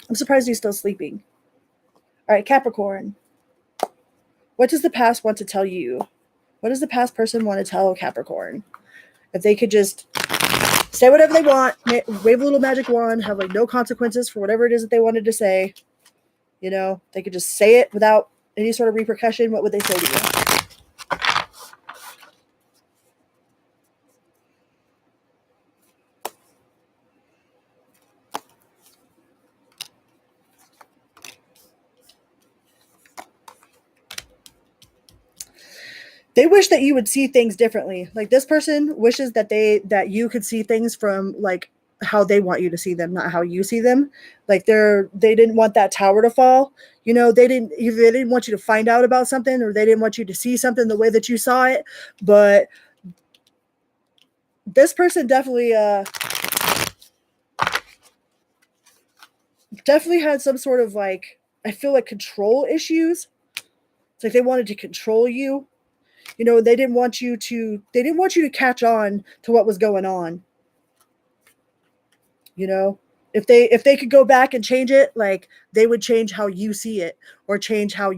I'm surprised he's still sleeping. All right, Capricorn. What does the past want to tell you? What does the past person want to tell Capricorn? If they could just say whatever they want, wave a little magic wand, have like no consequences for whatever it is that they wanted to say, you know, they could just say it without any sort of repercussion, what would they say to you? They wish that you would see things differently. Like this person wishes that you could see things from like how they want you to see them, not how you see them. Like they didn't want that tower to fall. You know, they didn't want you to find out about something, or they didn't want you to see something the way that you saw it. But this person definitely had some sort of like, I feel like control issues. It's like they wanted to control you. You know, they didn't want you to catch on to what was going on. You know, if they could go back and change it, like they would change how you see it, or change how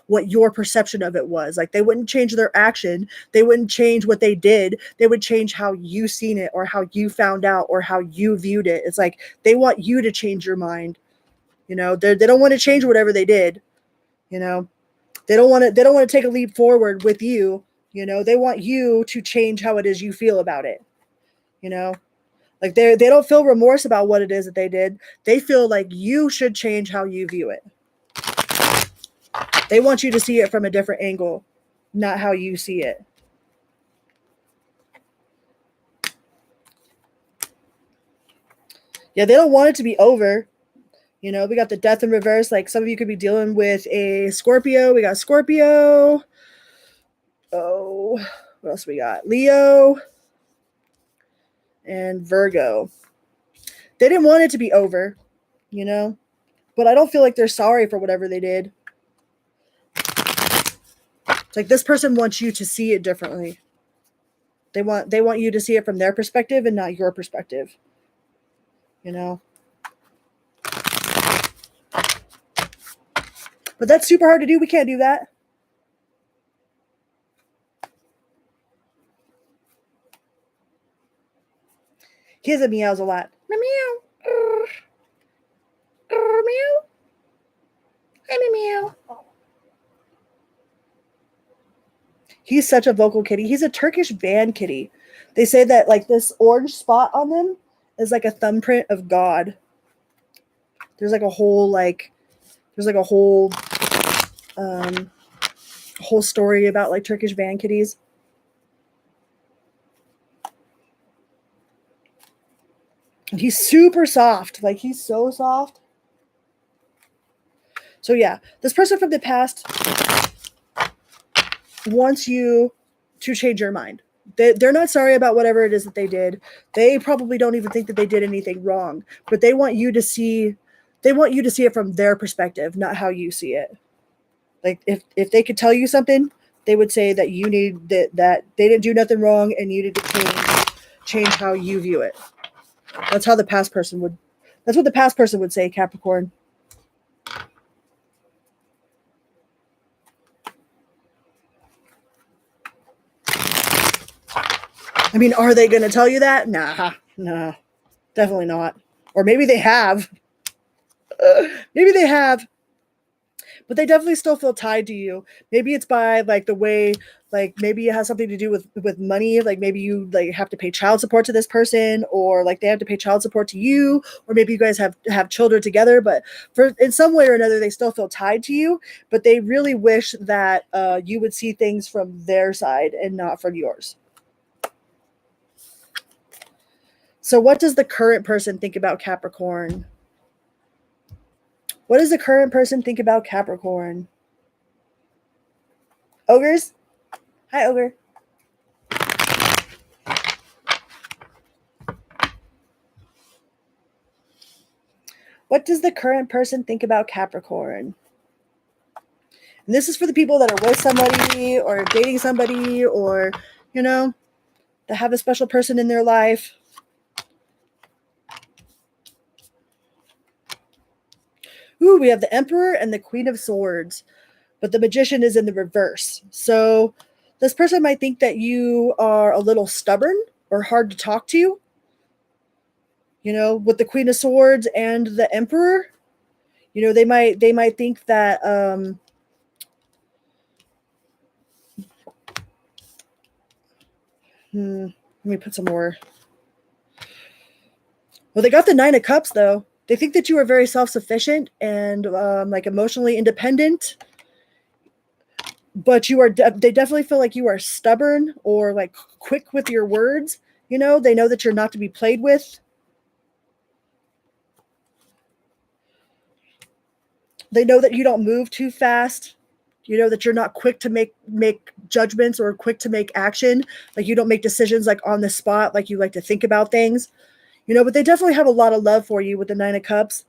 what your perception of it was. Like they wouldn't change their action, they wouldn't change what they did, they would change how you seen it, or how you found out, or how you viewed it. It's like they want you to change your mind. You know, they don't want to change whatever they did. You know, they don't want to take a leap forward with you. You know, they want you to change how it is you feel about it. You know, like they don't feel remorse about what it is that they did. They feel like you should change how you view it. They want you to see it from a different angle, not how you see it. Yeah, they don't want it to be over. You know, we got the death in reverse. Like some of you could be dealing with a Scorpio. We got Scorpio. Oh, what else we got? Leo. and Virgo. They didn't want it to be over, you know, but I don't feel like they're sorry for whatever they did. It's like this person wants you to see it differently. They want you to see it from their perspective and not your perspective, you know. But that's super hard to do. We can't do that. He has a meows a lot. Meow. Meow. Hi, meow. He's such a vocal kitty. He's a Turkish van kitty. They say that like this orange spot on them is like a thumbprint of God. There's like a whole whole story about like Turkish van kitties. And he's super soft. Like he's so soft. So yeah, this person from the past wants you to change your mind. They're not sorry about whatever it is that they did. They probably don't even think that they did anything wrong, but they want you to see it from their perspective, not how you see it. Like if they could tell you something, they would say that you need that they didn't do nothing wrong and you need to change how you view it. That's what the past person would say, Capricorn. I mean, are they going to tell you that? Nah, definitely not. Or maybe they have. Maybe they have. But they definitely still feel tied to you. Maybe it's by like the way, like maybe it has something to do with money. Like maybe you like have to pay child support to this person, or like they have to pay child support to you, or maybe you guys have children together. But in some way or another, they still feel tied to you. But they really wish that you would see things from their side and not from yours. So what does the current person think about Capricorn? What does the current person think about Capricorn? Ogres? Hi, Ogre. What does the current person think about Capricorn? And this is for the people that are with somebody or dating somebody or, you know, that have a special person in their life. Ooh, we have the Emperor and the Queen of Swords, but the Magician is in the reverse. So this person might think that you are a little stubborn or hard to talk to. You know, with the Queen of Swords and the Emperor, you know, they might think that let me put some more. Well, they got the Nine of Cups though. They think that you are very self-sufficient and like emotionally independent, but they definitely feel like you are stubborn or like quick with your words. You know, they know that you're not to be played with. They know that you don't move too fast. You know that you're not quick to make judgments or quick to make action. Like you don't make decisions like on the spot, like you like to think about things. You know, but they definitely have a lot of love for you with the Nine of Cups.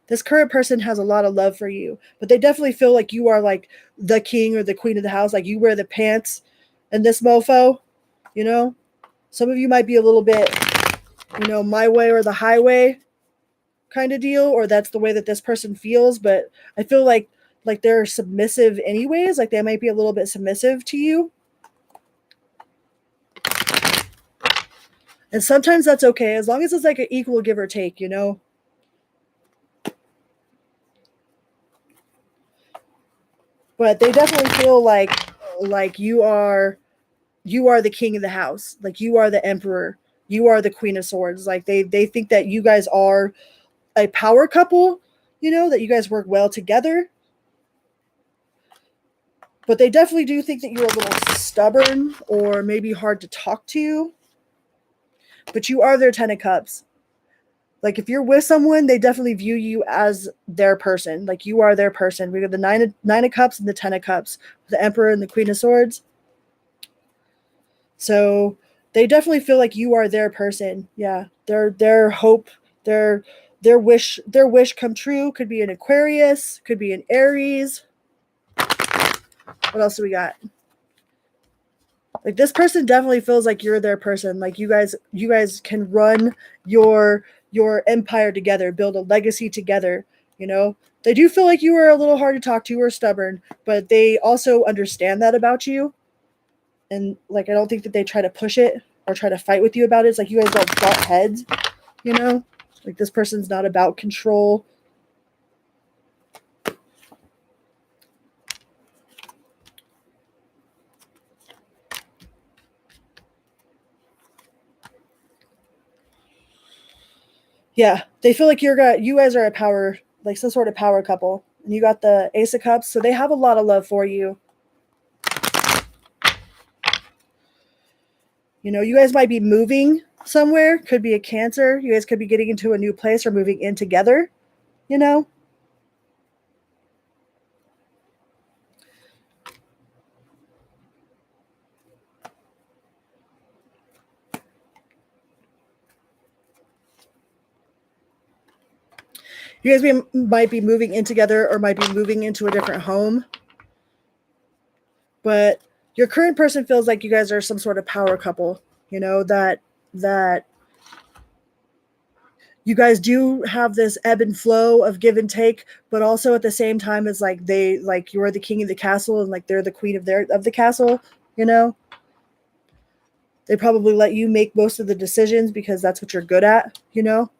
This current person has a lot of love for you, but they definitely feel like you are like the king or the queen of the house. Like you wear the pants in this mofo, you know? Some of you might be a little bit, you know, my way or the highway kind of deal, or that's the way that this person feels. But I feel like they're submissive anyways. Like they might be a little bit submissive to you. And sometimes that's okay, as long as it's like an equal give or take, you know? But they definitely feel like you are the king of the house. Like you are the emperor. You are the queen of swords. Like they think that you guys are a power couple, you know, that you guys work well together. But they definitely do think that you're a little stubborn or maybe hard to talk to. But you are their 10 of cups. Like if you're with someone, they definitely view you as their person. Like you are their person. We have the nine of cups and the 10 of cups, the emperor and the queen of swords. So They definitely feel like you are their person. Yeah. Their hope, their wish come true. Could be an Aquarius, could be an Aries. What else do we got? Like this person definitely feels like you're their person. Like you guys can run your empire together, build a legacy together, you know? They do feel like you are a little hard to talk to or stubborn, but they also understand that about you. And like I don't think that they try to push it or try to fight with you about it. It's like you guys don't butt heads, you know? Like this person's not about control. Yeah, they feel like you guys are a power, like some sort of power couple. And you got the Ace of Cups, so they have a lot of love for you. You know, you guys might be moving somewhere, could be a Cancer. You guys could be getting into a new place or moving in together, you know? You guys might be moving in together or might be moving into a different home. But your current person feels like you guys are some sort of power couple, you know, that you guys do have this ebb and flow of give and take, but also at the same time it's like they like you're the king of the castle and like they're the queen of the castle, you know? They probably let you make most of the decisions because that's what you're good at, you know?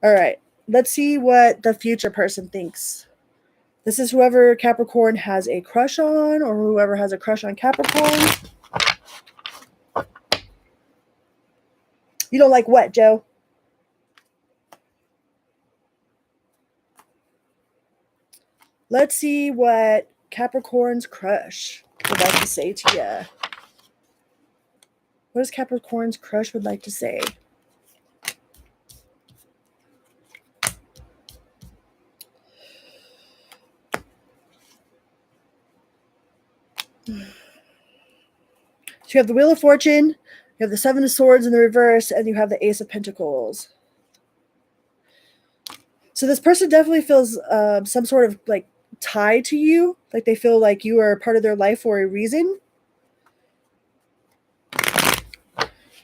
All right. Let's see what the future person thinks. This is whoever Capricorn has a crush on or whoever has a crush on Capricorn. You don't like what, Joe? Let's see what Capricorn's crush would like to say to you. What does Capricorn's crush would like to say? So you have the Wheel of Fortune, you have the Seven of Swords in the reverse, and you have the Ace of Pentacles. So this person definitely feels some sort of like tie to you. Like they feel like you are part of their life for a reason.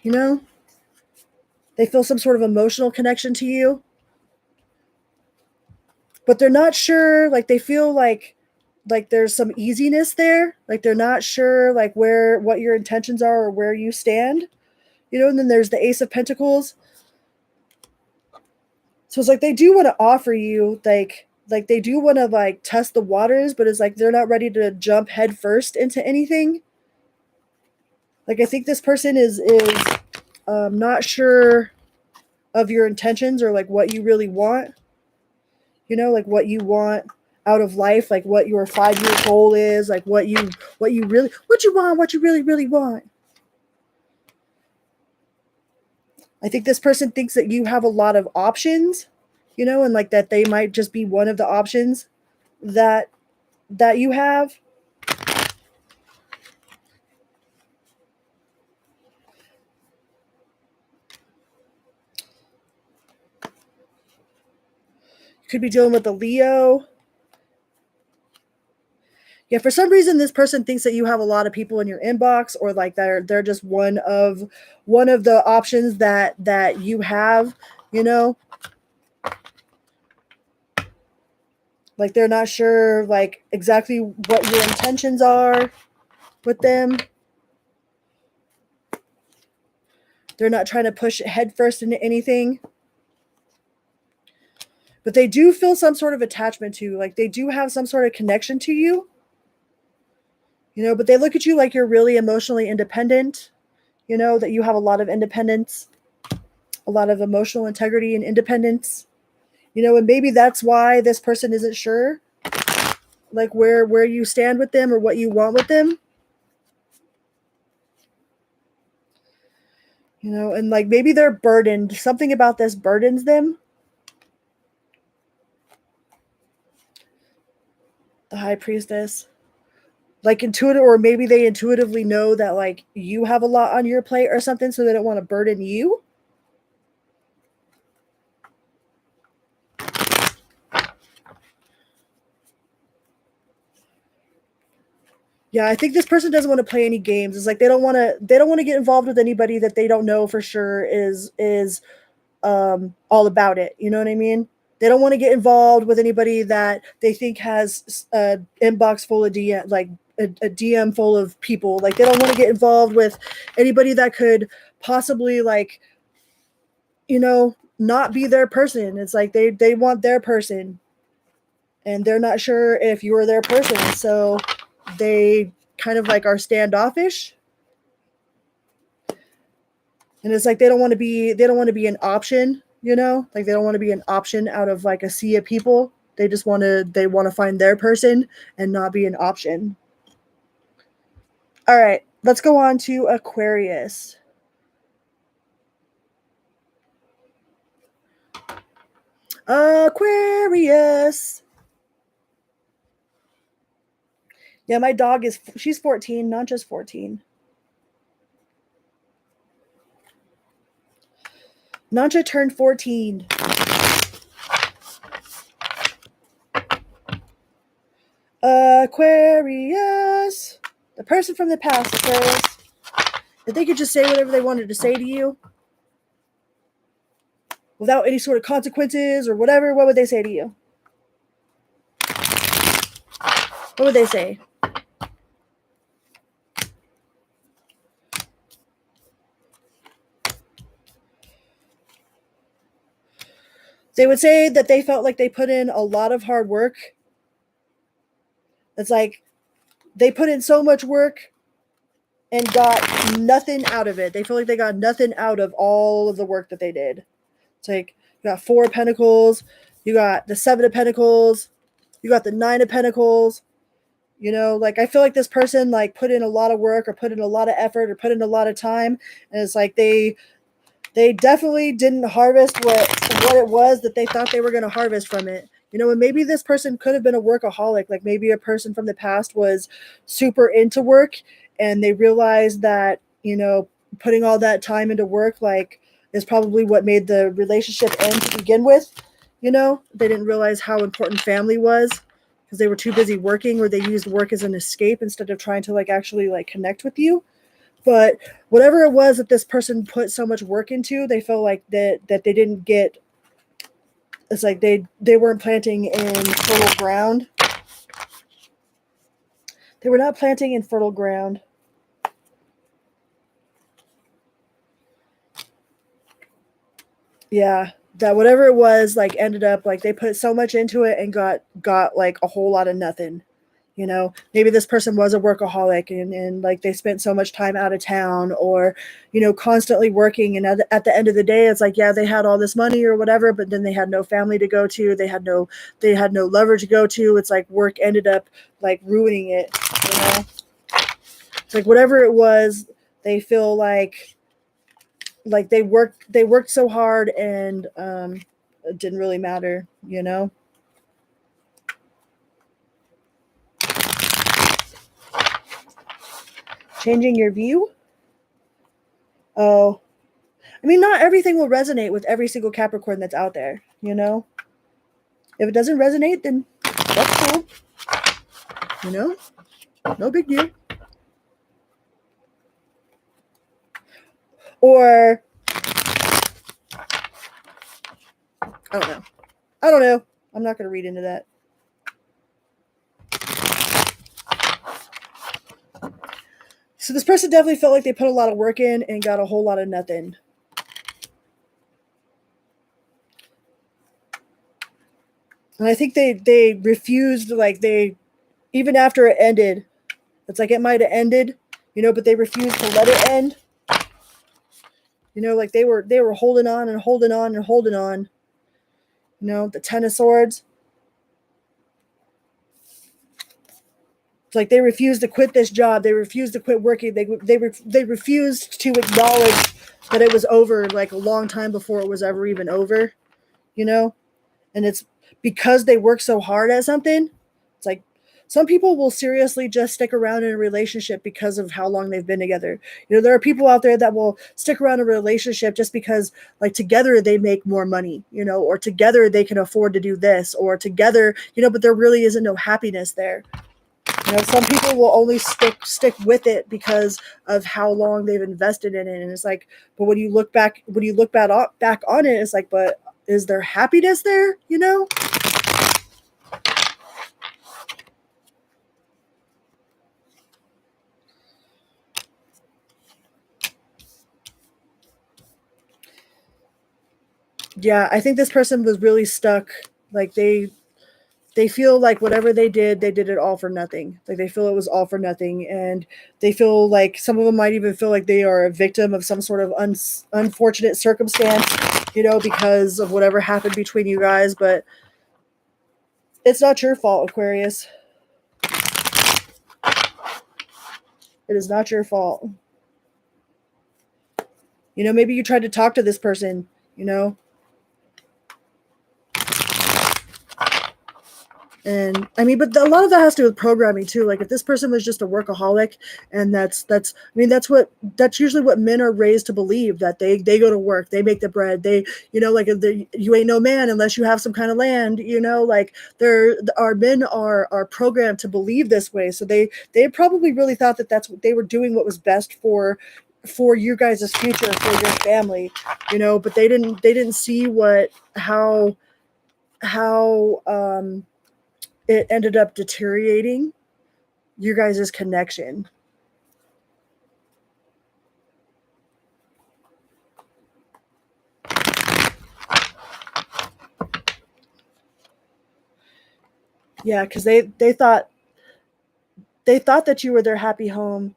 You know? They feel some sort of emotional connection to you. But they're not sure, like they feel like there's some easiness there. Like they're not sure like what your intentions are or where you stand. You know, and then there's the Ace of Pentacles. So it's like they do want to offer you like they do want to like test the waters, but it's like they're not ready to jump head first into anything. Like I think this person is not sure of your intentions or like what you really want. You know, like what you want out of life, like what your 5-year goal is, like what you really what you want, what you really want. I think this person thinks that you have a lot of options, you know, and like that they might just be one of the options that you have. You could be dealing with a Leo. Yeah, for some reason this person thinks that you have a lot of people in your inbox or like they're just one of the options that you have, you know? Like they're not sure like exactly what your intentions are with them. They're not trying to push headfirst into anything. But they do feel some sort of attachment to you. Like they do have some sort of connection to you. You know, but they look at you like you're really emotionally independent. You know, that you have a lot of independence, a lot of emotional integrity and independence. You know, and maybe that's why this person isn't sure like where you stand with them or what you want with them. You know, and like maybe they're burdened. Something about this burdens them. The high priestess. Like intuitive, or maybe they intuitively know that like you have a lot on your plate or something, so they don't want to burden you. Yeah, I think this person doesn't want to play any games. It's like they don't want to get involved with anybody that they don't know for sure is all about it. You know what I mean? They don't want to get involved with anybody that they think has an inbox full of DM, like a DM full of people. Like they don't want to get involved with anybody that could possibly like, you know, not be their person. It's like they want their person, and they're not sure if you're their person. So they kind of like are standoffish. And it's like they don't want to be an option, you know? Like they don't want to be an option out of like a sea of people. They want to find their person and not be an option. All right, let's go on to Aquarius. Aquarius. Yeah, my dog she's 14, not just 14. Nancha turned 14. Aquarius. The person from the past, Aquarius. If they could just say whatever they wanted to say to you without any sort of consequences or whatever, what would they say to you? What would they say? They would say that they felt like they put in a lot of hard work. It's like they put in so much work and got nothing out of it. They feel like they got nothing out of all of the work that they did. It's like you got 4 of Pentacles, you got the 7 of Pentacles, you got the 9 of Pentacles. You know, like I feel like this person like put in a lot of work or put in a lot of effort or put in a lot of time, and it's like they definitely didn't harvest what it was that they thought they were going to harvest from it. You know, and maybe this person could have been a workaholic. Like maybe a person from the past was super into work, and they realized that, you know, putting all that time into work like is probably what made the relationship end to begin with. You know, they didn't realize how important family was because they were too busy working, or they used work as an escape instead of trying to like actually like connect with you. But whatever it was that this person put so much work into, they felt like that they didn't get. It's like they weren't planting in fertile ground. They were not planting in fertile ground. Yeah, that whatever it was like ended up like they put so much into it and got like a whole lot of nothing. You know, maybe this person was a workaholic, and like they spent so much time out of town, or, you know, constantly working, and at the end of the day it's like, yeah, they had all this money or whatever, but then they had no family to go to, they had no lover to go to. It's like work ended up like ruining it, you know. It's like whatever it was, they feel like they worked so hard, and it didn't really matter, you know. Changing your view. Oh, I mean, not everything will resonate with every single Capricorn that's out there, you know? If it doesn't resonate, then that's cool. You know? No big deal. Or, I don't know. I don't know. I'm not going to read into that. So this person definitely felt like they put a lot of work in and got a whole lot of nothing. And I think they refused, like even after it ended, it's like it might have ended, you know, but they refused to let it end. You know, like they were holding on and holding on and holding on. You know, the 10 of Swords. It's like they refused to quit this job. They refused to quit working. They refused to acknowledge that it was over like a long time before it was ever even over, you know? And it's because they work so hard at something. It's like some people will seriously just stick around in a relationship because of how long they've been together. You know, there are people out there that will stick around in a relationship just because like together they make more money, you know, or together they can afford to do this, or together, you know, but there really isn't no happiness there. You know, some people will only stick with it because of how long they've invested in it, and it's like, but when you look back back on it, it's like, but is there happiness there? You know? Yeah, I think this person was really stuck. Like they feel like whatever they did it all for nothing. Like they feel it was all for nothing, and they feel like some of them might even feel like they are a victim of some sort of unfortunate circumstance, you know, because of whatever happened between you guys. But it's not your fault, Aquarius. It is not your fault. You know, maybe you tried to talk to this person, you know, and I mean, but a lot of that has to do with programming too. Like if this person was just a workaholic, and that's I mean that's usually what men are raised to believe, that they go to work, they make the bread, they, you know, like you ain't no man unless you have some kind of land, you know, like our men are programmed to believe this way. So they probably really thought that that's what they were doing, what was best for you guys' future, for your family, you know, but they didn't see how it ended up deteriorating your guys' connection. Yeah, because they thought that you were their happy home.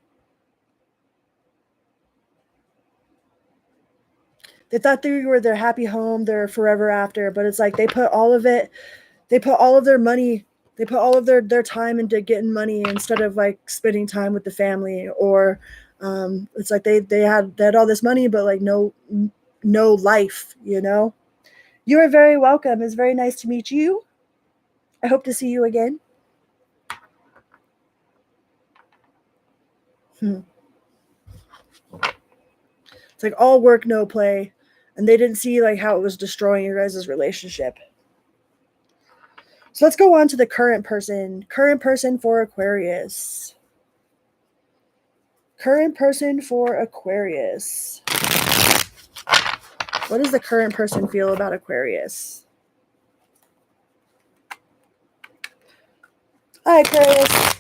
They thought that you were their happy home, their forever after. But it's like they put all of their money, they put all of their time into getting money instead of like spending time with the family. Or it's like they had all this money, but like no life, you know. You are very welcome. It's very nice to meet you. I hope to see you again. Hmm. It's like all work, no play. And they didn't see like how it was destroying your guys' relationship. So let's go on to the current person. Current person for Aquarius. Current person for Aquarius. What does the current person feel about Aquarius? Hi, Aquarius.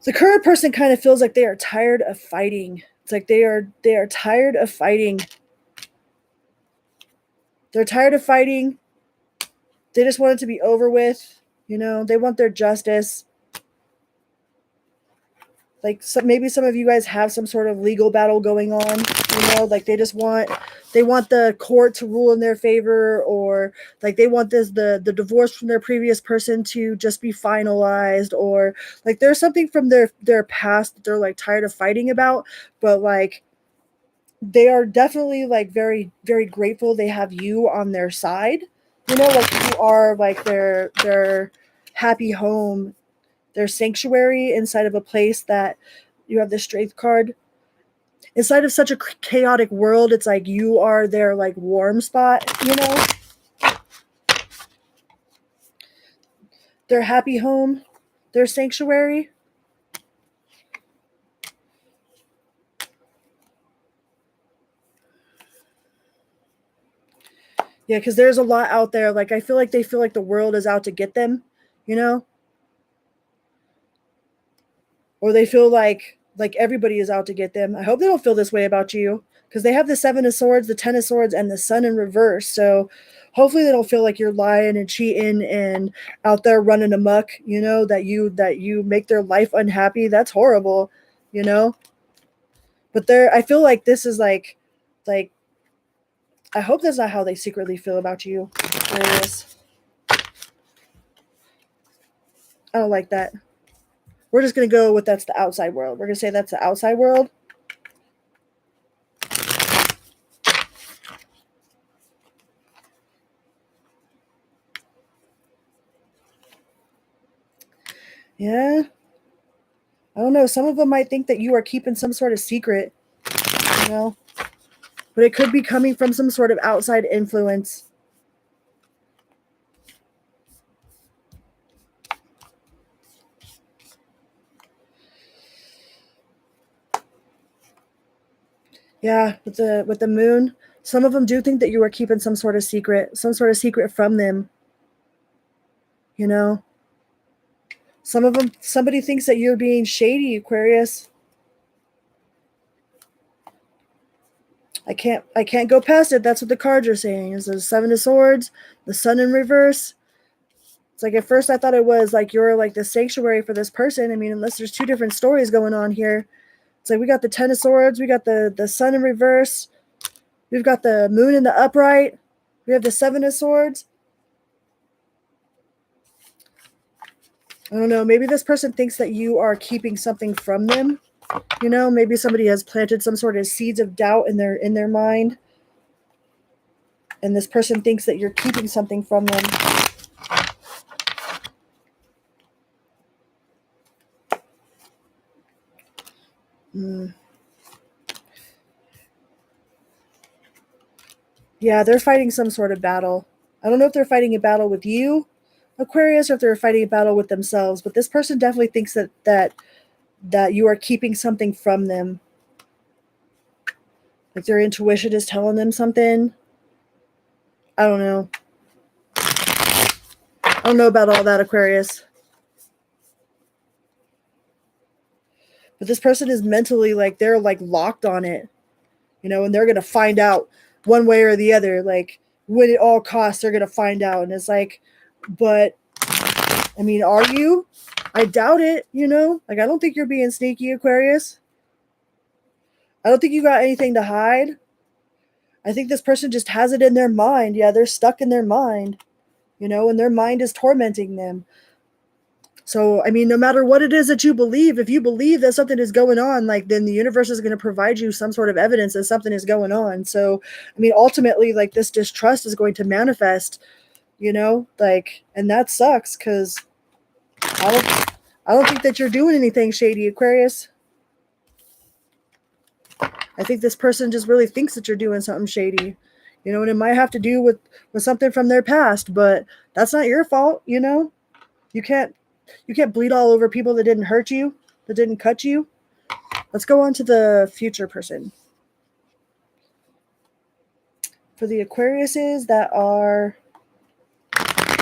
The current person kind of feels like they are tired of fighting. It's like they are tired of fighting. They're tired of fighting. They just want it to be over with. You know, they want their justice. Like maybe some of you guys have some sort of legal battle going on, you know, like they want the court to rule in their favor, or like they want the divorce from their previous person to just be finalized, or like there's something from their past that they're like tired of fighting about. But like they are definitely like very very grateful they have you on their side, you know, like you are like their happy home, their sanctuary inside of a place that you have the strength card. Inside of such a chaotic world, it's like you are their like warm spot, you know? Their happy home, their sanctuary. Yeah, because there's a lot out there. Like I feel like they feel like the world is out to get them, you know? Or they feel like everybody is out to get them. I hope they don't feel this way about you, because they have the 7 of Swords, the 10 of Swords, and the Sun in reverse. So hopefully they don't feel like you're lying and cheating and out there running amok, you know, that you make their life unhappy. That's horrible, you know. But I feel like this is like I hope that's not how they secretly feel about you. Aquarius. I don't like that. We're just going to go with that's the outside world. We're going to say that's the outside world. Yeah. I don't know. Some of them might think that you are keeping some sort of secret, you know, but it could be coming from some sort of outside influence. Yeah, with the moon, some of them do think that you are keeping some sort of secret from them, you know. Some of them, somebody thinks that you're being shady, Aquarius. I can't go past it. That's what the cards are saying. Is the Seven of Swords, the Sun in reverse. It's like at first I thought it was like you're like the sanctuary for this person. I mean, unless there's two different stories going on here. It's like we got the Ten of Swords, we got the Sun in reverse, we've got the Moon in the upright, we have the Seven of Swords. I don't know. Maybe this person thinks that you are keeping something from them. You know, maybe somebody has planted some sort of seeds of doubt in their mind, and this person thinks that you're keeping something from them. Yeah, they're fighting some sort of battle. I don't know if they're fighting a battle with you, Aquarius, or if they're fighting a battle with themselves. But this person definitely thinks that you are keeping something from them. Like their intuition is telling them something. I don't know. I don't know about all that, Aquarius. But this person is mentally like they're like locked on it, you know, and they're gonna find out one way or the other. Like when at all costs, they're gonna find out. And it's like, but I mean, are you? I doubt it, you know? Like I don't think you're being sneaky, Aquarius. I don't think you got anything to hide. I think this person just has it in their mind. Yeah, they're stuck in their mind, you know, and their mind is tormenting them. So, I mean, no matter what it is that you believe, if you believe that something is going on, like then the universe is going to provide you some sort of evidence that something is going on. So, I mean, ultimately, like this distrust is going to manifest, you know, like, and that sucks because I don't think that you're doing anything shady, Aquarius. I think this person just really thinks that you're doing something shady, you know, and it might have to do with something from their past, but that's not your fault, you know. You can't bleed all over people that didn't hurt you, that didn't cut you. Let's go on to the future person. For the Aquariuses that are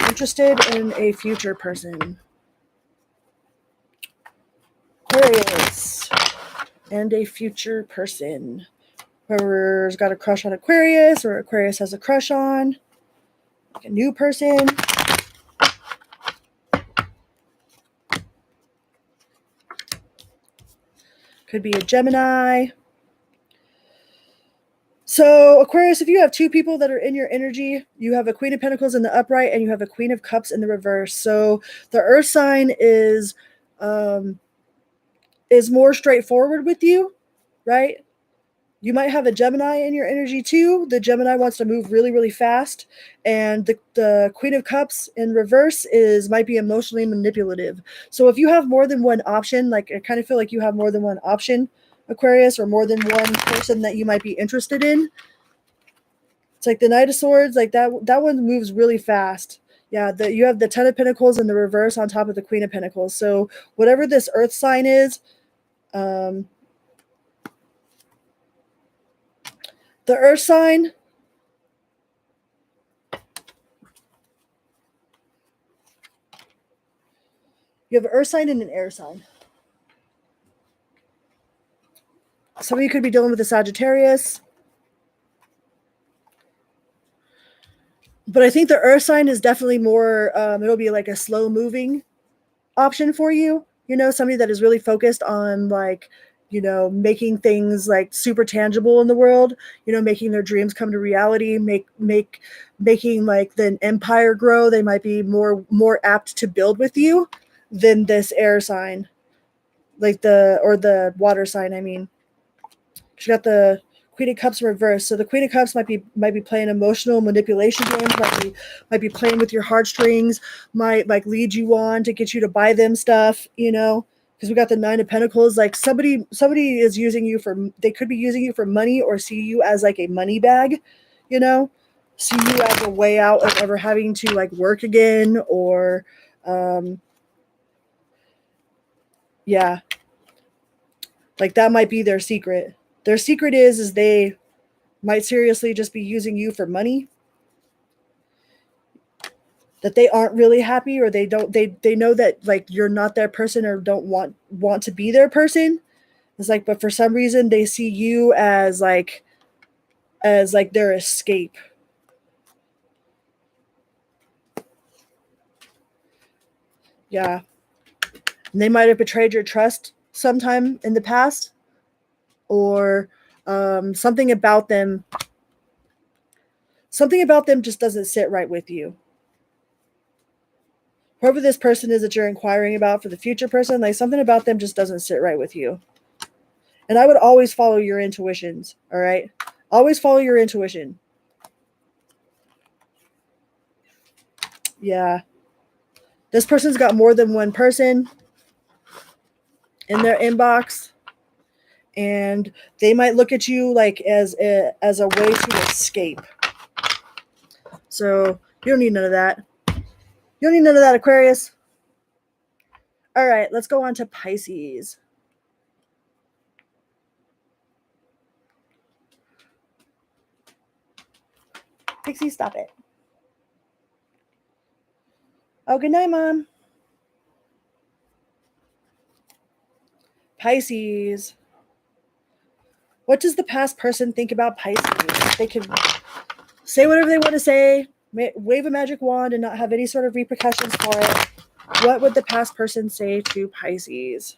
interested in a future person. Aquarius and a future person. Whoever's got a crush on Aquarius or Aquarius has a crush on, like a new person. Could be a Gemini. So, Aquarius, if you have two people that are in your energy, you have a Queen of Pentacles in the upright and you have a Queen of Cups in the reverse. So, the Earth sign is more straightforward with you, right? You might have a Gemini in your energy too. The Gemini wants to move really, really fast. And the Queen of Cups in reverse might be emotionally manipulative. So if you have more than one option, like I kind of feel like you have more than one option, Aquarius, or more than one person that you might be interested in. It's like the Knight of Swords, like that one moves really fast. Yeah, you have the Ten of Pentacles in the reverse on top of the Queen of Pentacles. So whatever this Earth sign is, the Earth sign, you have an Earth sign and an air sign. Some of you could be dealing with a Sagittarius. But I think the Earth sign is definitely more, it'll be like a slow moving option for you. You know, somebody that is really focused on like making things like super tangible in the world, making their dreams come to reality, making like the empire grow. They might be more apt to build with you than this air sign, like the water sign. I mean, she got the Queen of Cups reversed, so the Queen of Cups might be playing emotional manipulation games, might be playing with your heartstrings, might like lead you on to get you to buy them stuff, because we got the Nine of Pentacles. Like somebody is using you they could be using you for money, or see you as like a money bag, see you as a way out of ever having to like work again, or yeah, like that might be their secret. Their secret is they might seriously just be using you for money, that they aren't really happy, or they know that like you're not their person, or don't want to be their person. It's like, but for some reason they see you as like their escape. Yeah. And they might have betrayed your trust sometime in the past, or something about them just doesn't sit right with you. Whoever this person is that you're inquiring about for the future person, like something about them just doesn't sit right with you. And I would always follow your intuitions, all right? Always follow your intuition. Yeah. This person's got more than one person in their inbox, and they might look at you like as a way to escape. So you don't need none of that. You don't need none of that, Aquarius. All right, let's go on to Pisces. Pixie, stop it. Oh, good night, Mom. Pisces. What does the past person think about Pisces? They can say whatever they want to say, wave a magic wand, and not have any sort of repercussions for it. What would the past person say to Pisces?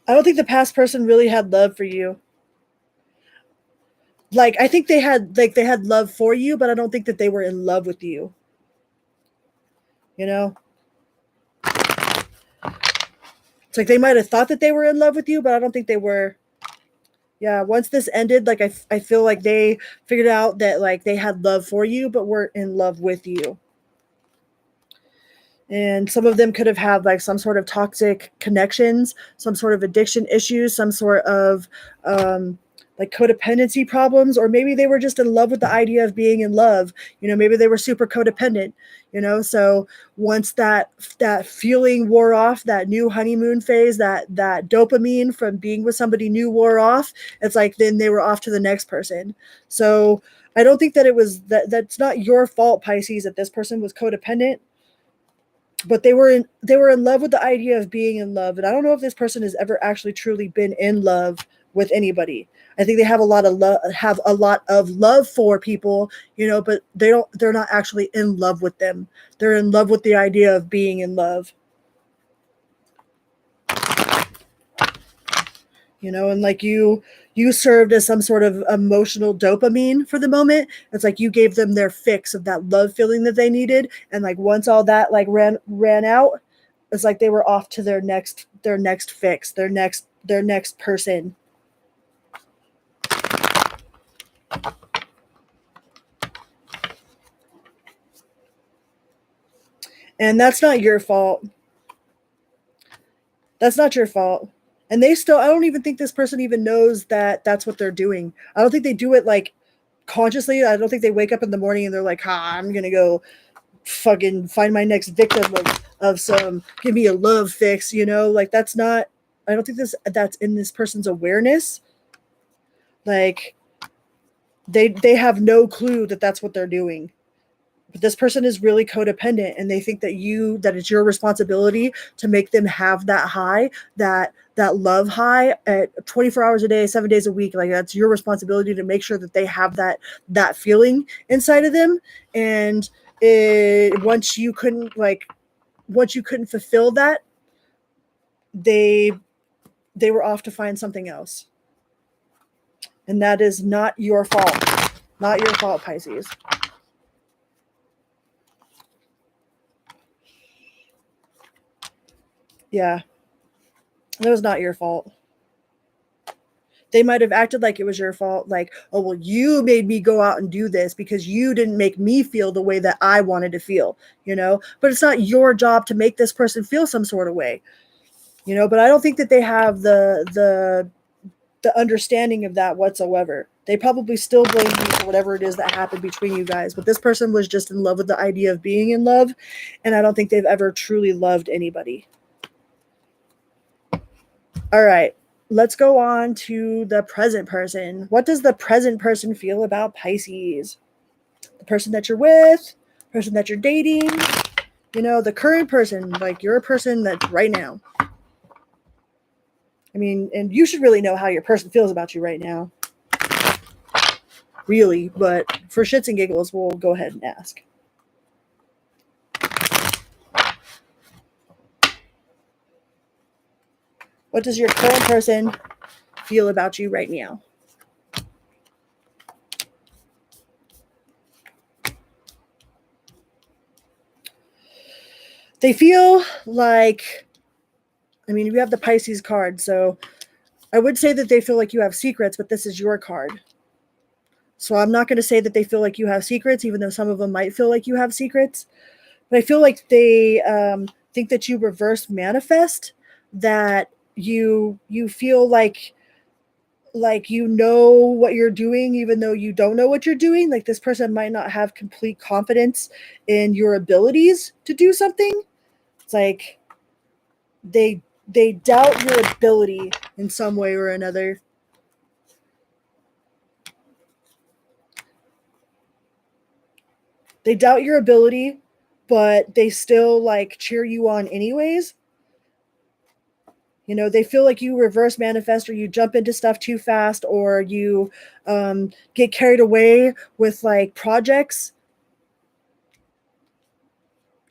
I don't think the past person really had love for you. Like, I think they had love for you, but I don't think that they were in love with you. It's like they might have thought that they were in love with you, but I don't think they were. Yeah, once this ended, like I feel like they figured out that like they had love for you, but weren't in love with you. And some of them could have had like some sort of toxic connections, some sort of addiction issues, some sort of like codependency problems, or maybe they were just in love with the idea of being in love. Maybe they were super codependent. So once that feeling wore off, that new honeymoon phase, that dopamine from being with somebody new wore off, it's like then they were off to the next person. So I don't think that it was that's not your fault, Pisces, that this person was codependent. But they were in love with the idea of being in love. And I don't know if this person has ever actually truly been in love with anybody. I think they have a lot of love for people, but they're not actually in love with them. They're in love with the idea of being in love. And like you served as some sort of emotional dopamine for the moment. It's like you gave them their fix of that love feeling that they needed. And like once all that like ran out, it's like they were off to their next fix, their next person. And that's not your fault. That's not your fault. And I don't even think this person even knows that that's what they're doing. I don't think they do it like consciously. I don't think they wake up in the morning and they're like, I'm going to go fucking find my next victim of some, give me a love fix, like that's not, I don't think that's in this person's awareness. Like they have no clue that that's what they're doing. But this person is really codependent, and they think that it's your responsibility to make them have that high, that love high at 24 hours a day, 7 days a week. Like, that's your responsibility to make sure that they have that feeling inside of them. And once you couldn't fulfill that, they were off to find something else. And that is not your fault. Not your fault, Pisces. Yeah. That was not your fault. They might have acted like it was your fault, like, oh, well, you made me go out and do this because you didn't make me feel the way that I wanted to feel, But it's not your job to make this person feel some sort of way, But I don't think that they have the understanding of that whatsoever. They probably still blame you for whatever it is that happened between you guys, but this person was just in love with the idea of being in love, and I don't think they've ever truly loved anybody. All right. Let's go on to the present person. What does the present person feel about Pisces? The person that you're with, the person that you're dating, the current person, like your person that's right now. I mean, and you should really know how your person feels about you right now. Really, but for shits and giggles, we'll go ahead and ask. What does your current person feel about you right now? They feel like, I mean, you have the Pisces card, so I would say that they feel like you have secrets, but this is your card. So I'm not going to say that they feel like you have secrets, even though some of them might feel like you have secrets. But I feel like they think that you reverse manifest, that you feel like you know what you're doing, even though you don't know what you're doing. Like, this person might not have complete confidence in your abilities to do something. It's like they doubt your ability in some way or another. They doubt your ability, but they still like cheer you on anyways. They feel like you reverse manifest, or you jump into stuff too fast, or you get carried away with like projects.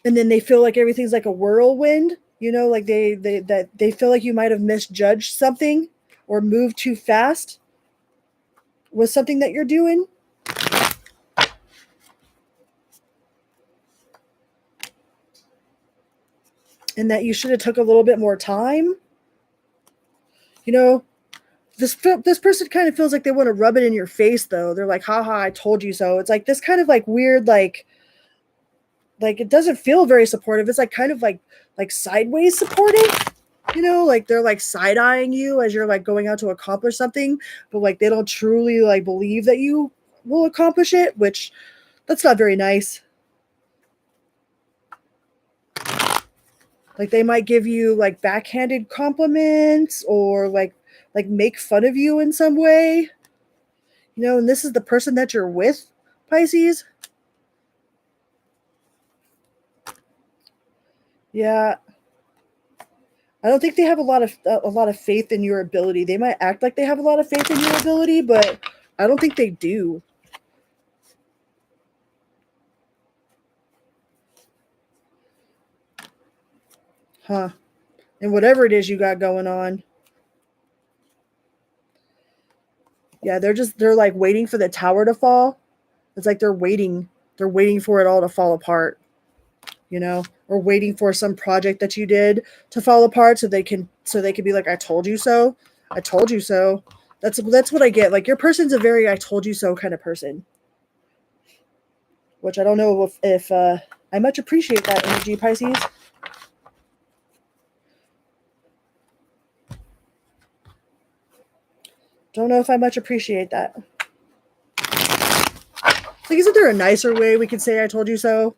And then they feel like everything's like a whirlwind, like they feel like you might have misjudged something or moved too fast with something that you're doing. And that you should have took a little bit more time. This person kind of feels like they want to rub it in your face, though. They're like, haha, I told you so. It's like this kind of like weird, like it doesn't feel very supportive. It's like kind of like sideways supportive, like they're like side-eyeing you as you're like going out to accomplish something, but like they don't truly like believe that you will accomplish it, which that's not very nice. Like, they might give you like backhanded compliments, or like make fun of you in some way, and this is the person that you're with, Pisces. Yeah. I don't think they have a lot of faith in your ability. They might act like they have a lot of faith in your ability, but I don't think they do. Huh. And whatever it is you got going on. Yeah, they're like waiting for the tower to fall. It's like they're waiting for it all to fall apart, or waiting for some project that you did to fall apart so they can be like, I told you so. I told you so. That's what I get. Like, your person's a very I told you so kind of person, which I don't know if I much appreciate that energy, Pisces. Don't know if I much appreciate that. Like, isn't there a nicer way we could say I told you so,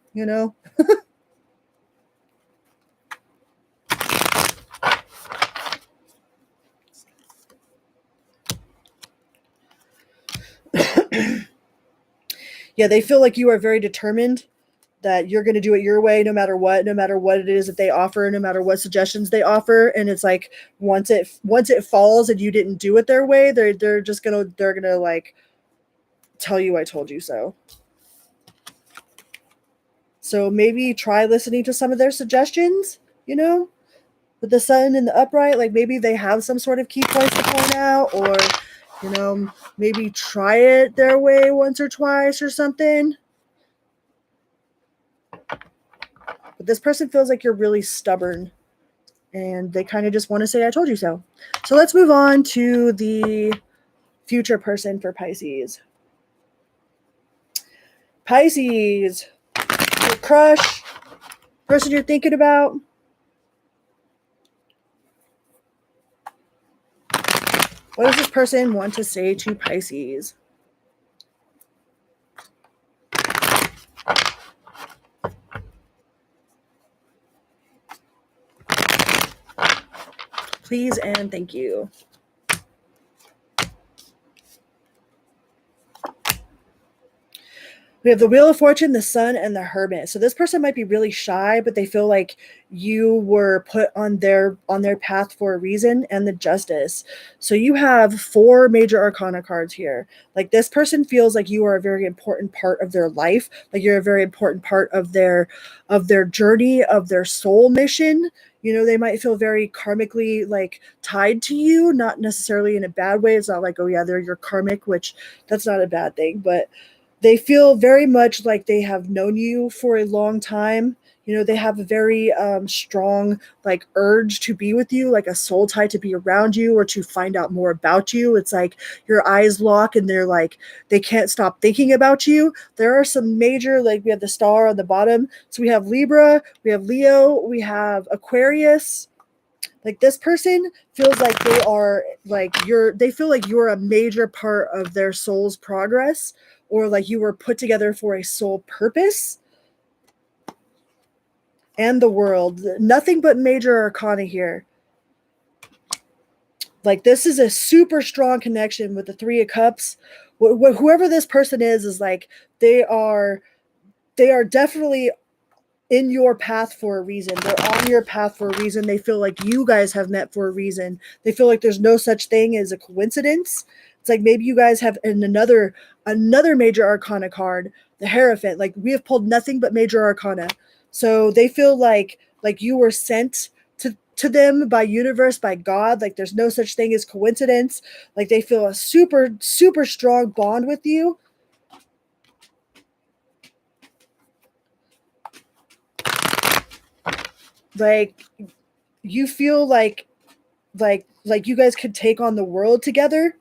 Yeah, they feel like you are very determined that you're going to do it your way no matter what it is that they offer, no matter what suggestions they offer. And it's like once it falls and you didn't do it their way, they're gonna like tell you I told you so. So maybe try listening to some of their suggestions, with the sun and the upright. Like maybe they have some sort of key points to point out, or maybe try it their way once or twice or something. But this person feels like you're really stubborn and they kind of just want to say I told you so. So let's move on to the future person for Pisces. Pisces, your crush, person you're thinking about. What does this person want to say to Pisces? Please and thank you. We have the Wheel of Fortune, the Sun, and the Hermit. So this person might be really shy, but they feel like you were put on their path for a reason, and the Justice. So you have 4 major arcana cards here. Like this person feels like you are a very important part of their life, like you're a very important part of their journey, of their soul mission. They might feel very karmically like tied to you, not necessarily in a bad way. It's not like, oh yeah, they're your karmic, which that's not a bad thing, but they feel very much like they have known you for a long time. They have a very strong like urge to be with you, like a soul tie to be around you or to find out more about you. It's like your eyes lock and they're like, they can't stop thinking about you. There are some major, like we have the star on the bottom. So we have Libra, we have Leo, we have Aquarius. Like this person feels like they are like they feel like you're a major part of their soul's progress, or like you were put together for a soul purpose. And the World, nothing but major arcana here. Like this is a super strong connection with the 3 of Cups. Whoever this person is like they are definitely in your path for a reason. They're on your path for a reason. They feel like you guys have met for a reason. They feel like there's no such thing as a coincidence. It's like maybe you guys have another major arcana card, the Hierophant. Like we have pulled nothing but major arcana. So they feel like you were sent to them by universe, by God. Like there's no such thing as coincidence. Like they feel a super, super strong bond with you. Like you feel like you guys could take on the world together.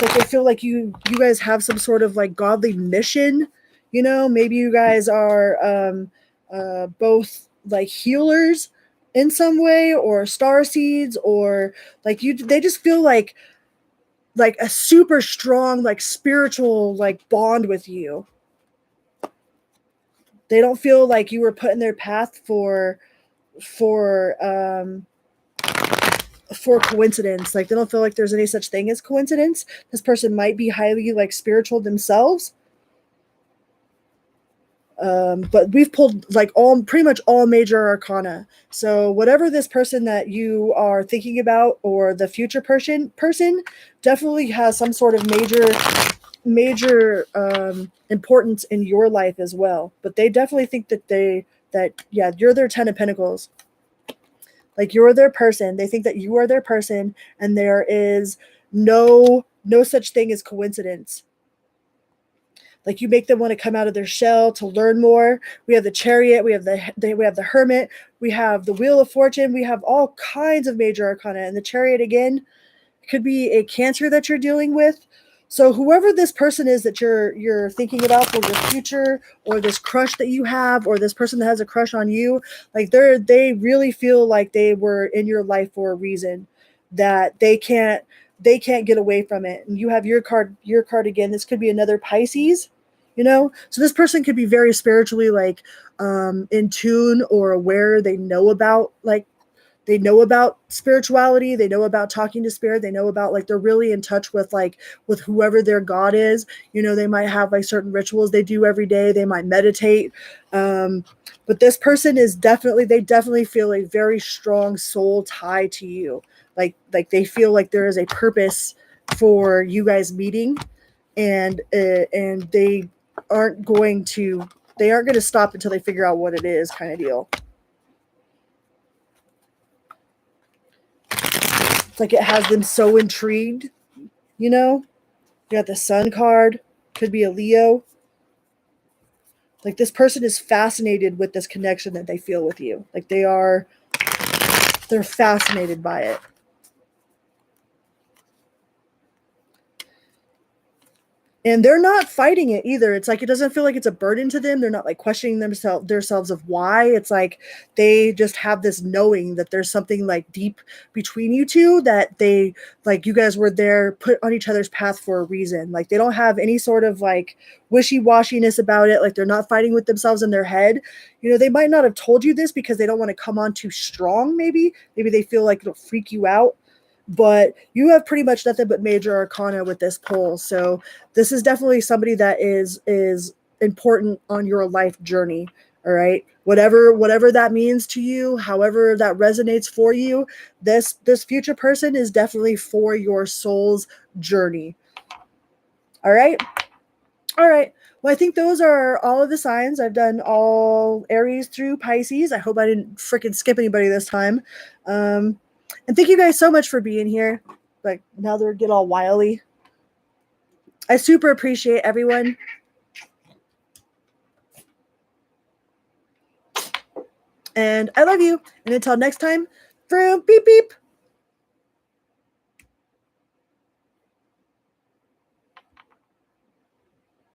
Like I feel like you guys have some sort of like godly mission. Maybe you guys are both like healers in some way, or star seeds, or like they just feel like a super strong like spiritual like bond with you. They don't feel like you were put in their path for coincidence. Like they don't feel like there's any such thing as coincidence. This person might be highly like spiritual themselves. But we've pulled like pretty much all major arcana. So whatever this person that you are thinking about, or the future person definitely has some sort of major importance in your life as well. But they definitely think that you're their 10 of Pentacles. Like you're their person. They think that you are their person, and there is no such thing as coincidence. Like you make them want to come out of their shell to learn more. We have the Chariot, we have the Hermit, we have the Wheel of Fortune, we have all kinds of major arcana. And the Chariot again could be a Cancer that you're dealing with. So whoever this person is that you're thinking about for your future, or this crush that you have, or this person that has a crush on you, like they really feel like they were in your life for a reason, that they can't get away from it. And you have your card again. This could be another Pisces, so this person could be very spiritually like in tune or aware. They know about like they know about spirituality, they know about talking to spirit, they know about like they're really in touch with like with whoever their god is. You know, they might have like certain rituals they do every day, they might meditate. But this person is definitely, they definitely feel a very strong soul tie to you. Like they feel like there is a purpose for you guys meeting, and they aren't going to stop until they figure out what it is, kind of deal. It's like it has them so intrigued, you know? You got the Sun card, could be a Leo. Like this person is fascinated with this connection that they feel with you. Like they're fascinated by it. And they're not fighting it either. It's like it doesn't feel like it's a burden to them. They're not like questioning themselves of why. It's like they just have this knowing that there's something like deep between you two, that they like you guys were there, put on each other's path for a reason. Like they don't have any sort of like wishy-washiness about it. Like they're not fighting with themselves in their head. You know, they might not have told you this because they don't want to come on too strong. Maybe they feel like it'll freak you out. But you have pretty much nothing but major arcana with this pull. So this is definitely somebody that is important on your life journey. All right, whatever that means to you, however that resonates for you, this future person is definitely for your soul's journey. All right. All right. Well, I think those are all of the signs. I've done all Aries through Pisces. I hope I didn't freaking skip anybody this time. And thank you guys so much for being here. Like now they're get all wily. I super appreciate everyone. And I love you. And until next time, from beep beep.